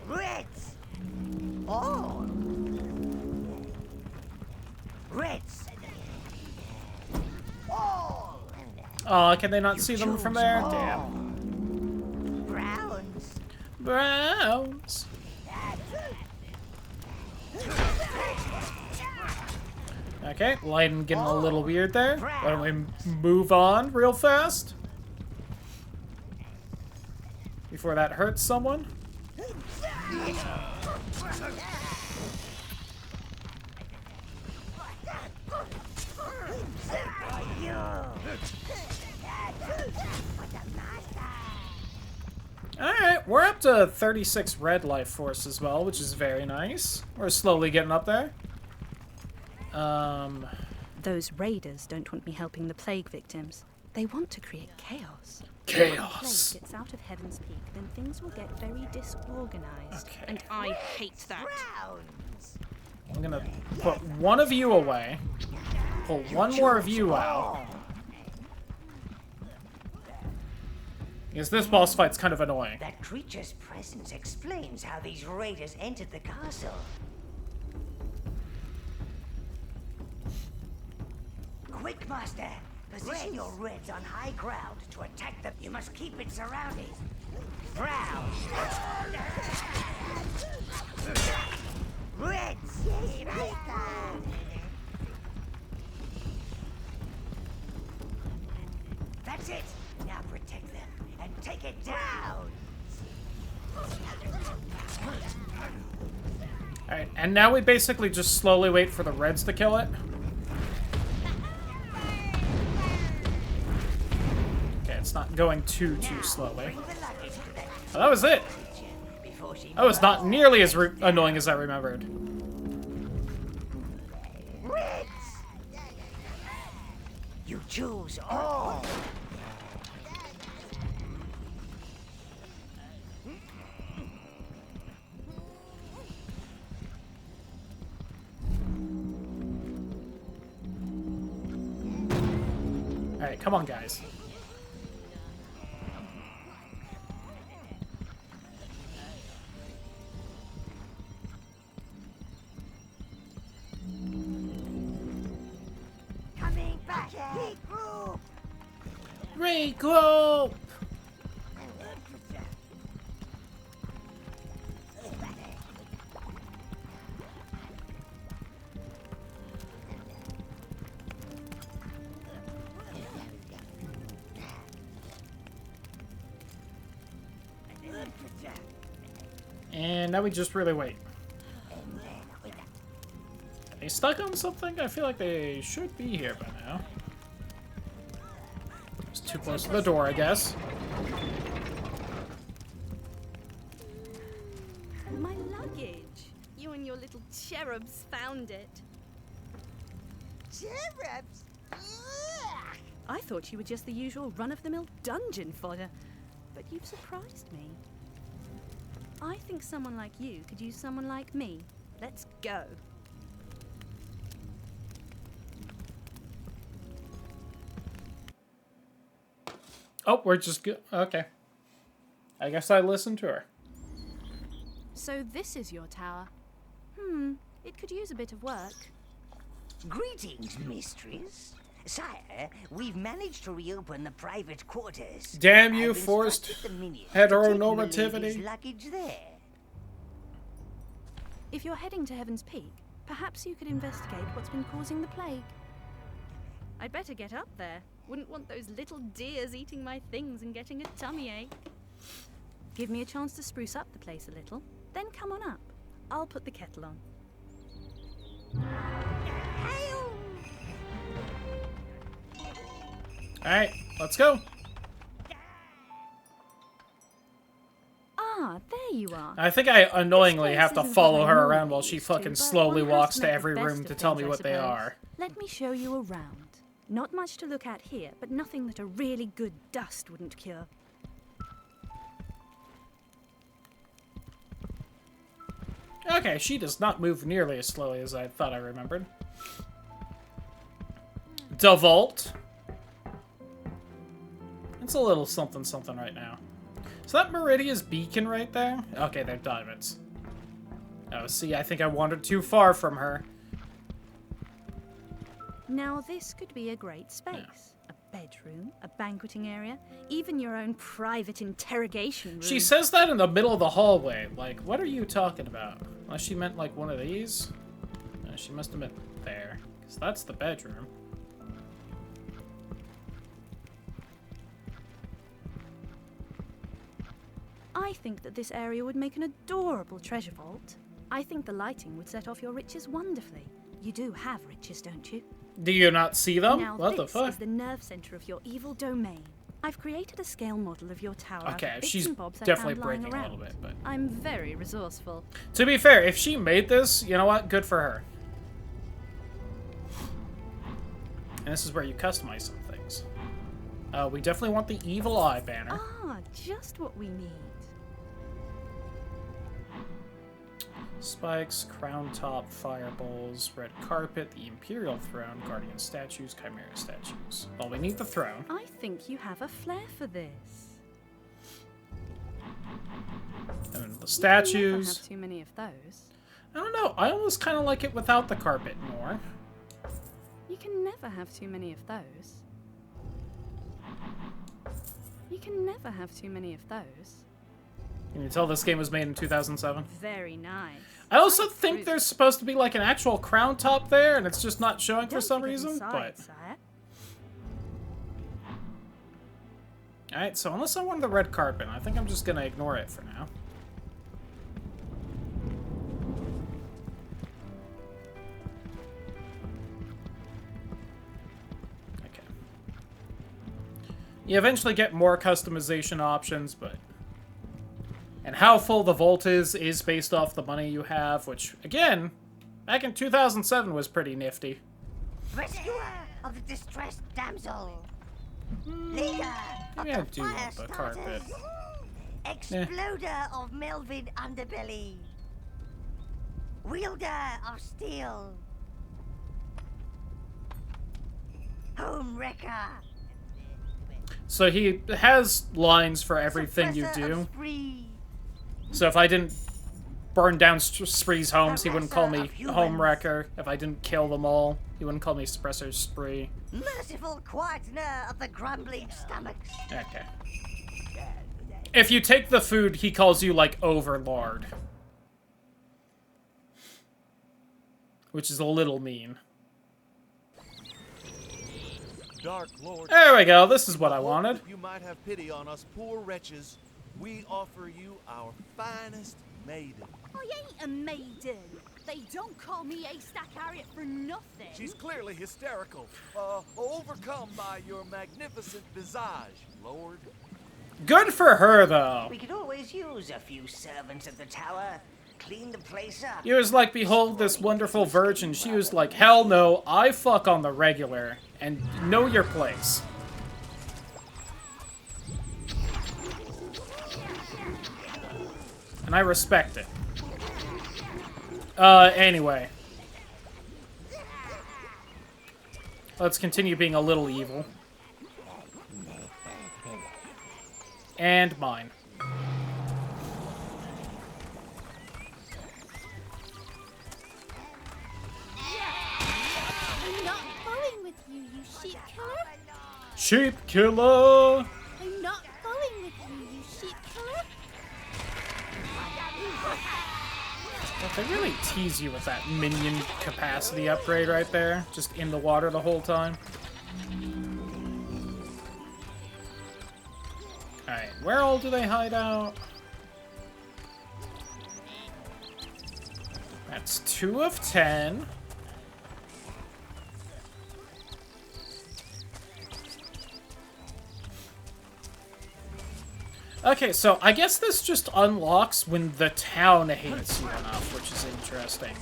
[SPEAKER 2] Reds! All! Reds! All!
[SPEAKER 1] Oh, can they not see them from there? Damn. Browns. Okay, lighting getting a little weird there. Why don't we move on real fast? Before that hurts someone. Alright, we're up to 36 red life force as well, which is very nice. We're slowly getting up there.
[SPEAKER 8] Those raiders don't want me helping the plague victims. They want to create chaos.
[SPEAKER 1] Chaos.
[SPEAKER 8] If the plague gets out of Heaven's Peak, then things will get very disorganized.
[SPEAKER 1] Okay.
[SPEAKER 8] And I hate that.
[SPEAKER 1] I'm gonna put one of you away. Pull one more of you out. Because this boss fight's kind of annoying.
[SPEAKER 2] That creature's presence explains how these raiders entered the castle. Quick, Master! Position your reds on high ground to attack them. You must keep it surrounded. Brown! Reds! That's it! Now protect them and take it down!
[SPEAKER 1] Alright, and now we basically just slowly wait for the reds to kill it. Okay, it's not going too slowly. Oh, that was it! That was not nearly as annoying as I remembered.
[SPEAKER 2] Reds! You choose all!
[SPEAKER 1] Alright, come on, guys.
[SPEAKER 2] Coming back! Regroup!
[SPEAKER 1] Regroup! And now we just really wait. Are they stuck on something? I feel like they should be here by now. It's too close to the door, I guess.
[SPEAKER 8] My luggage. You and your little cherubs found it.
[SPEAKER 2] Cherubs?
[SPEAKER 8] I thought you were just the usual run-of-the-mill dungeon fodder, but you've surprised me. I think someone like you could use someone like me. Let's go.
[SPEAKER 1] Oh, we're just good. Okay. I guess I listened to her.
[SPEAKER 8] So this is your tower. It could use a bit of work.
[SPEAKER 2] Greetings, mistress. Sire, we've managed to reopen the private quarters.
[SPEAKER 1] Damn you,
[SPEAKER 2] I've
[SPEAKER 1] forced
[SPEAKER 2] instructed the minions to take
[SPEAKER 1] heteronormativity.
[SPEAKER 2] milady's luggage there.
[SPEAKER 8] If you're heading to Heaven's Peak, perhaps you could investigate what's been causing the plague. I'd better get up there. Wouldn't want those little deers eating my things and getting a tummy ache. Give me a chance to spruce up the place a little, then come on up. I'll put the kettle on.
[SPEAKER 1] Alright, let's go.
[SPEAKER 8] Ah, there you are.
[SPEAKER 1] I think I annoyingly
[SPEAKER 8] This
[SPEAKER 1] have to
[SPEAKER 8] place isn't
[SPEAKER 1] follow
[SPEAKER 8] what I
[SPEAKER 1] her
[SPEAKER 8] normally
[SPEAKER 1] around while she
[SPEAKER 8] used to,
[SPEAKER 1] fucking
[SPEAKER 8] but
[SPEAKER 1] slowly
[SPEAKER 8] one has
[SPEAKER 1] walks
[SPEAKER 8] to
[SPEAKER 1] to
[SPEAKER 8] make the
[SPEAKER 1] every
[SPEAKER 8] best
[SPEAKER 1] room
[SPEAKER 8] of
[SPEAKER 1] to tell me
[SPEAKER 8] things, I
[SPEAKER 1] what they
[SPEAKER 8] suppose.
[SPEAKER 1] are.
[SPEAKER 8] Let me show you around. Not much to look at here, but nothing that a really good dust wouldn't cure.
[SPEAKER 1] Okay, she does not move nearly as slowly as I thought I remembered. DeVault. It's a little something something right now. Is that Meridia's beacon right there? Okay, they're diamonds. Oh, see, I think I wandered too far from her.
[SPEAKER 8] Now this could be a great space. A bedroom, a banqueting area, even your own private interrogation room.
[SPEAKER 1] She says that in the middle of the hallway. Like, what are you talking about? Unless she meant, like, one of these? No, she must have meant there. Because that's the bedroom.
[SPEAKER 8] I think that this area would make an adorable treasure vault. I think the lighting would set off your riches wonderfully. You do have riches, don't you?
[SPEAKER 1] Do you not see them?
[SPEAKER 8] Now
[SPEAKER 1] What the
[SPEAKER 8] this
[SPEAKER 1] fuck?
[SPEAKER 8] is the nerve center of your evil domain. I've created a scale model of your tower. out
[SPEAKER 1] Okay,
[SPEAKER 8] of bits
[SPEAKER 1] she's
[SPEAKER 8] and bobs I
[SPEAKER 1] definitely
[SPEAKER 8] found lying
[SPEAKER 1] breaking a
[SPEAKER 8] around.
[SPEAKER 1] little bit, but...
[SPEAKER 8] I'm very resourceful.
[SPEAKER 1] To be fair, if she made this, you know what? Good for her. And this is where you customize some things. We definitely want the evil eye banner.
[SPEAKER 8] Ah, just what we need.
[SPEAKER 1] Spikes, crown top, fire bowls, red carpet, the imperial throne, guardian statues, chimera statues. Well, we need the throne.
[SPEAKER 8] I think you have a flair for this.
[SPEAKER 1] And then the
[SPEAKER 8] You
[SPEAKER 1] statues.
[SPEAKER 8] can never have too many of those.
[SPEAKER 1] I don't know. I almost kind of like it without the carpet more.
[SPEAKER 8] You can never have too many of those. You can never have too many of those.
[SPEAKER 1] Can you tell this game was made in 2007?
[SPEAKER 8] Very nice.
[SPEAKER 1] I also think there's supposed to be like an actual crown top there, and it's just not showing for
[SPEAKER 8] Don't
[SPEAKER 1] some
[SPEAKER 8] forget
[SPEAKER 1] reason.
[SPEAKER 8] inside,
[SPEAKER 1] But
[SPEAKER 8] sire.
[SPEAKER 1] all right, so unless I want the red carpet, I think I'm just gonna ignore it for now. Okay. You eventually get more customization options, but. And how full the vault is based off the money you have, which, again, back in 2007 was pretty nifty.
[SPEAKER 2] Rescuer of the distressed damsel. Leader of
[SPEAKER 1] Maybe I
[SPEAKER 2] the
[SPEAKER 1] do
[SPEAKER 2] fire
[SPEAKER 1] want the carpet.
[SPEAKER 2] starters. Exploder of Melvin Underbelly. Wielder of steel. Home wrecker.
[SPEAKER 1] So he has lines for everything you
[SPEAKER 2] Suppressor of
[SPEAKER 1] do.
[SPEAKER 2] spree.
[SPEAKER 1] So if I didn't burn down Spree's homes, he wouldn't call me
[SPEAKER 2] Harasser of humans.
[SPEAKER 1] Home Wrecker. If I didn't kill them all, he wouldn't call me Suppressor Spree.
[SPEAKER 2] Merciful quietener of the grumbling stomachs.
[SPEAKER 1] Okay. If you take the food, he calls you, like, Overlord. Which is a little mean.
[SPEAKER 10] Dark Lord,
[SPEAKER 1] There we go, this is what I wanted.
[SPEAKER 10] you might have pity on us poor wretches. We offer you our finest maiden.
[SPEAKER 11] I ain't a maiden. They don't call me A-Stack Harriet for nothing.
[SPEAKER 10] She's clearly hysterical, overcome by your magnificent visage, Lord.
[SPEAKER 1] Good for her, though.
[SPEAKER 3] We could always use a few servants at the tower. Clean the place up.
[SPEAKER 1] He was like, behold this wonderful virgin. She was like, hell no, I fuck on the regular. And know your place. And I respect it. Anyway. Let's continue being a little evil. And mine.
[SPEAKER 11] I'm not going with you, you sheep killer.
[SPEAKER 1] Sheep killer!
[SPEAKER 11] I'm not going with you, you sheep killer.
[SPEAKER 1] They really tease you with that minion capacity upgrade right there. Just in the water the whole time. Alright, where all do they hide out? That's 2 of 10. Okay, so I guess this just unlocks when the town hates you enough, which is interesting.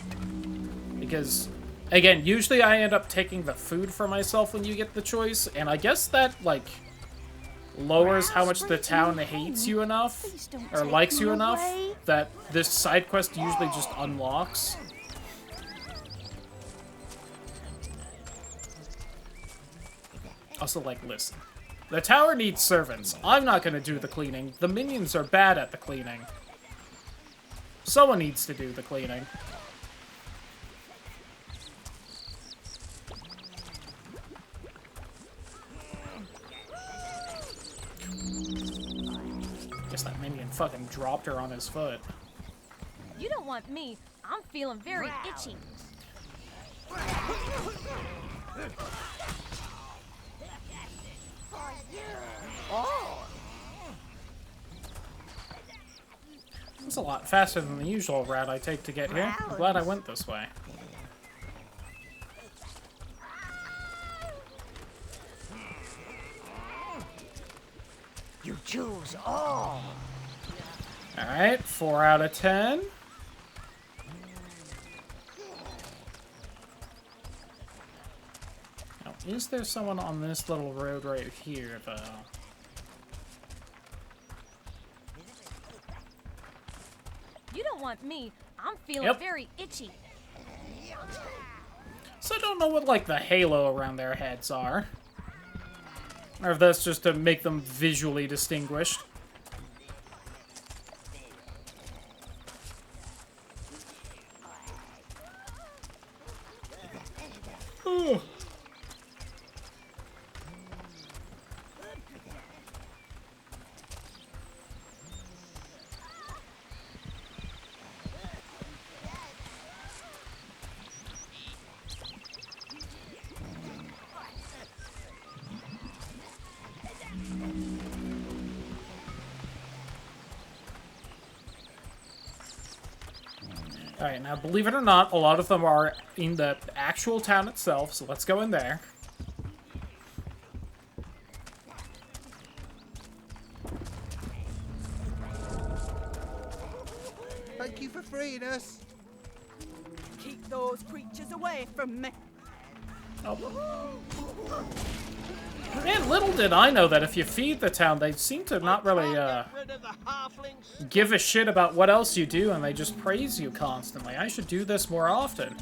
[SPEAKER 1] Because, again, usually I end up taking the food for myself when you get the choice, and I guess that, like, lowers how much the town hates you enough, or likes you enough, that this side quest usually just unlocks. Also, like, listen. The tower needs servants. I'm not gonna do the cleaning. The minions are bad at the cleaning. Someone needs to do the cleaning. fucking dropped her on his foot.
[SPEAKER 11] You don't want me. I'm feeling very itchy.
[SPEAKER 2] Oh!
[SPEAKER 1] It's a lot faster than the usual route I take to get here. I'm glad I went this way.
[SPEAKER 2] You choose all.
[SPEAKER 1] Alright, 4 out of 10. Now, is there someone on this little road right here, though?
[SPEAKER 11] You don't want me. I'm feeling very itchy.
[SPEAKER 1] So I don't know what, like, the halo around their heads are. Or if that's just to make them visually distinguished. Ooh. Alright, now believe it or not, a lot of them are in the actual town itself, so let's go in there.
[SPEAKER 7] Thank you for freeing us.
[SPEAKER 9] Keep those creatures away from me.
[SPEAKER 1] Oh. Man, little did I know that if you feed the town, they seem to not really, give a shit about what else you do, and they just praise you constantly. I should do this more often.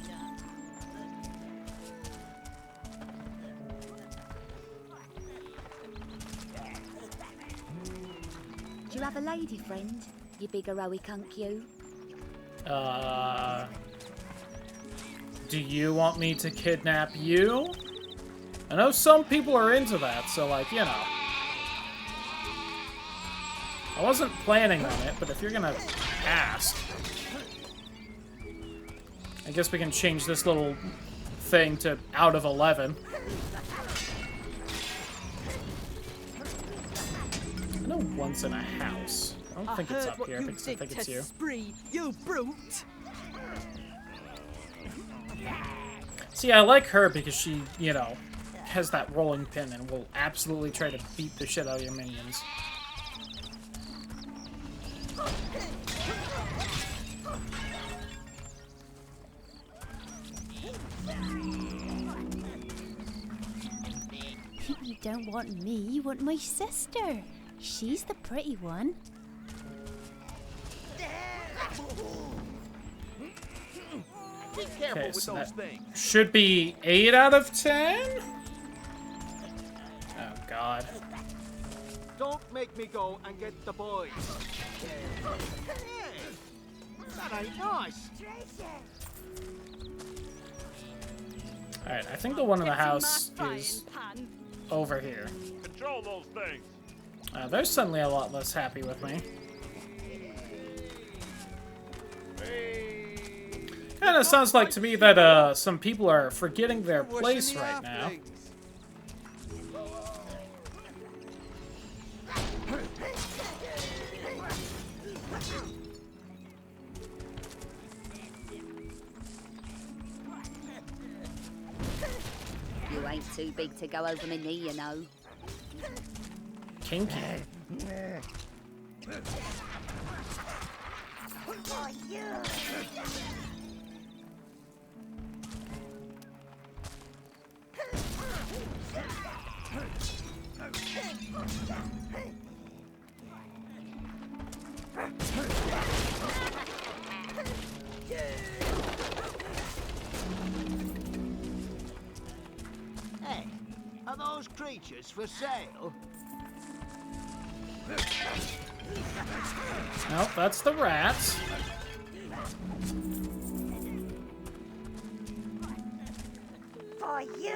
[SPEAKER 12] Do you have a lady friend, you big heroic hunk you?
[SPEAKER 1] Do you want me to kidnap you? I know some people are into that, so, like, you know. I wasn't planning on it, but if you're gonna ask... I guess we can change this little thing to out of 11. I know one's in a house. I don't think it's up here, because I think it's you.
[SPEAKER 9] Spree, you brute!
[SPEAKER 1] See, I like her because she, you know, has that rolling pin and will absolutely try to beat the shit out of your minions.
[SPEAKER 12] You don't want me, you want my sister. She's the pretty one.
[SPEAKER 10] Be careful
[SPEAKER 1] Okay,
[SPEAKER 10] with
[SPEAKER 1] so
[SPEAKER 10] those
[SPEAKER 1] that
[SPEAKER 10] things.
[SPEAKER 1] should be 8 out of 10? Oh, God.
[SPEAKER 4] Don't make me go and get the boys. That ain't nice.
[SPEAKER 1] Alright, I think the one in the house is over here.
[SPEAKER 5] Control those things.
[SPEAKER 1] They're suddenly a lot less happy with me. Kind of sounds like to me that some people are forgetting their place right now.
[SPEAKER 12] You ain't too big to go over my knee, you know.
[SPEAKER 1] Kinky.
[SPEAKER 2] For you.
[SPEAKER 4] Hey, are those creatures for sale?
[SPEAKER 1] Nope, that's the rats.
[SPEAKER 2] For you.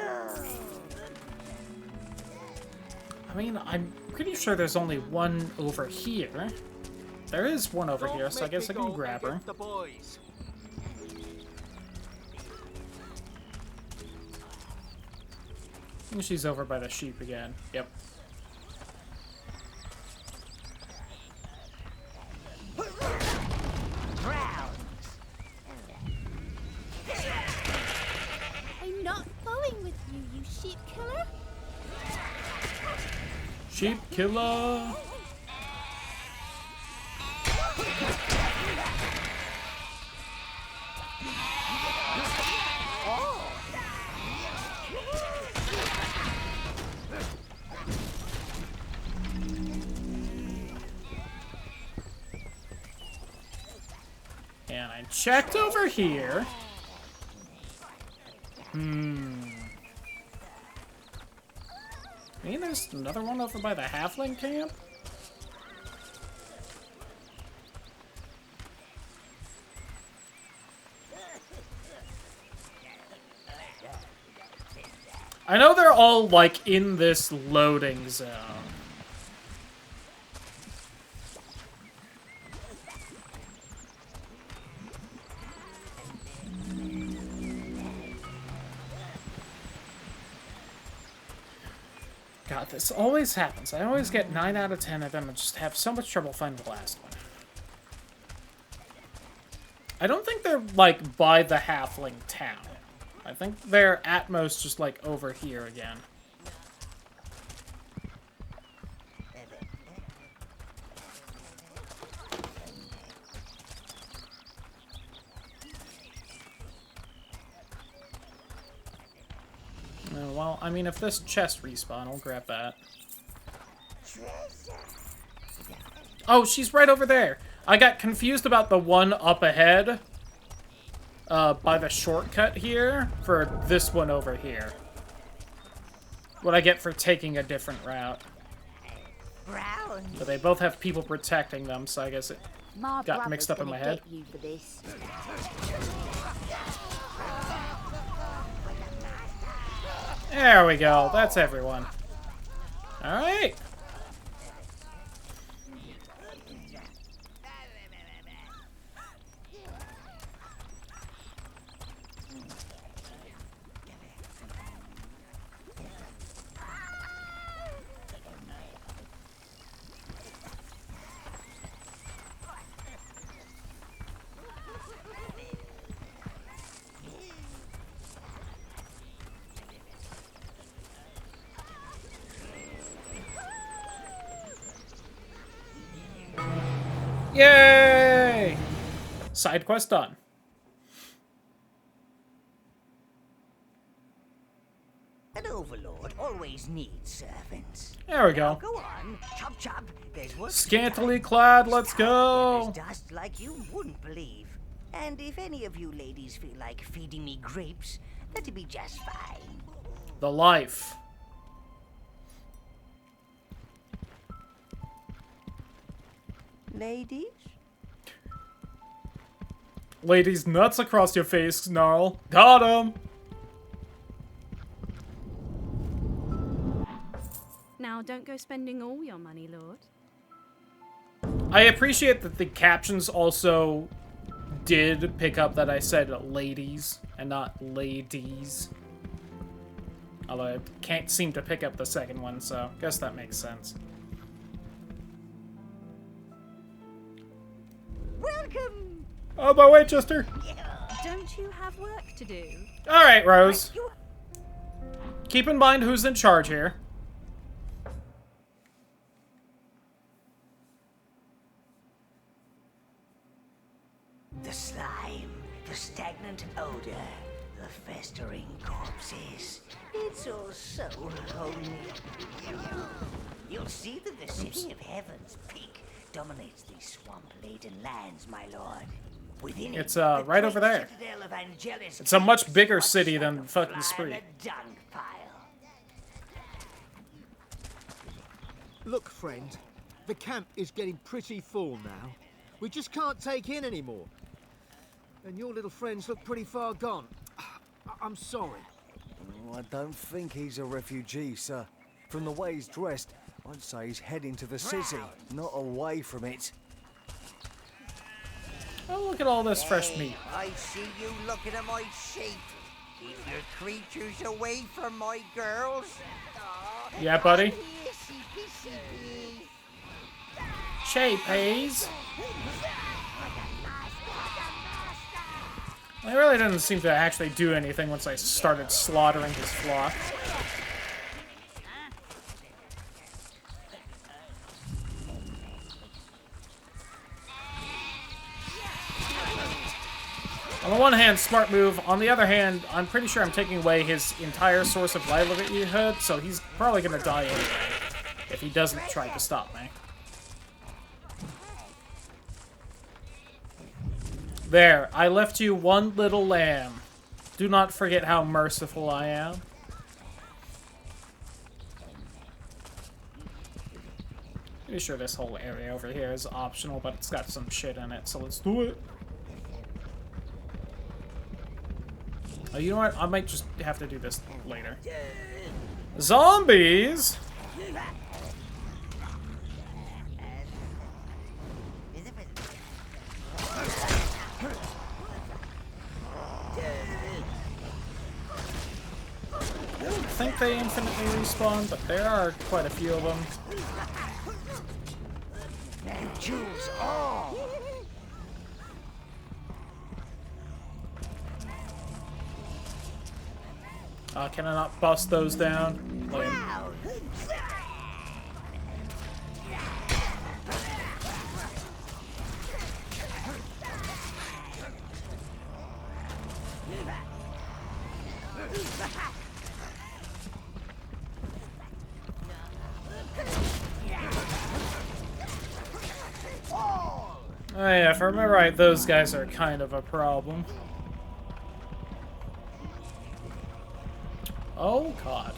[SPEAKER 1] I mean, I'm pretty sure there's only one over here. There is one over
[SPEAKER 4] Don't
[SPEAKER 1] here, so I
[SPEAKER 4] make
[SPEAKER 1] guess
[SPEAKER 4] me
[SPEAKER 1] I can
[SPEAKER 4] go
[SPEAKER 1] grab
[SPEAKER 4] and
[SPEAKER 1] her.
[SPEAKER 4] get the boys.
[SPEAKER 1] I think she's over by the sheep again. Yep.
[SPEAKER 12] I'm not going with you, you sheep killer.
[SPEAKER 1] Sheep killer! And I checked over here. I mean, there's another one over by the halfling camp? I know they're all, like, in this loading zone. God, this always happens. I always get 9 out of 10 of them and just have so much trouble finding the last one. I don't think they're, like, by the halfling town. I think they're at most just, like, over here again. Well, I mean, if this chest respawn, I'll grab that. Oh, she's right over there. I got confused about the one up ahead by the shortcut here for this one over here. What I get for taking a different route. But they both have people protecting them, so I guess it got mixed up in my head.
[SPEAKER 2] You for this.
[SPEAKER 1] There we go. That's everyone. Alright. Yay! Side quest done.
[SPEAKER 3] An overlord always needs servants.
[SPEAKER 1] There we go.
[SPEAKER 3] Go on, chop chop. There's work.
[SPEAKER 1] Scantily clad, let's go!
[SPEAKER 3] There's dust like you wouldn't believe. And if any of you ladies feel like feeding me grapes, that'd be just fine.
[SPEAKER 1] The life.
[SPEAKER 3] Ladies?
[SPEAKER 1] Ladies, nuts across your face, Snarl. Got him!
[SPEAKER 8] Now, don't go spending all your money, Lord.
[SPEAKER 1] I appreciate that the captions also did pick up that I said ladies and not ladies. Although I can't seem to pick up the second one, so I guess that makes sense.
[SPEAKER 2] Welcome!
[SPEAKER 1] Oh, by way, Chester.
[SPEAKER 8] Don't you have work to do?
[SPEAKER 1] Alright, Rose. Keep in mind who's in charge here.
[SPEAKER 3] The slime, the stagnant odor, the festering corpses. It's all so homely. You'll see that the city of Heaven's Peak dominates these swamp-laden lands, my lord. Within
[SPEAKER 1] It's,
[SPEAKER 3] it, the
[SPEAKER 1] right over
[SPEAKER 3] great
[SPEAKER 1] there.
[SPEAKER 3] citadel of Angelus
[SPEAKER 1] It's a much
[SPEAKER 3] Peaks
[SPEAKER 1] bigger
[SPEAKER 3] watches
[SPEAKER 1] city
[SPEAKER 3] like
[SPEAKER 1] than
[SPEAKER 3] a
[SPEAKER 1] fucking
[SPEAKER 3] fly
[SPEAKER 1] Spree.
[SPEAKER 3] in a dung pile.
[SPEAKER 4] Look, friend, the camp is getting pretty full now. We just can't take in anymore. And your little friends look pretty far gone. I'm sorry.
[SPEAKER 10] I don't think he's a refugee, sir. From the way he's dressed, I'd say he's heading to the city, not away from it.
[SPEAKER 1] Oh, look at all this fresh meat.
[SPEAKER 2] I see you looking at my sheep. Keep your creatures away from my girls.
[SPEAKER 1] Yeah, buddy.
[SPEAKER 2] Pissy, pissy, pissy.
[SPEAKER 1] Shapeys. It really didn't seem to actually do anything once I started slaughtering his flock. On the one hand, smart move. On the other hand, I'm pretty sure I'm taking away his entire source of livelihood, so he's probably gonna die anyway if he doesn't try to stop me. There, I left you one little lamb. Do not forget how merciful I am. Pretty sure this whole area over here is optional, but it's got some shit in it, so let's do it. Oh, you know what? I might just have to do this later. Zombies! I don't think they infinitely respawn, but there are quite a few of them.
[SPEAKER 2] Choose all.
[SPEAKER 1] Can I not bust those down? Lame. Oh yeah, if I remember right, those guys are kind of a problem. Oh god.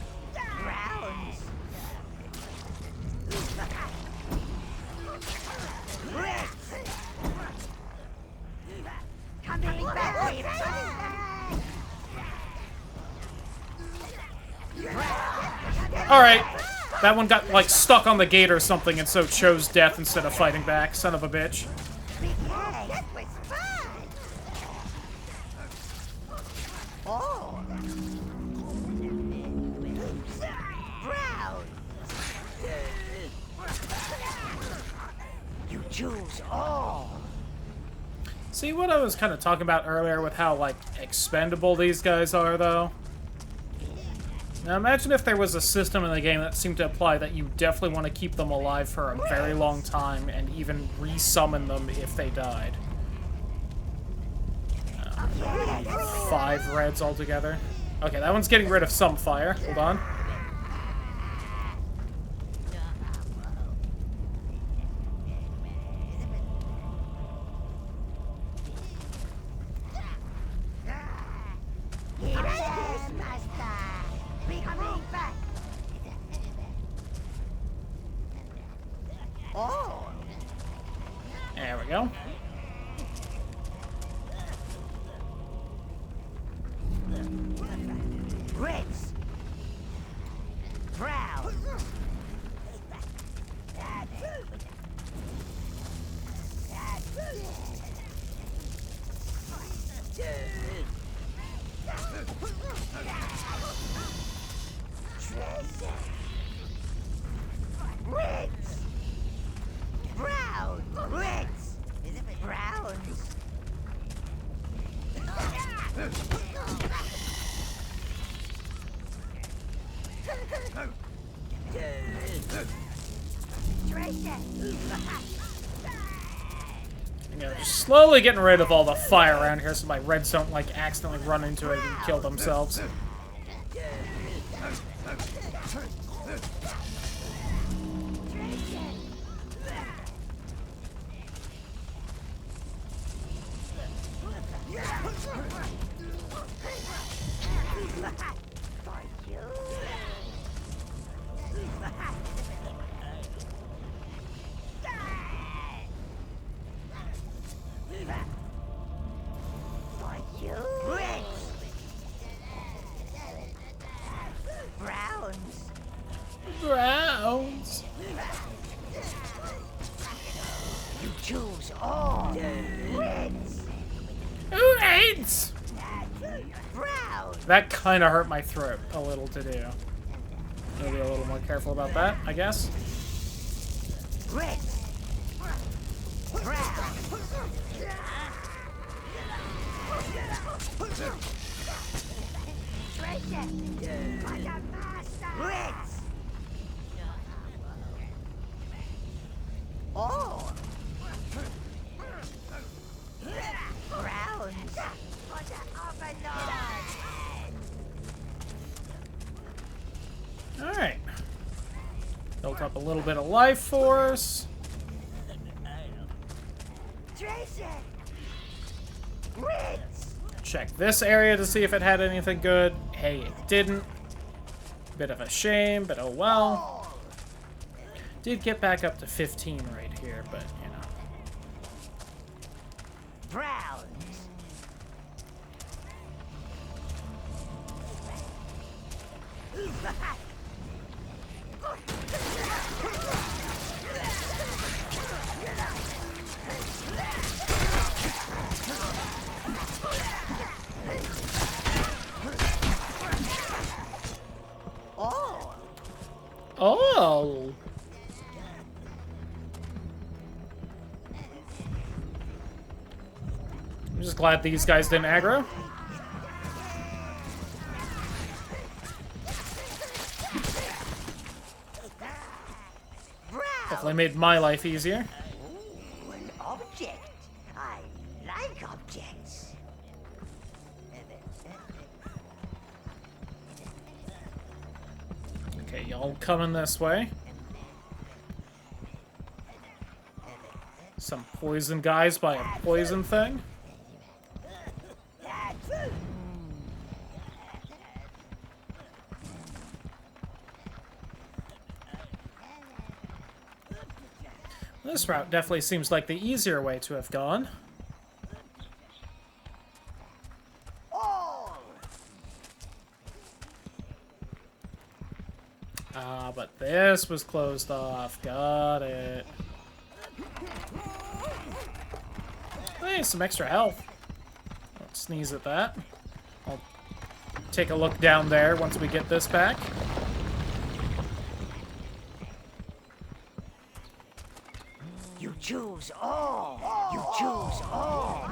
[SPEAKER 1] Alright. That one got, like, stuck on the gate or something and so chose death instead of fighting back. Son of a bitch.
[SPEAKER 2] You choose all.
[SPEAKER 1] See, what I was kind of talking about earlier with how, like, expendable these guys are, though? Now, imagine if there was a system in the game that seemed to imply that you definitely want to keep them alive for a very long time and even resummon them if they died. 5 reds altogether. Okay, that one's getting rid of some fire. Hold on. There we go.
[SPEAKER 2] Reds. Brown. Reds. Brown. Reds. Browns.
[SPEAKER 1] You know, just slowly getting rid of all the fire around here so my reds don't, like, accidentally run into it and kill themselves.
[SPEAKER 2] Browns.
[SPEAKER 1] Browns.
[SPEAKER 2] You choose all. Red.
[SPEAKER 1] Brains! That kind of hurt my throat a little to do. Maybe a little more careful about that, I guess.
[SPEAKER 2] Red. Brown. Reds. Oh. Browns. For the Overlord.
[SPEAKER 1] Alright. Built up a little bit of life force. Check this area to see if it had anything good. Hey, it didn't. Bit of a shame, but oh well. Did get back up to 15 right here, but you know.
[SPEAKER 2] Browns.
[SPEAKER 1] Oh! I'm just glad these guys didn't aggro. Definitely made my life easier.
[SPEAKER 2] Ooh, an object. I like objects.
[SPEAKER 1] Okay, y'all coming this way. Some poison guys by a poison thing. This route definitely seems like the easier way to have gone. Ah, but this was closed off. Got it. Hey, some extra health. Don't sneeze at that. I'll take a look down there once we get this back.
[SPEAKER 2] You choose all. You choose all.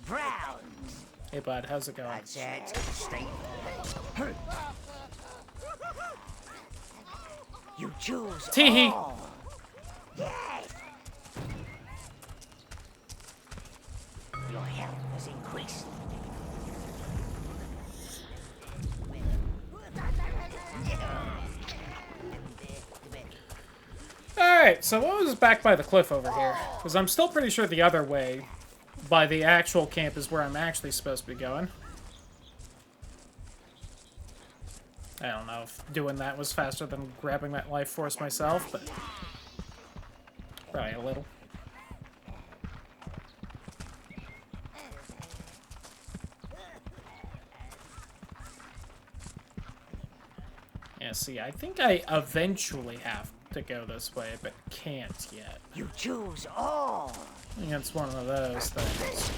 [SPEAKER 2] Browns.
[SPEAKER 1] Hey, bud, how's it going?
[SPEAKER 2] That's it. Stay. You choose
[SPEAKER 1] Tee-hee.
[SPEAKER 2] all. Yes. Your health has increased.
[SPEAKER 1] Alright, so what was back by the cliff over here? Because I'm still pretty sure the other way, by the actual camp, is where I'm actually supposed to be going. I don't know if doing that was faster than grabbing that life force myself, but probably a little. Yeah, see, I think I eventually have to go this way, but can't yet.
[SPEAKER 2] You choose all.
[SPEAKER 1] I think it's one of those things.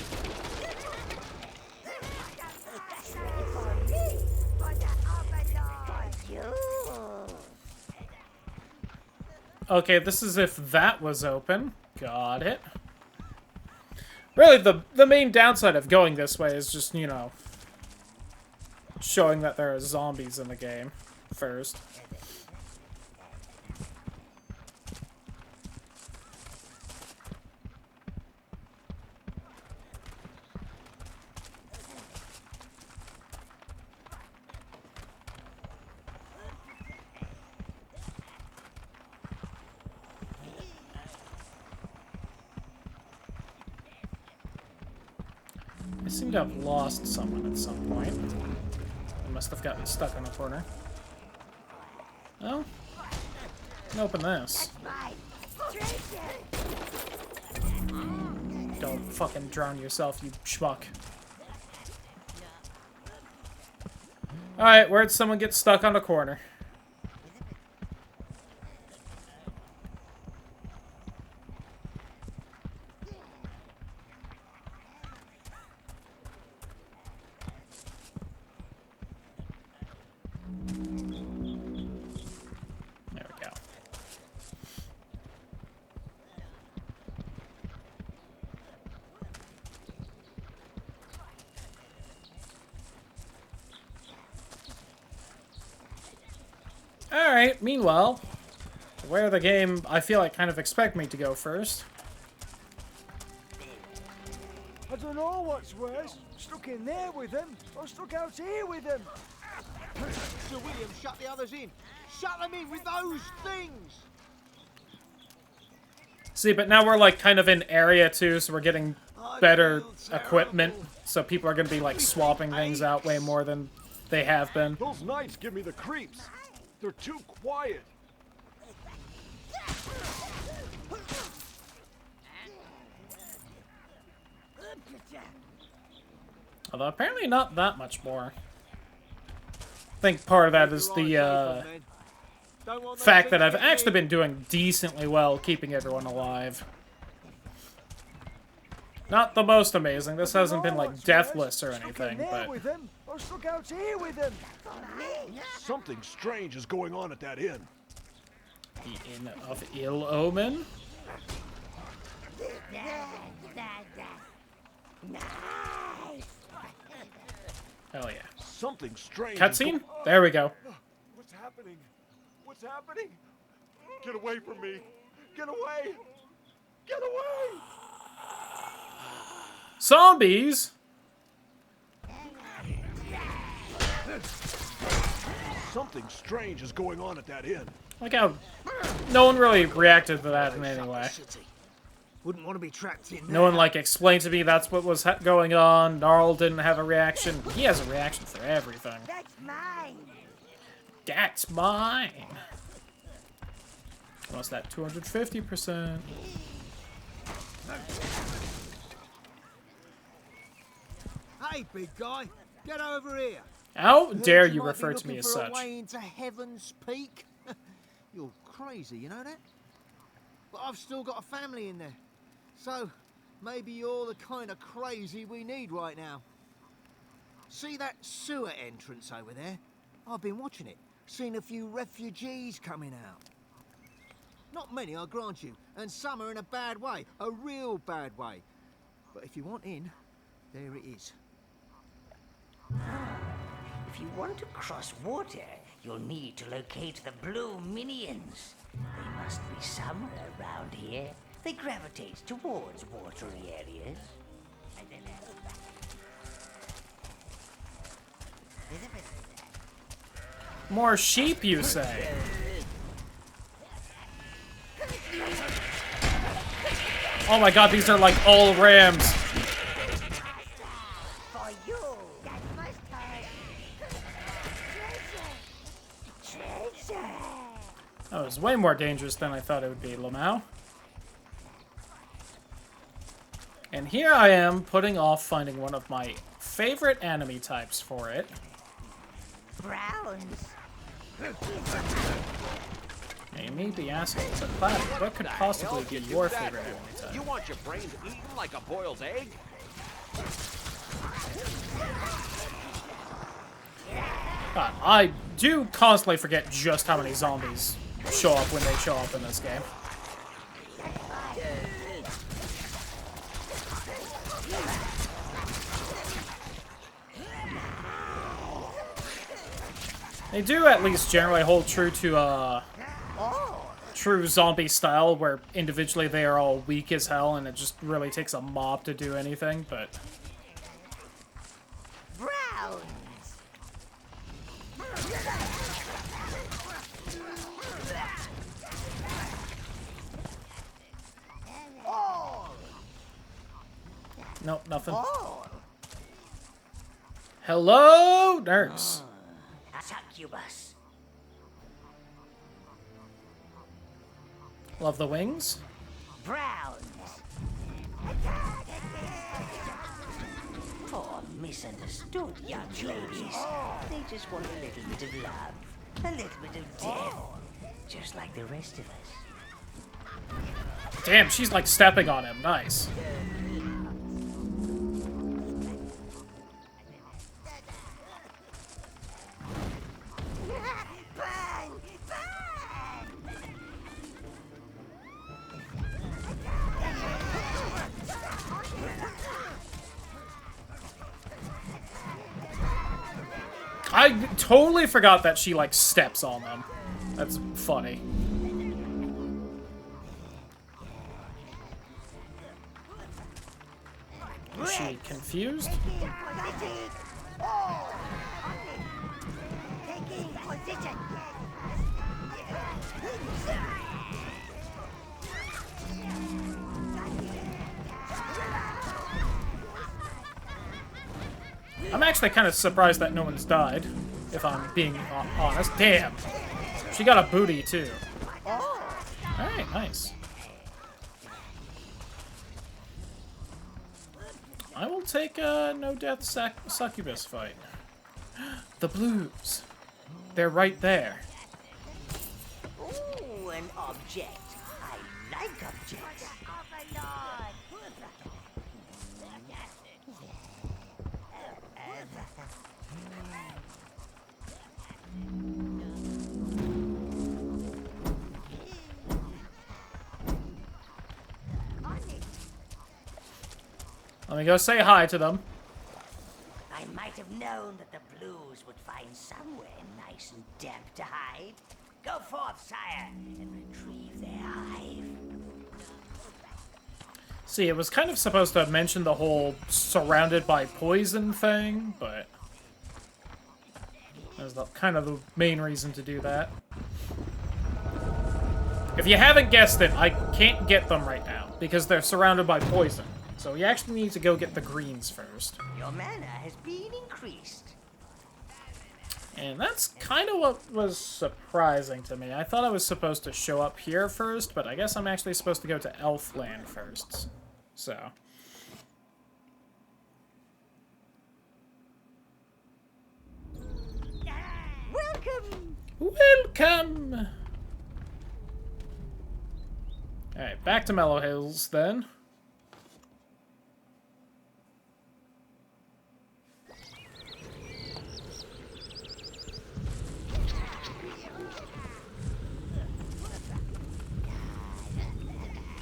[SPEAKER 1] Okay, this is if that was open. Got it. Really, the main downside of going this way is just, you know, showing that there are zombies in the game first. I seem to have lost someone at some point. I must have gotten stuck in a corner. Oh? Open this. Don't fucking drown yourself, you schmuck. Alright, where'd someone get stuck on a corner? Alright, meanwhile, where the game, I feel like, kind of expect me to go first.
[SPEAKER 13] I don't know what's worse, stuck in there with them, or stuck out here with them.
[SPEAKER 4] Sir William, shut the others in. Shut them in with those things!
[SPEAKER 1] See, but now we're, like, kind of in area 2, so we're getting better equipment. So people are going to be, like, swapping things out way more than they have been.
[SPEAKER 13] Those knights give me the creeps. They're too quiet.
[SPEAKER 1] Although apparently not that much more. I think part of that is the fact that I've actually been doing decently well keeping everyone alive. Not the most amazing. This hasn't been like deathless or anything, but
[SPEAKER 13] Or stuck out here with them. Something strange is going on at that inn.
[SPEAKER 1] the Inn of Ill Omen. Hell yeah.
[SPEAKER 13] Something strange.
[SPEAKER 1] Cutscene? There we go.
[SPEAKER 13] What's happening? What's happening? Get away from me! Get away! Get away!
[SPEAKER 1] Zombies?
[SPEAKER 13] Something strange is going on at that inn.
[SPEAKER 1] Like how no one really reacted to that in any way.
[SPEAKER 4] Wouldn't want to be trapped in there.
[SPEAKER 1] No one, like, explained to me that's what was going on. Gnarl didn't have a reaction. He has a reaction for everything.
[SPEAKER 2] That's mine.
[SPEAKER 1] That's mine. What's that? 250%.
[SPEAKER 4] Hey, big guy, get over here.
[SPEAKER 1] How dare
[SPEAKER 4] Heard
[SPEAKER 1] you
[SPEAKER 4] might
[SPEAKER 1] refer
[SPEAKER 4] be
[SPEAKER 1] to me
[SPEAKER 4] looking
[SPEAKER 1] as
[SPEAKER 4] for a
[SPEAKER 1] such?
[SPEAKER 4] way into Heaven's Peak. You're crazy, you know that? But I've still got a family in there. So, maybe you're the kind of crazy we need right now. See that sewer entrance over there? I've been watching it. Seen a few refugees coming out. Not many, I grant you. And some are in a bad way. A real bad way. But if you want in, there it is.
[SPEAKER 2] If you want to cross water, you'll need to locate the blue minions. They must be somewhere around here. They gravitate towards watery areas.
[SPEAKER 1] More sheep, you say? Oh my god, these are like all rams.
[SPEAKER 2] For you, that must hurt. Treasure.
[SPEAKER 1] That was way more dangerous than I thought it would be, Lamau. And here I am, putting off finding one of my favorite enemy types for it.
[SPEAKER 2] Browns.
[SPEAKER 1] Now, you may be asking, but Platt, what could possibly be your favorite enemy type?
[SPEAKER 5] You want your brains eaten like a boiled egg?
[SPEAKER 1] God, I do constantly forget just how many zombies show up when they show up in this game. They do at least generally hold true to true zombie style, where individually they are all weak as hell and it just really takes a mob to do anything, but...
[SPEAKER 2] Browns.
[SPEAKER 1] Nope, nothing. Hello, nurse.
[SPEAKER 2] Succubus.
[SPEAKER 1] Love the wings.
[SPEAKER 2] Browns. Poor misunderstood young ladies. They just want a little bit of love, a little bit of death, just like the rest of us.
[SPEAKER 1] Damn, she's like stepping on him. Nice. I totally forgot that she, like, steps on them. That's funny. Is she confused? I'm actually kind of surprised that no one's died, if I'm being honest. Damn! She got a booty, too. Alright, nice. I will take a no-death succubus fight. The blues. They're right there.
[SPEAKER 2] Ooh, an object. I like objects. Overlord.
[SPEAKER 1] Let me go say hi to them.
[SPEAKER 2] I might have known that the blues would find somewhere nice and damp to hide. Go forth, sire, and retrieve their hive.
[SPEAKER 1] See, it was kind of supposed to mention the whole surrounded by poison thing, but that was kind of the main reason to do that. If you haven't guessed it, I can't get them right now, because they're surrounded by poison. So we actually need to go get the greens first.
[SPEAKER 2] Your mana has been increased.
[SPEAKER 1] And that's kind of what was surprising to me. I thought I was supposed to show up here first, but I guess I'm actually supposed to go to Elfland first. So.
[SPEAKER 2] Welcome!
[SPEAKER 1] Welcome! Alright, back to Mellow Hills, then.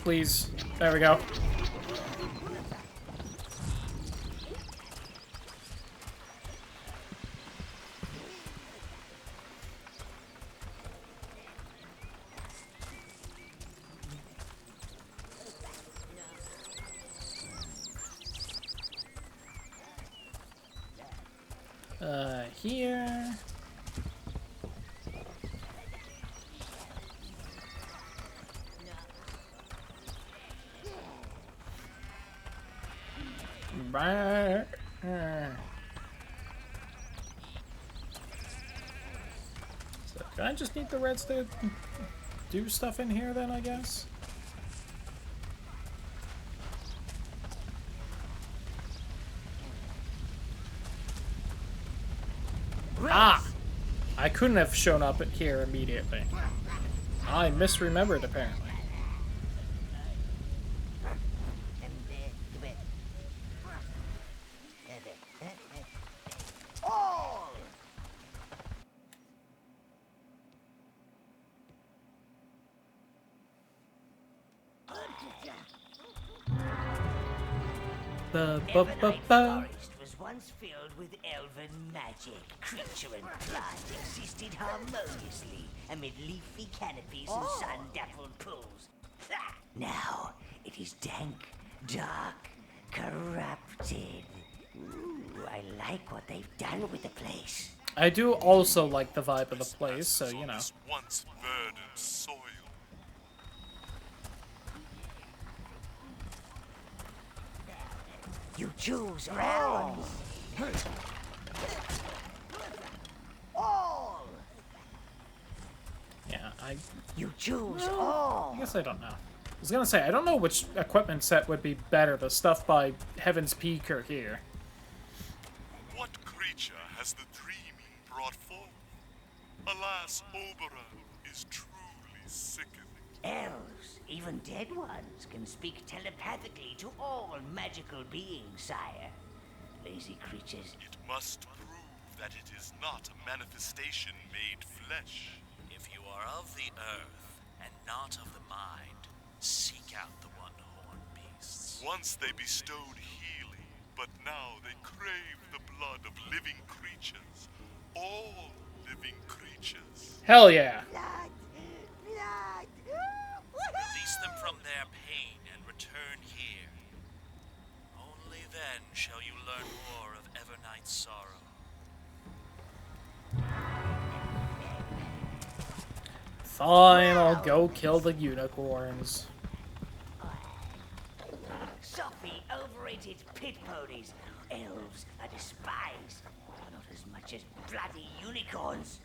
[SPEAKER 1] Please. There we go. Here. Right. So, can I just need the reds to do stuff in here then, I guess? Ah! I couldn't have shown up at here immediately. I misremembered, apparently.
[SPEAKER 2] Elvenite forest was once filled with elven magic. Creature and plant existed harmoniously amid leafy canopies and sun-dappled pools. Now it is dank, dark, corrupted. Ooh, I like what they've done with the place.
[SPEAKER 1] I do also like the vibe of the place, so you know.
[SPEAKER 6] Once verdant soil.
[SPEAKER 2] You choose rounds. All.
[SPEAKER 1] Yeah,
[SPEAKER 2] You choose all.
[SPEAKER 1] I guess I don't know. I was gonna say, I don't know which equipment set would be better, the stuff by Heaven's Peak or here.
[SPEAKER 6] What creature has the dreaming brought forth? Alas, Overlord is truly sickening.
[SPEAKER 2] Elves, even dead ones, can speak telepathically to all magical beings, sire. Lazy creatures.
[SPEAKER 6] It must prove that it is not a manifestation made flesh.
[SPEAKER 5] If you are of the earth and not of the mind, seek out the one-horned beasts.
[SPEAKER 6] Once they bestowed healing, but now they crave the blood of living creatures. All living creatures.
[SPEAKER 1] Hell yeah.
[SPEAKER 2] Blood.
[SPEAKER 1] Fine, I'll go kill the unicorns.
[SPEAKER 2] Sophie, overrated pit ponies. Elves I despise. Not as much as bloody unicorns.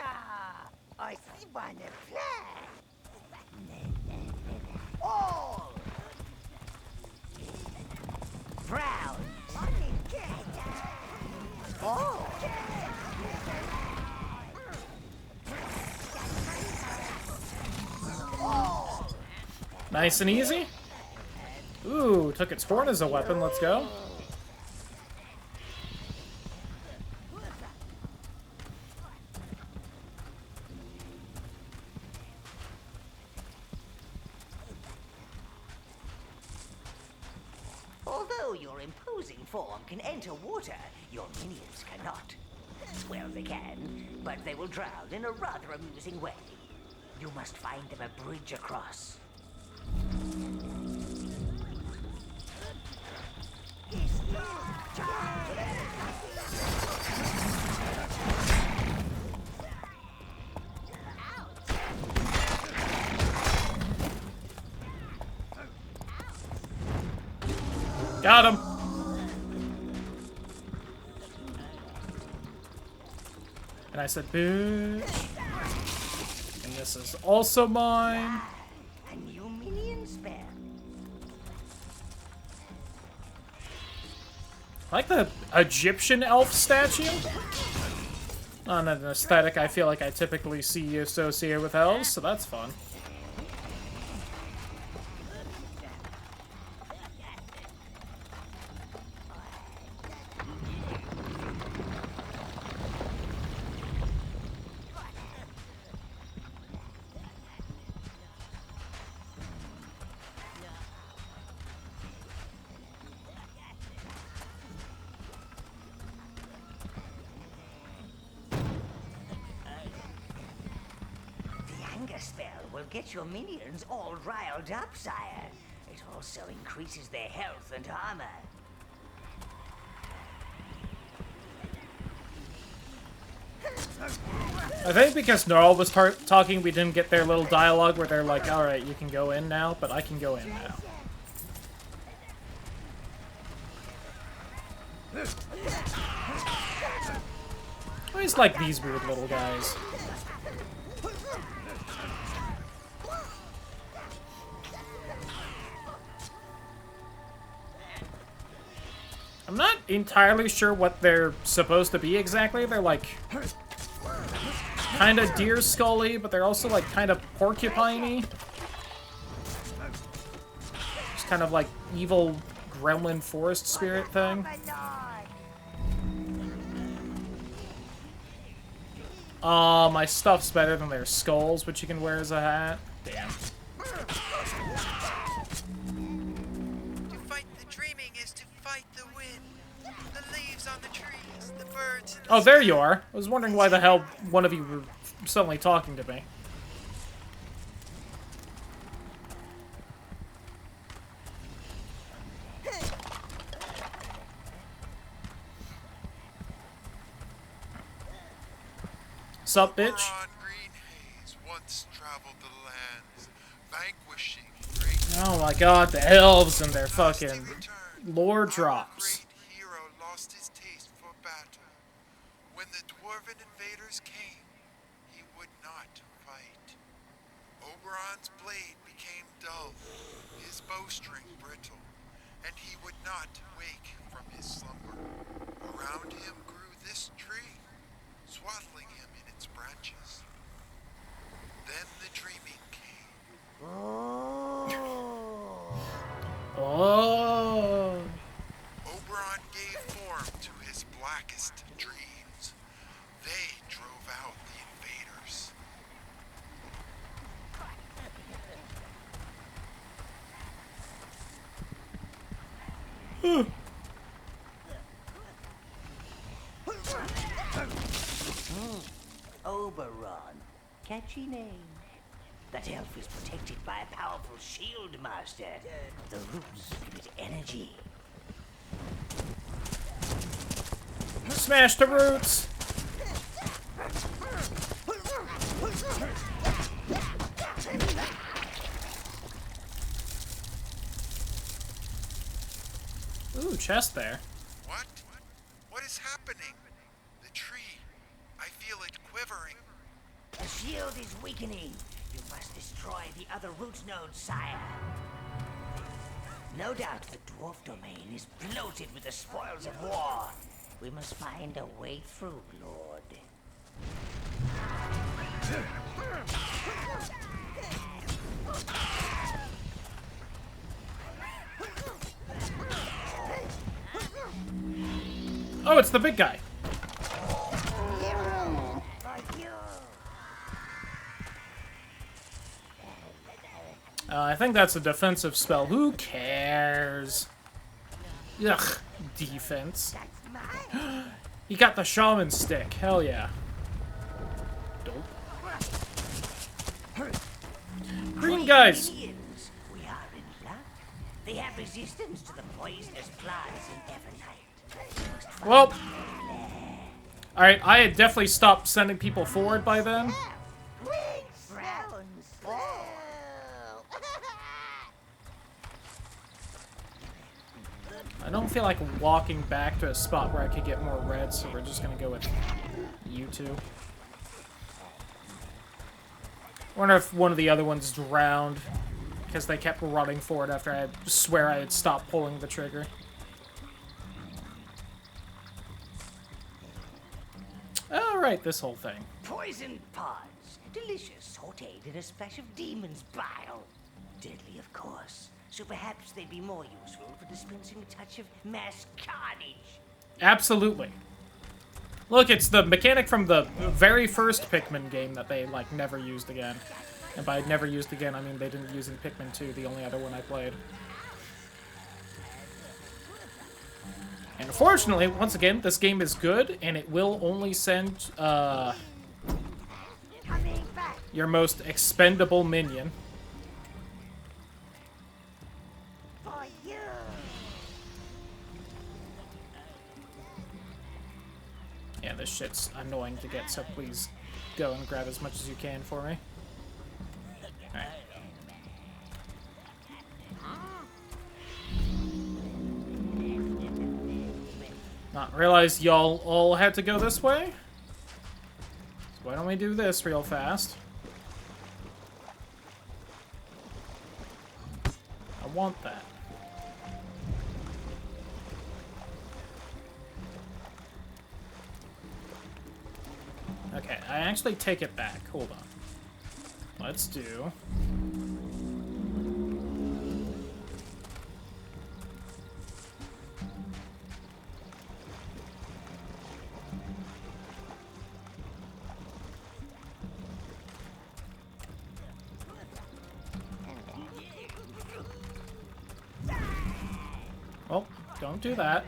[SPEAKER 2] Ah, I see one to play. All brown. Oh.
[SPEAKER 1] Nice and easy. Ooh, took its horn as a weapon. Let's go.
[SPEAKER 2] Although your imposing form can enter water, your minions cannot. Well, they can, but they will drown in a rather amusing way. You must find them a bridge across.
[SPEAKER 1] Got him. And I said, bitch. And this is also mine.
[SPEAKER 2] A new minion spell.
[SPEAKER 1] I like the Egyptian elf statue. Not an aesthetic I feel like I typically see associated with elves, so that's fun.
[SPEAKER 2] Spell will get your minions all riled up, sire. It also increases their health and armor.
[SPEAKER 1] I think because Gnarl was talking, we didn't get their little dialogue where they're like, alright, you can go in now, but I can go in now. I always like these weird little guys. I'm not entirely sure what they're supposed to be exactly. They're like kind of deer scully, but they're also like kind of porcupine-y. Just kind of like evil gremlin forest spirit thing. My stuff's better than their skulls, which you can wear as a hat. Damn. Oh, there you are. I was wondering why the hell one of you were suddenly talking to me. Sup, bitch? Oh my god, the elves and their fucking lore drops.
[SPEAKER 14] When the dwarven invaders came, he would not fight. Oberon's blade became dull, his bowstring brittle, and he would not wake from his slumber. Around him grew this tree, swaddling him in its branches. Then the dreaming came.
[SPEAKER 1] Oh.
[SPEAKER 14] Oberon gave form to his blackest dreams. They drove out the invaders.
[SPEAKER 2] Oberon. Catchy name. That elf is protected by a powerful shield master. The roots give it energy.
[SPEAKER 1] Smash the roots! Ooh, chest there.
[SPEAKER 14] What? What is happening? The tree. I feel it quivering.
[SPEAKER 2] The shield is weakening. You must destroy the other root nodes, sire. No doubt the dwarf domain is bloated with the spoils of war. We must find a way through, Lord.
[SPEAKER 1] Oh, it's the big guy. I think that's a defensive spell. Who cares? Ugh, defense. He got the shaman stick. Hell yeah. Dope. Green guys.
[SPEAKER 2] We are in luck. They have resistance to the poisonous plants in Evernight.
[SPEAKER 1] Well, alright, I had definitely stopped sending people forward by then. I don't feel like walking back to a spot where I could get more red, so we're just gonna go with you two. I wonder if one of the other ones drowned because they kept running forward after I swear I had stopped pulling the trigger. Alright, this whole thing.
[SPEAKER 2] Poisoned pods. Delicious, sauteed in a splash of demon's bile. Deadly, of course. So perhaps they'd be more useful for dispensing a touch of mass carnage.
[SPEAKER 1] Absolutely. Look, it's the mechanic from the very first Pikmin game that they, like, never used again. And by never used again, I mean they didn't use in Pikmin 2, the only other one I played. And unfortunately, once again, this game is good, and it will only send, your most expendable minion. Yeah, this shit's annoying to get, so please go and grab as much as you can for me. Alright. Not realize y'all all had to go this way? So why don't we do this real fast? I want that. Okay, I actually take it back. Hold on. Let's do... Oh, don't do that.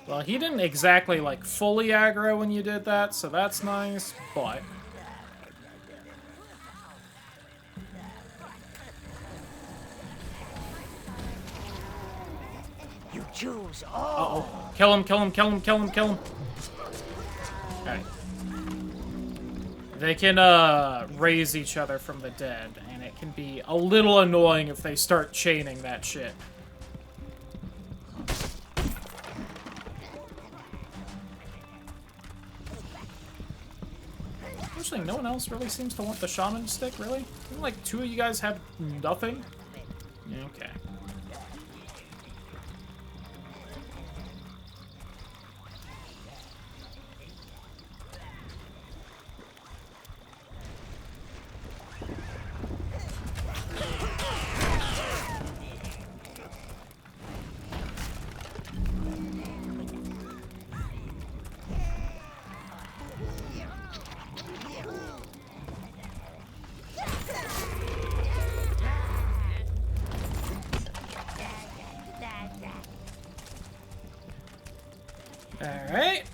[SPEAKER 1] Well, he didn't exactly, like, fully aggro when you did that, so that's nice, but...
[SPEAKER 2] You choose all.
[SPEAKER 1] Uh-oh. Kill him, kill him, kill him, kill him, kill him. Alright. They can, raise each other from the dead, and it can be a little annoying if they start chaining that shit. Actually, no one else really seems to want the shaman stick, really? Didn't, like, two of you guys have nothing? Okay. Alright.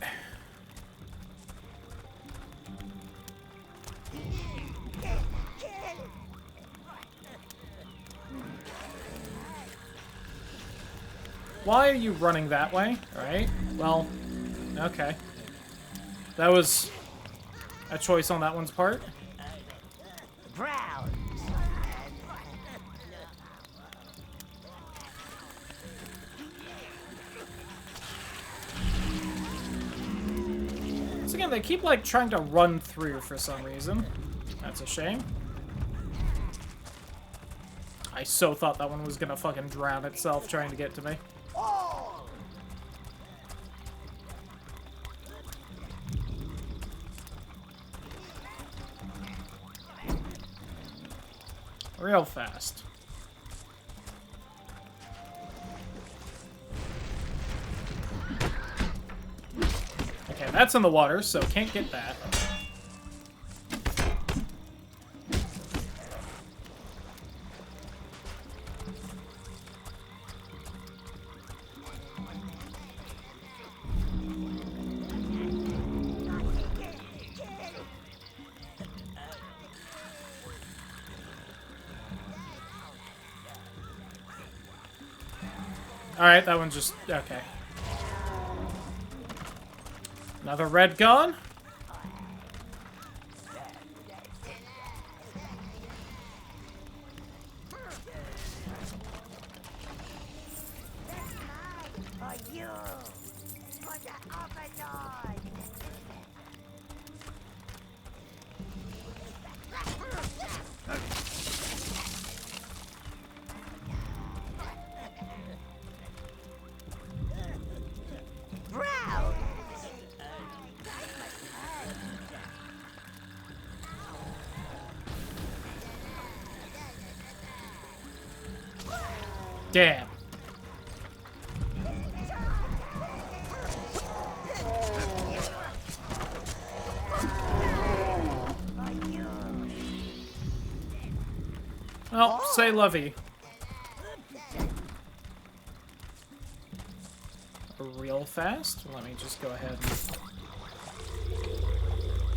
[SPEAKER 1] Why are you running that way? Alright. Well, okay. That was a choice on that one's part.
[SPEAKER 2] Brown.
[SPEAKER 1] So again, they keep, like, trying to run through for some reason. That's a shame. I so thought that one was gonna fucking drown itself trying to get to me. Real fast. Okay, that's in the water, so can't get that. Alright, that one's just... okay. Another red gun.
[SPEAKER 2] For you! For the Overlord! Brown!
[SPEAKER 1] Damn. Well, say lovey. Real fast. Let me just go ahead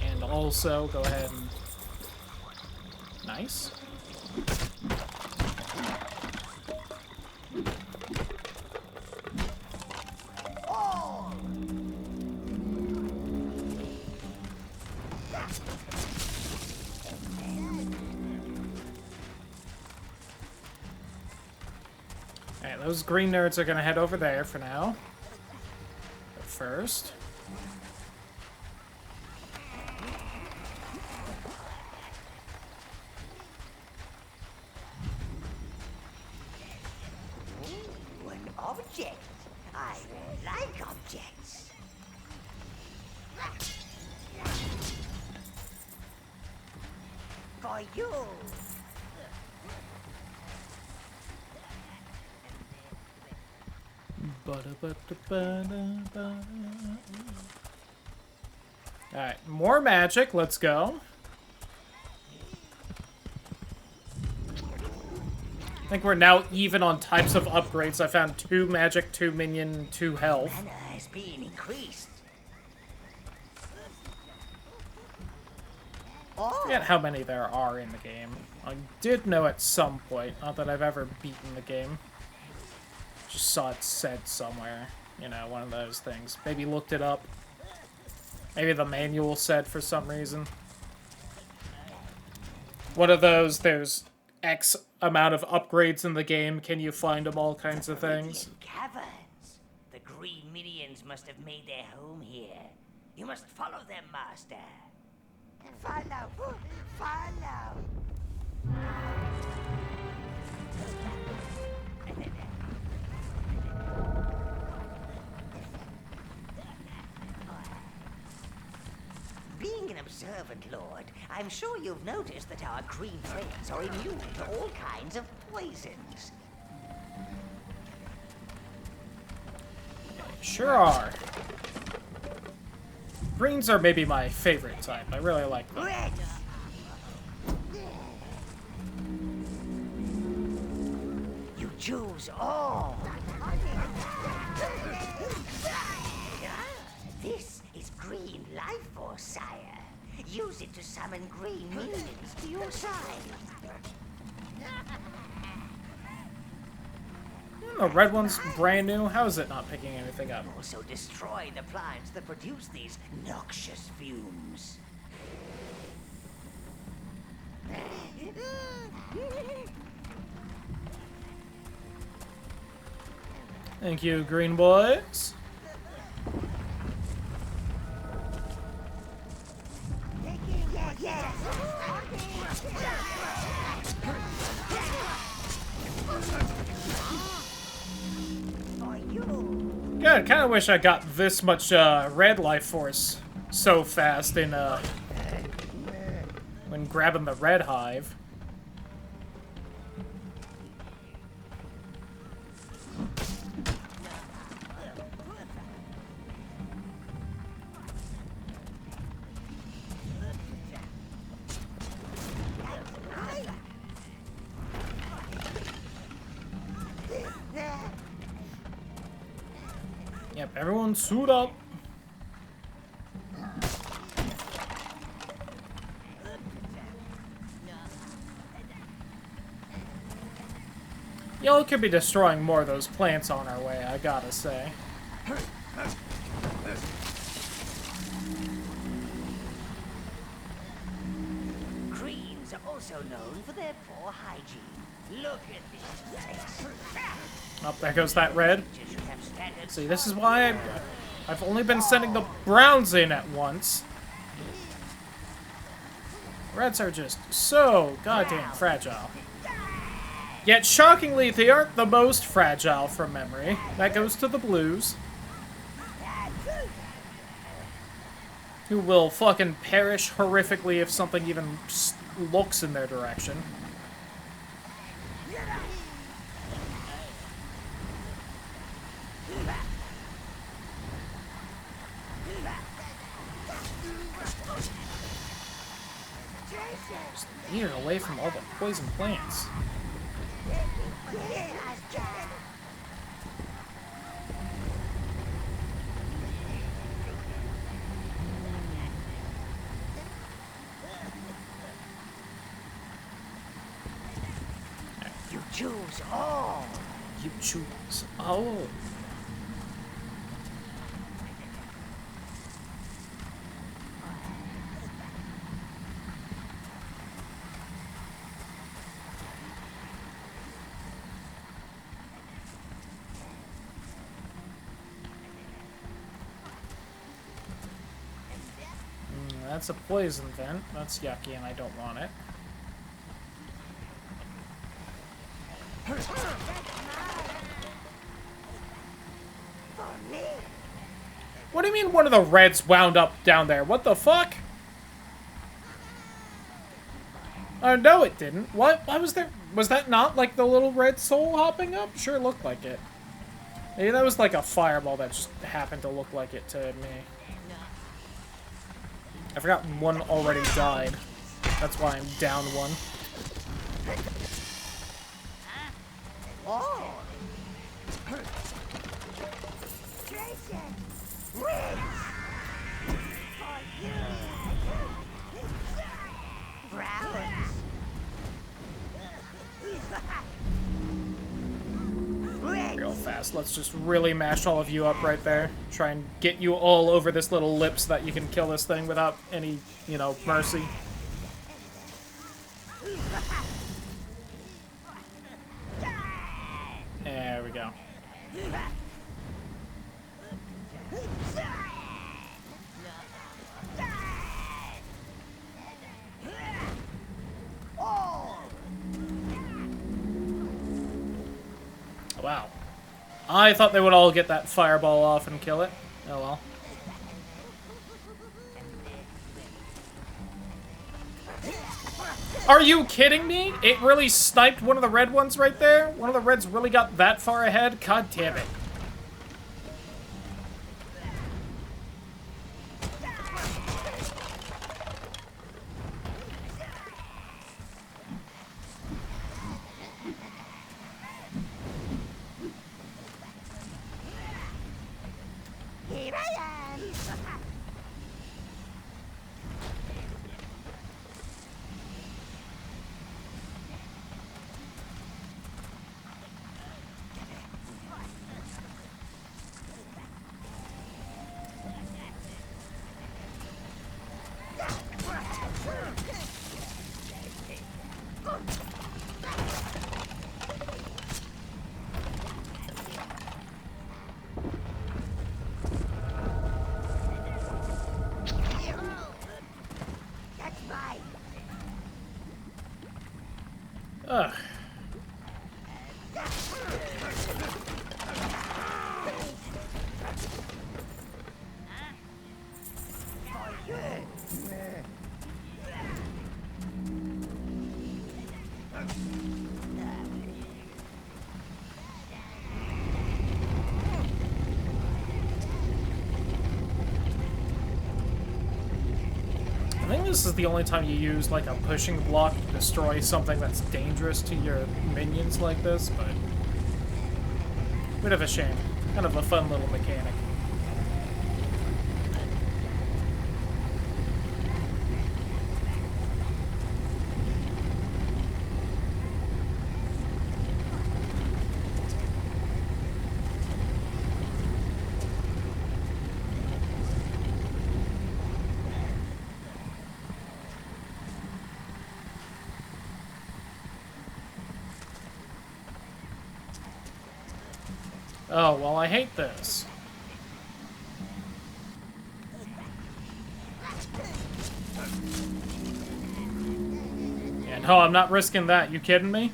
[SPEAKER 1] and also go ahead and... nice. Alright, those green nerds are gonna head over there for now. But first...
[SPEAKER 2] An object. I like objects. For you.
[SPEAKER 1] Alright, more magic, let's go. I think we're now even on types of upgrades. I found 2 magic, 2 minion, 2 health.
[SPEAKER 2] Mana has been increased.
[SPEAKER 1] I forget how many there are in the game. I did know at some point, not that I've ever beaten the game. Just saw it said somewhere. You know, one of those things. Maybe looked it up. Maybe the manual said for some reason. One of those, there's X amount of upgrades in the game. Can you find them, all kinds of things?
[SPEAKER 2] Caverns. The green minions must have made their home here. You must follow them, master. Follow. Follow. Being an observant lord, I'm sure you've noticed that our green friends are immune to all kinds of poisons.
[SPEAKER 1] Sure are. Greens are maybe my favorite type. I really like them.
[SPEAKER 2] Red. You choose all. This is green life force, sire. Use it to summon green minions to your side.
[SPEAKER 1] The red one's brand new. How is it not picking anything up?
[SPEAKER 2] Also destroy the plants that produce these noxious fumes.
[SPEAKER 1] Thank you, green boys. Yeah, I kind of wish I got this much red life force so fast in when grabbing the red hive. Yep, everyone suit up. Y'all could be destroying more of those plants on our way, I gotta say.
[SPEAKER 2] Greens are also known for their poor hygiene. Look at this place.
[SPEAKER 1] Oh, there goes that red. See, this is why I've only been sending the browns in at once. Reds are just so goddamn fragile. Yet, shockingly, they aren't the most fragile from memory. That goes to the blues. Who will fucking perish horrifically if something even looks in their direction. Just lead it away from all the poison plants.
[SPEAKER 2] You choose all.
[SPEAKER 1] You choose all. That's a poison vent. That's yucky and I don't want it. What do you mean one of the reds wound up down there? What the fuck? Oh, no it didn't. What? Why was there? Was that not like the little red soul hopping up? Sure looked like it. Maybe that was like a fireball that just happened to look like it to me. I forgot one already died. That's why I'm down one.
[SPEAKER 2] Oh.
[SPEAKER 1] Real fast. Let's just really mash all of you up right there. Try and get you all over this little lip so that you can kill this thing without any, you know, mercy. There we go. Wow. I thought they would all get that fireball off and kill it. Oh well. Are you kidding me? It really sniped one of the red ones right there? One of the reds really got that far ahead? God damn it.
[SPEAKER 2] Here I am.
[SPEAKER 1] Ugh. this is the only time you use, like, a pushing block to destroy something that's dangerous to your minions like this, but... bit of a shame. Kind of a fun little mechanic. Oh, well, I hate this. Yeah, no, I'm not risking that. You kidding me?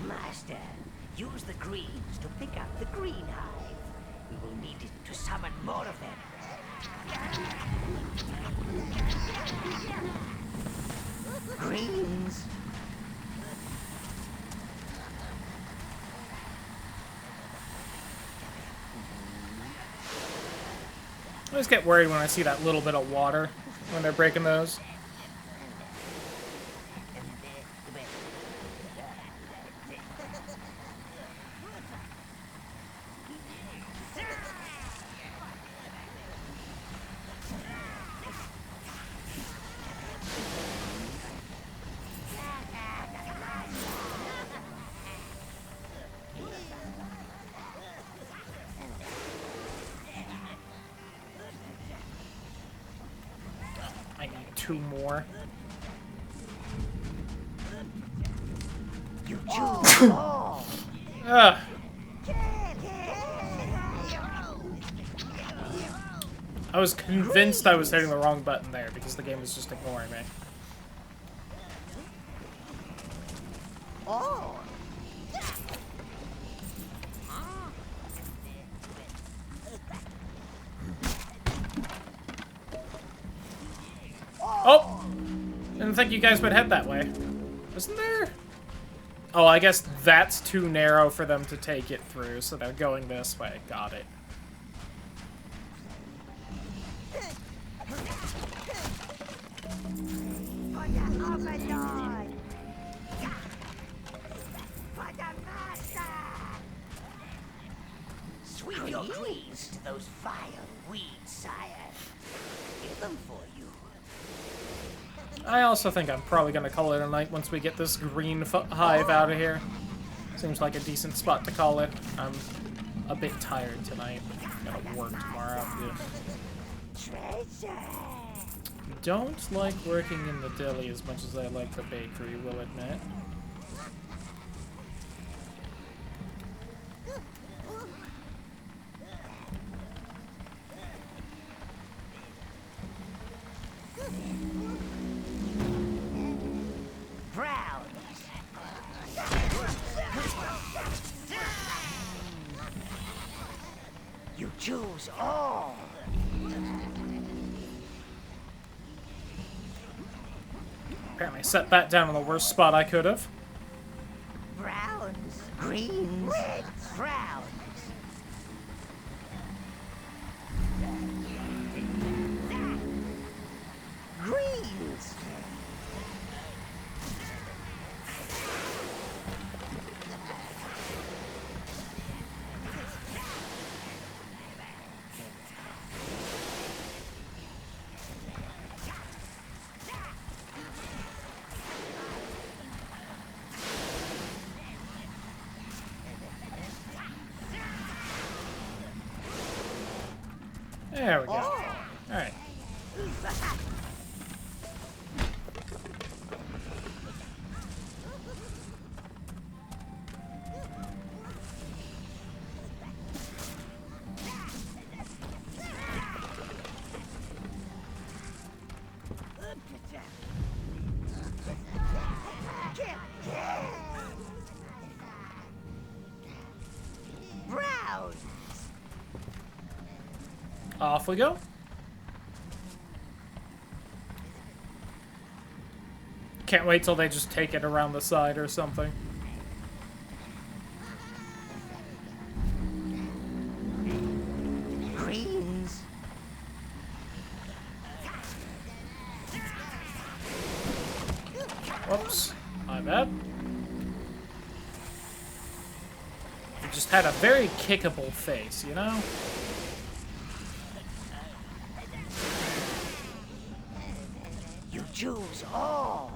[SPEAKER 2] Master, use the greens to pick up the green hive. We will need it to summon more of them. Greens.
[SPEAKER 1] I always get worried when I see that little bit of water when they're breaking those. I need 2 more.
[SPEAKER 2] You choose all.
[SPEAKER 1] Ugh. I was convinced I was hitting the wrong button there because the game was just ignoring me.
[SPEAKER 2] Oh.
[SPEAKER 1] Oh! Didn't think you guys would head that way. Isn't there? Oh, I guess that's too narrow for them to take it through, so they're going this way. Got it.
[SPEAKER 2] For the Overlord. For the Master. Sweep your greens to those vile weeds, sire. Get them for you.
[SPEAKER 1] I also think I'm probably going to call it a night once we get this green hive out of here. Seems like a decent spot to call it. I'm a bit tired tonight. Gotta work tomorrow.
[SPEAKER 2] Treasure.
[SPEAKER 1] Don't like working in the deli as much as I like the bakery, will admit.
[SPEAKER 2] You choose all.
[SPEAKER 1] Apparently set that down in the worst spot I could have.
[SPEAKER 2] Browns, greens, reds, browns. Greens.
[SPEAKER 1] There we go. Alright. Off we go. Can't wait till they just take it around the side or something.
[SPEAKER 2] Greens.
[SPEAKER 1] Whoops. My bad. He just had a very kickable face, you know?
[SPEAKER 2] You choose all.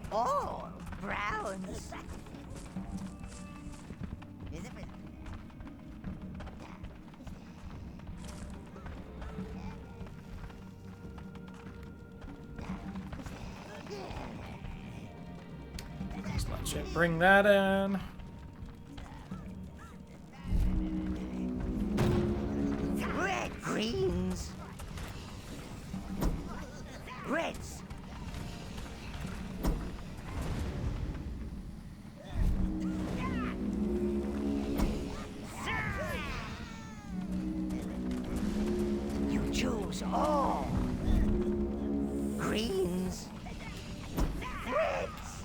[SPEAKER 2] All browns.
[SPEAKER 1] Just let you bring that in.
[SPEAKER 2] Red greens. Reds. You choose all. Greens. Reds.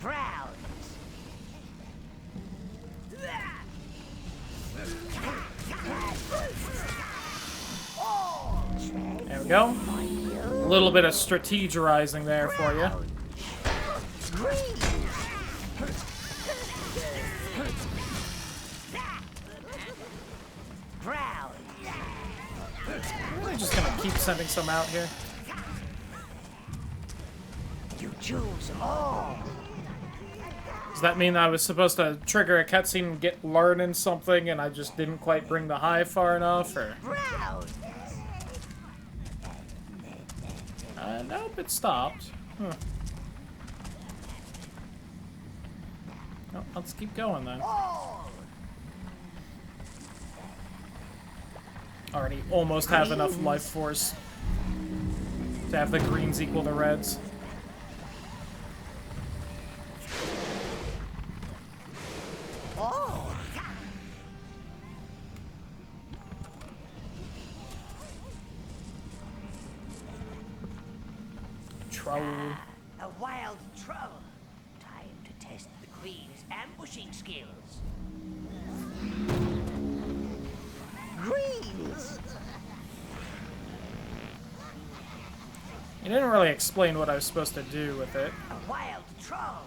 [SPEAKER 2] Browns.
[SPEAKER 1] There we go. A little bit of strategizing there for you.
[SPEAKER 2] Brown.
[SPEAKER 1] I'm just gonna keep sending some out here.
[SPEAKER 2] You choose all.
[SPEAKER 1] Does that mean I was supposed to trigger a cutscene and get learning something and I just didn't quite bring the hive far enough, or?
[SPEAKER 2] Brown.
[SPEAKER 1] Nope, it stopped. Huh. Oh, let's keep going then. Already almost have enough life force to have the greens equal the reds.
[SPEAKER 2] Oh.
[SPEAKER 1] Troll.
[SPEAKER 2] A wild troll. Time to test the green's ambushing skills. Greens.
[SPEAKER 1] You didn't really explain what I was supposed to do with it.
[SPEAKER 2] A wild troll.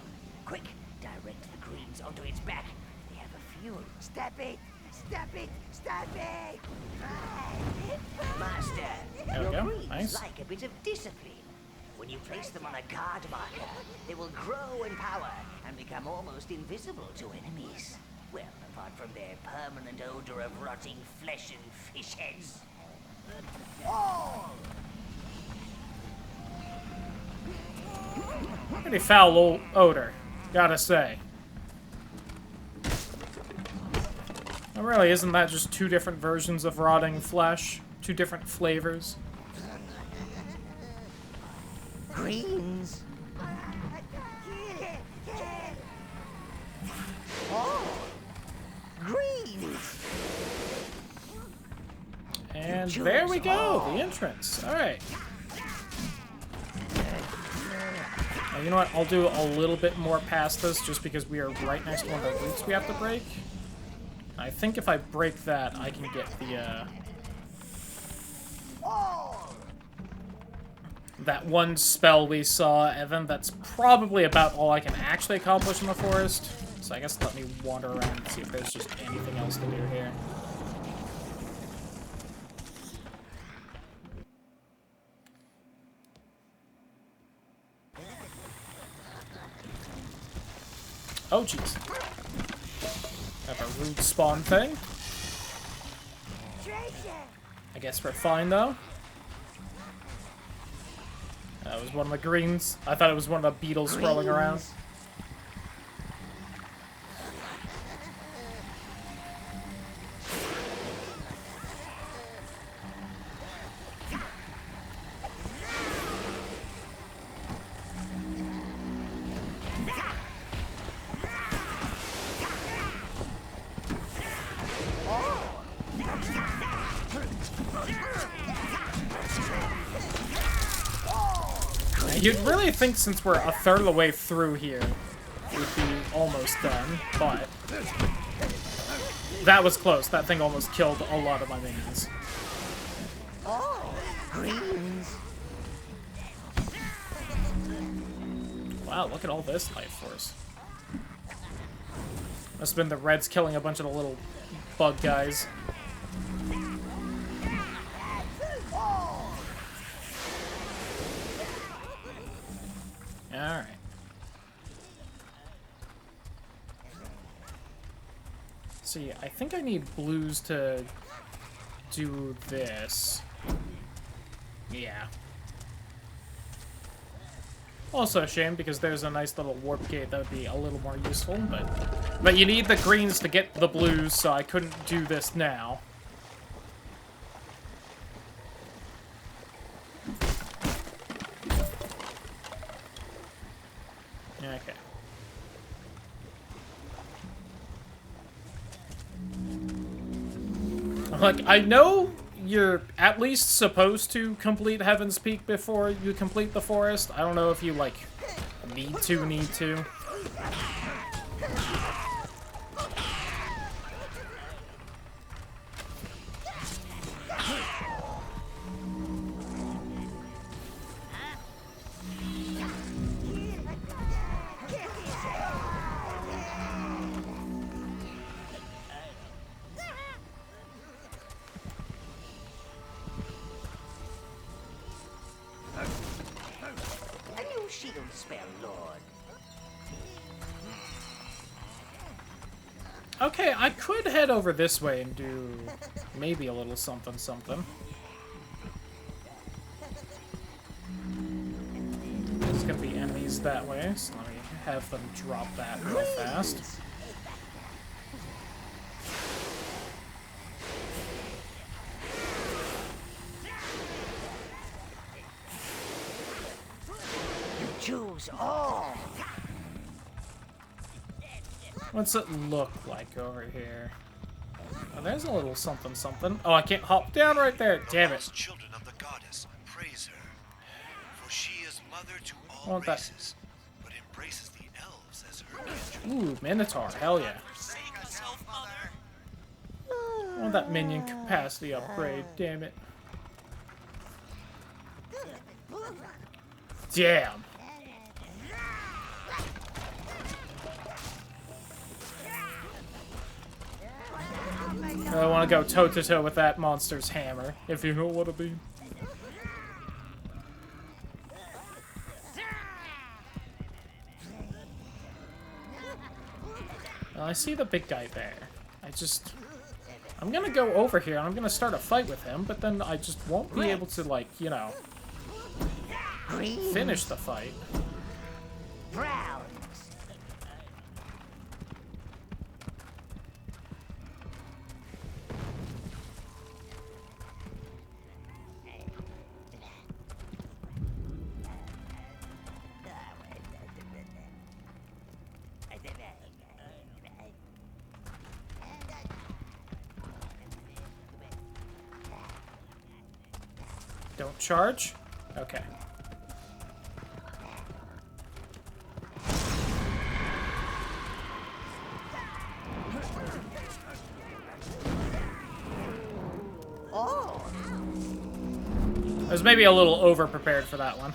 [SPEAKER 2] Quick, direct the greens onto its back. They have a fuel. Step it! Step it! Step it! Master,
[SPEAKER 1] There we
[SPEAKER 2] your
[SPEAKER 1] go.
[SPEAKER 2] greens
[SPEAKER 1] Nice.
[SPEAKER 2] like a bit of discipline. When you place them on a guard marker, they will grow in power and become almost invisible to enemies. Well, apart from their permanent odor of rotting flesh and fish heads. Oh!
[SPEAKER 1] Pretty foul odor, gotta say. Oh, really, isn't that just two different versions of rotting flesh? Two different flavors?
[SPEAKER 2] Greens. Oh! Greens!
[SPEAKER 1] And there we go, the entrance. Alright. You know what, I'll do a little bit more past this just because we are right next to one of the roots we have to break. I think if I break that, I can get the, that one spell we saw, and then that's probably about all I can actually accomplish in the forest. So I guess let me wander around and see if there's just anything else to do here. Oh, jeez. Have a root spawn thing. I guess we're fine, though. That was one of the greens. I thought it was one of the beetles crawling around. you'd really think since we're a third of the way through here, we'd be almost done, but that was close. That thing almost killed a lot of my minions.
[SPEAKER 2] Oh, greens.
[SPEAKER 1] Wow, look at all this life force. Must have been the Reds killing a bunch of the little bug guys. Alright. See, I think I need blues to do this. Yeah. Also a shame, because there's a nice little warp gate that would be a little more useful, but you need the greens to get the blues, so I couldn't do this now. Okay. Like, I know you're at least supposed to complete Heaven's Peak before you complete the forest. I don't know if you, like, need to.
[SPEAKER 2] Shield spell, Lord.
[SPEAKER 1] Okay, I could head over this way and do maybe a little something. There's gonna be enemies that way, so let me have them drop that real fast.
[SPEAKER 2] Choose all.
[SPEAKER 1] What's it look like over here? Oh, there's a little something. Oh, I can't hop down right there. Damn it.
[SPEAKER 15] Children of the goddess praise her, for she is mother to all races, but embraces the elves as her kindred.
[SPEAKER 1] Ooh, Minotaur. Hell yeah. I want that minion capacity upgrade. Damn it. Damn. I want to go toe-to-toe with that monster's hammer, if you know what I mean. Well, I see the big guy there. I'm gonna go over here, and I'm gonna start a fight with him, but then I just won't be able to, like, you know, finish the fight.
[SPEAKER 2] Browns.
[SPEAKER 1] Don't charge? Okay.
[SPEAKER 2] Oh.
[SPEAKER 1] I was maybe a little over-prepared for that one.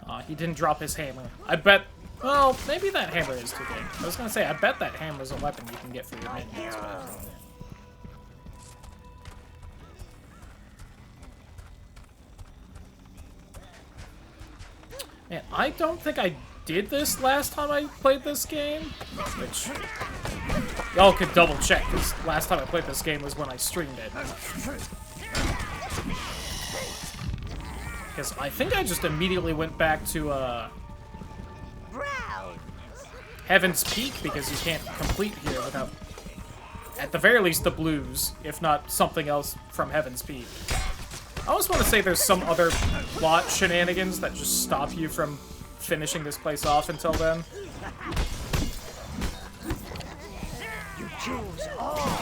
[SPEAKER 1] Aw, he didn't drop his hammer. I bet... Well, maybe that hammer is too big. I was gonna say, I bet that hammer's a weapon you can get for your minions, but... Man, I don't think I did this last time I played this game, which... Y'all could double check, because last time I played this game was when I streamed it. Because I think I just immediately went back to, Heaven's Peak, because you can't complete here without, at the very least, the blues, if not something else from Heaven's Peak. I always want to say there's some other plot shenanigans that just stop you from finishing this place off until then.
[SPEAKER 2] You choose all.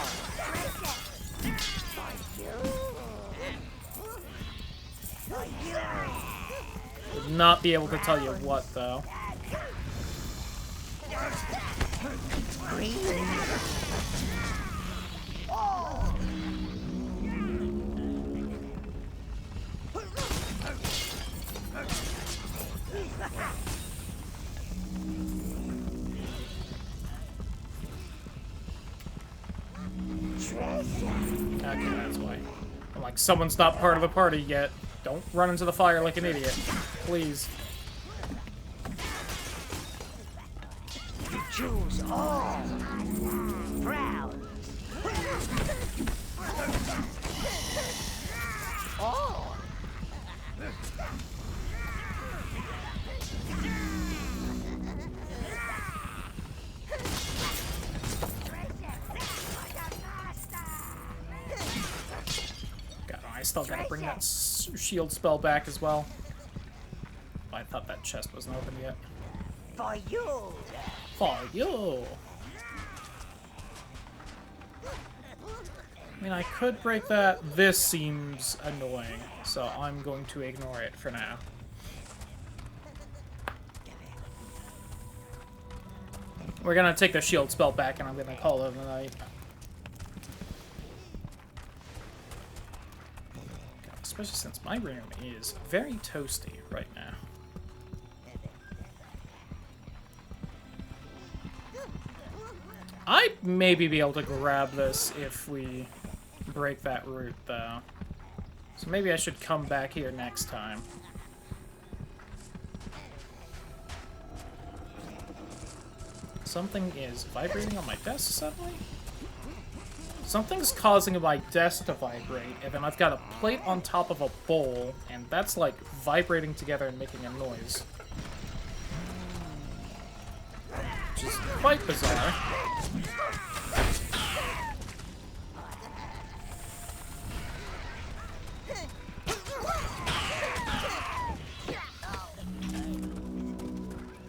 [SPEAKER 1] would not be able to tell you what, though. Okay, that's why. I'm like, someone's not part of the party yet. Don't run into the fire like an idiot. Please.
[SPEAKER 2] You choose all. Proud. All.
[SPEAKER 1] God, I still gotta bring that shield spell back as well. I thought that chest wasn't open yet.
[SPEAKER 2] For you.
[SPEAKER 1] For you. I mean, I could break that. This seems annoying, so I'm going to ignore it for now. We're gonna take the shield spell back, and I'm gonna call it a night. God, especially since my room is very toasty right now. I'd maybe be able to grab this if we break that route, though. So maybe I should come back here next time. Something is vibrating on my desk suddenly? Something's causing my desk to vibrate, and then I've got a plate on top of a bowl, and that's like vibrating together and making a noise. Which is quite bizarre.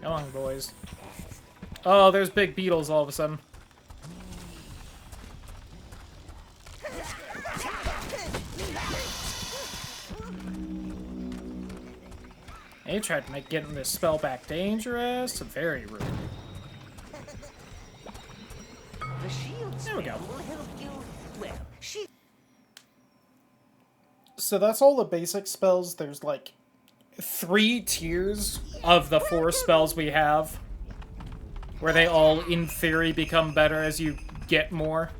[SPEAKER 1] Come on, boys. Oh, there's big beetles all of a sudden. They tried to make getting this spell back dangerous. Very rude.
[SPEAKER 2] The shield
[SPEAKER 1] there we go.
[SPEAKER 2] will help you. Well,
[SPEAKER 1] So that's all the basic spells. There's like 3 tiers of the 4 spells we have, where they all, in theory, become better as you get more.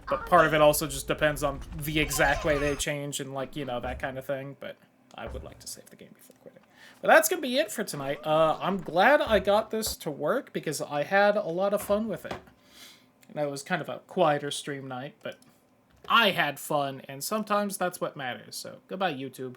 [SPEAKER 1] But part of it also just depends on the exact way they change and, like, you know, that kind of thing. But I would like to save the game before quitting. But that's going to be it for tonight. I'm glad I got this to work because I had a lot of fun with it. And it was kind of a quieter stream night, but I had fun, and sometimes that's what matters. So, goodbye, YouTube.